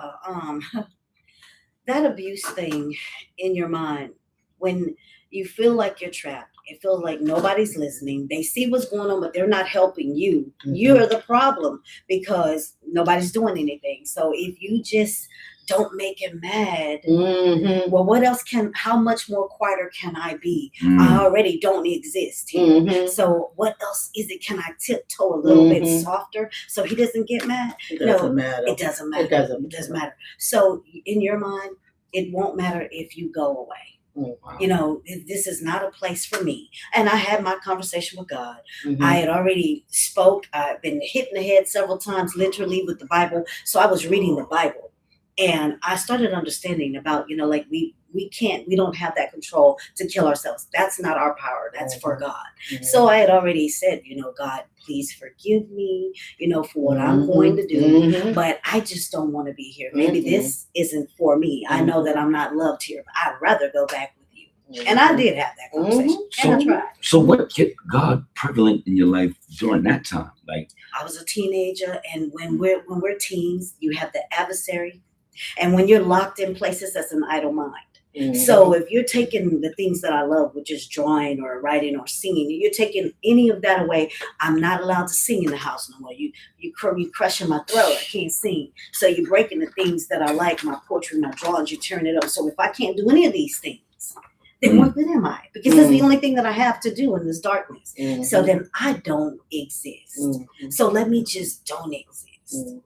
S3: that abuse thing in your mind, when you feel like you're trapped, it feels like nobody's listening. They see what's going on, but they're not helping you.
S2: Mhm.
S3: You're the problem because nobody's doing anything. So if you just don't make him mad, well, what else how much more quieter can I be? I already don't exist here. So what else is it? Can I tiptoe a little bit softer so he doesn't get mad?
S2: It doesn't matter.
S3: It doesn't matter.
S2: It doesn't.
S3: It doesn't matter. So in your mind, it won't matter if you go away.
S2: Wow.
S3: You know, this is not a place for me. And I had my conversation with God.
S2: Mhm.
S3: I had already spoke. I've been hit in the head several times, literally, with the Bible. So I was reading the Bible. And I started understanding about, like we don't have that control to kill ourselves. That's not our power. That's for God. So I had already said, God, please forgive me, for what I'm going to do. But I just don't want to be here. Maybe this isn't for me. I know that I'm not loved here, but I'd rather go back with you. And I did have that conversation. And I tried.
S6: So what kept God prevalent in your life during that time? Like,
S3: I was a teenager, and when we're teens, you have the adversary. And when you're locked in places, that's an idle mind. So if you're taking the things that I love, which is drawing or writing or singing, you're taking any of that away, I'm not allowed to sing in the house no more. You crushing my throat. I can't sing. So you're breaking the things that I like, my poetry, my drawings, you turn it up. So if I can't do any of these things, then what good am I? Because that's the only thing that I have to do in this darkness. So then I don't exist. So let me just don't exist.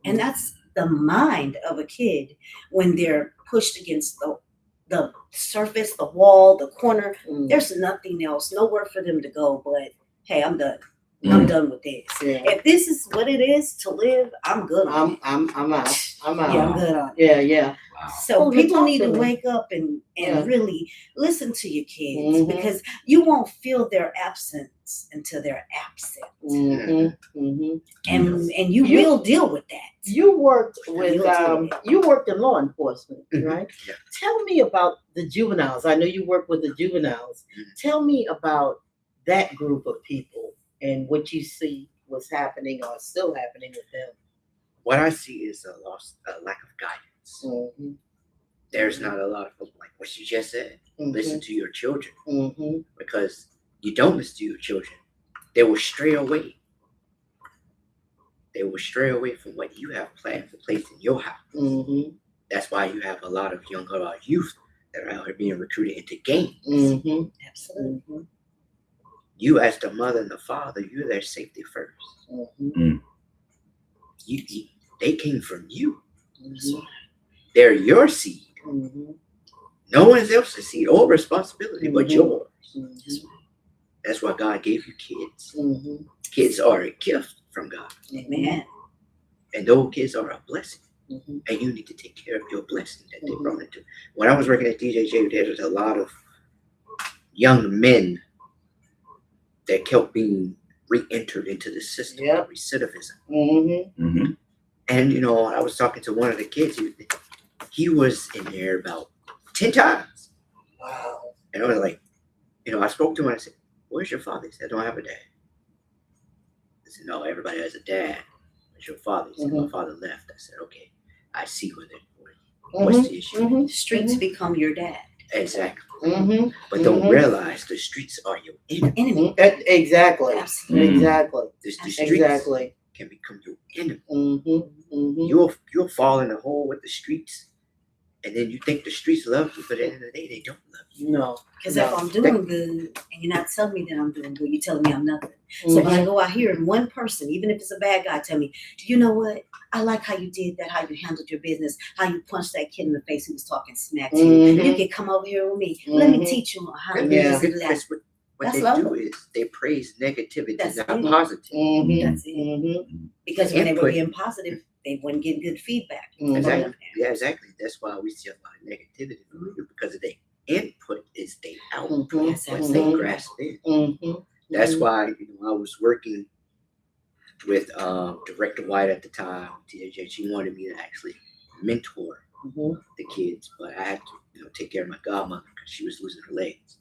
S3: And that's the mind of a kid when they're pushed against the surface, the wall, the corner. There's nothing else, nowhere for them to go but, hey, I'm done. I'm done with this.
S2: Yeah.
S3: If this is what it is to live, I'm good on it.
S2: I'm out. I'm out.
S3: Yeah, I'm good on it.
S2: Yeah.
S3: So
S2: Well,
S3: people
S2: talk
S3: need
S2: to
S3: to
S2: me.
S3: wake up and
S2: Yeah.
S3: really listen to your kids because you won't feel their absence until they're absent. And you will deal with that.
S2: You worked with
S3: You'll deal with it.
S2: you worked in law enforcement, right?
S5: Yeah.
S2: Tell me about the juveniles. I know you work with the juveniles. Tell me about that group of people and what you see was happening or still happening with them.
S5: What I see is a lack of guidance. There's not a lot of, like what you just said, listen to your children. Because you don't listen to your children, they will stray away. They will stray away from what you have planned for place in your house. That's why you have a lot of youth that are out here being recruited into gangs.
S3: Absolutely.
S5: You, as the mother and the father, you're their safety first. They came from you. They're your seed. No one else's seed or responsibility but yours. That's why God gave you kids. Kids are a gift from God.
S3: Amen.
S5: And those kids are a blessing. And you need to take care of your blessing that they brought into. When I was working at DJJ, there was a lot of young men that kept being re-entered into the system of recidivism. And I was talking to one of the kids. He was in there about 10 times.
S2: Wow.
S5: And I was like, I spoke to him and I said, "Where's your father?" He said, "I don't have a dad." I said, "No, everybody has a dad. Where's your father?" He said, "My father left." I said, "Okay, I see where they're going. What's the issue?"
S3: Streets become your dad.
S5: Exactly. But don't realize the streets are your enemy.
S2: Exactly.
S3: Absolutely.
S2: Exactly.
S5: The streets
S2: Exactly.
S5: can become your enemy. You'll fall in the hole with the streets, And then you think the streets love you, but at the end of the day, they don't love you.
S2: No.
S3: Because if I'm doing good and you're not telling me that I'm doing good, you're telling me I'm nothing. So when I go out here and one person, even if it's a bad guy, tell me, you know what? I like how you did that, how you handled your business, how you punched that kid in the face who was talking smack to you. You can come over here with me. Let me teach you how to do this and do that.
S5: What
S3: That's
S5: they
S3: love.
S5: do is they praise negativity,
S3: That's
S5: not
S3: it.
S5: positive.
S3: That's it. Because when they were being positive, they weren't getting good feedback.
S5: Exactly. Yeah, exactly. That's why we see a lot of negativity from people, because the input is the output once they grasp it. That's why I was working with Director White at the time, TJ. She wanted me to actually mentor the kids, but I had to take care of my godmother because she was losing her legs.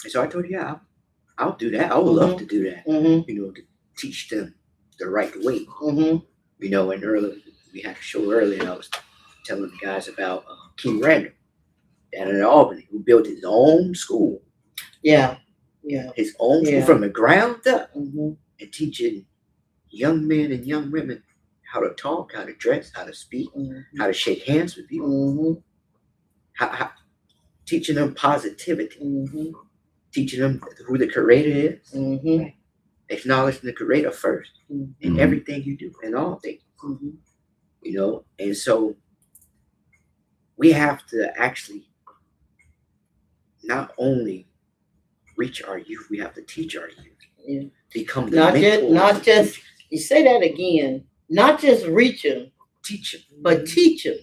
S5: And so I told her, yeah, I'll do that. I would love to do that. To teach them the right way. And earlier we had a show earlier, and I was telling the guys about King Randall down in Albany, who built his own school. His own school from the ground up, and teaching young men and young women how to talk, how to dress, how to speak, how to shake hands with people, how teaching them positivity, teaching them who the creator is, acknowledging the creator first in everything you do, in all things. And so we have to actually not only reach our youth, we have to teach our youth. Become the mentors.
S2: Not just, you say that again, not just reach them,
S5: teach them,
S2: but teach them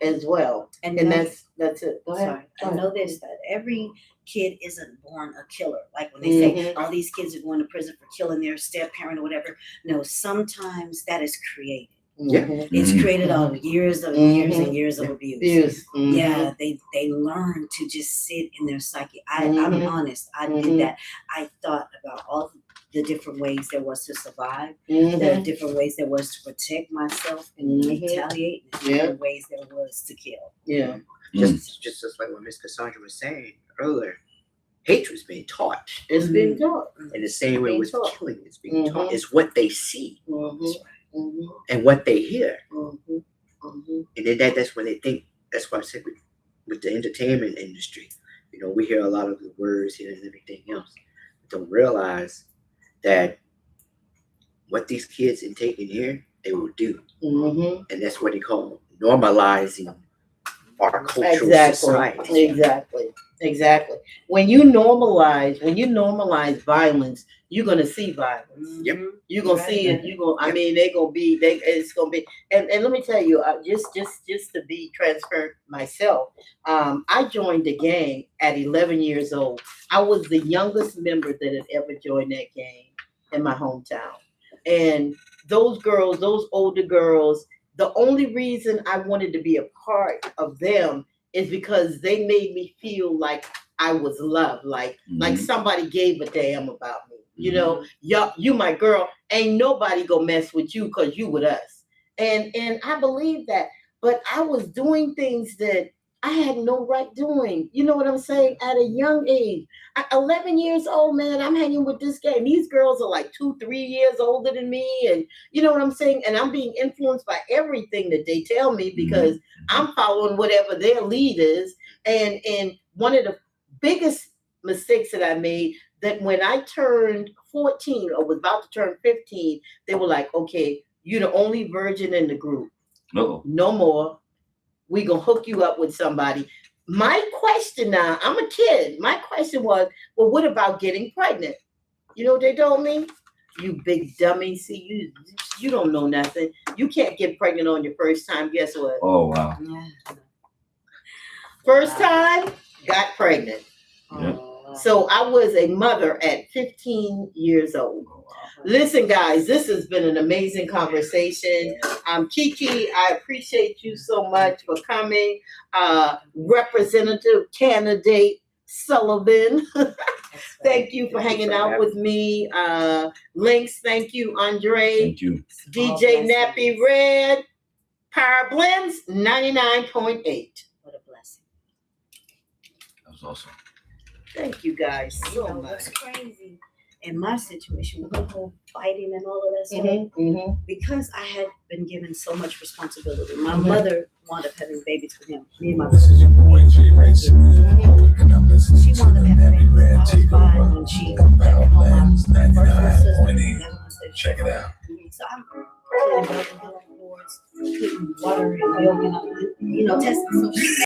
S2: as well. And that's it. Go ahead.
S3: I know this, that every kid isn't born a killer. Like when they say, all these kids are going to prison for killing their step parent or whatever. No, sometimes that is created. It's created out of years and years of abuse. Yeah, they learn to just sit in their psyche. I'm honest. I did that. I thought about all the different ways there was to survive, the different ways there was to protect myself and retaliate, and the different ways there was to kill.
S5: Just like what Miss Cassandra was saying earlier, hatred's being taught.
S2: It's being taught.
S5: In the same way with killing, it's being taught. It's what they see. And what they hear. And then that's when they think, that's why I said with the entertainment industry, we hear a lot of the words here and everything else. But don't realize that what these kids intake in here, they will do. And that's what they call normalizing our cultural society.
S2: Exactly. When you normalize violence, you're gonna see violence. You're gonna see it. It's gonna be. And let me tell you, just to be transparent myself, I joined the gang at 11 years old. I was the youngest member that had ever joined that gang in my hometown. And those girls, those older girls, the only reason I wanted to be a part of them is because they made me feel like I was loved, like somebody gave a damn about me. You my girl, ain't nobody gonna mess with you because you with us. And I believe that, but I was doing things that I had no right doing. You know what I'm saying? At a young age, 11 years old, man, I'm hanging with this gang. These girls are like 2-3 years older than me. And you know what I'm saying? And I'm being influenced by everything that they tell me because I'm following whatever their lead is. And one of the biggest mistakes that I made, that when I turned 14 or was about to turn 15, they were like, okay, you're the only virgin in the group. No more. We gonna hook you up with somebody. My question now, I'm a kid. My question was, well, what about getting pregnant? You know what they told me? You big dummy. See, you don't know nothing. You can't get pregnant on your first time. Guess what?
S6: Oh, wow.
S2: First time, got pregnant. So I was a mother at 15 years old. Listen, guys, this has been an amazing conversation. Kiki, I appreciate you so much for coming. Representative candidate Sullivan, thank you for hanging out with me. Links, thank you, Andre.
S6: Thank you.
S2: DJ Nappy Red, Power Blendz 99.8.
S3: What a blessing.
S6: That was awesome.
S2: Thank you guys so much.
S3: What's crazy in my situation with the whole fighting and all of that stuff, because I had been given so much responsibility. My mother wound up having babies with him. Me and my
S11: This is your boy J Rich. And I'm listening
S3: she
S11: to
S3: wound
S11: the
S3: up having babies. I was 5
S11: takeover
S3: when she
S11: about
S3: had
S11: Blendz
S3: my first sister.
S11: 99.8.
S3: Never was there.
S11: Check it out.
S3: So I'm putting milk and boards, putting water and milk and testing. So she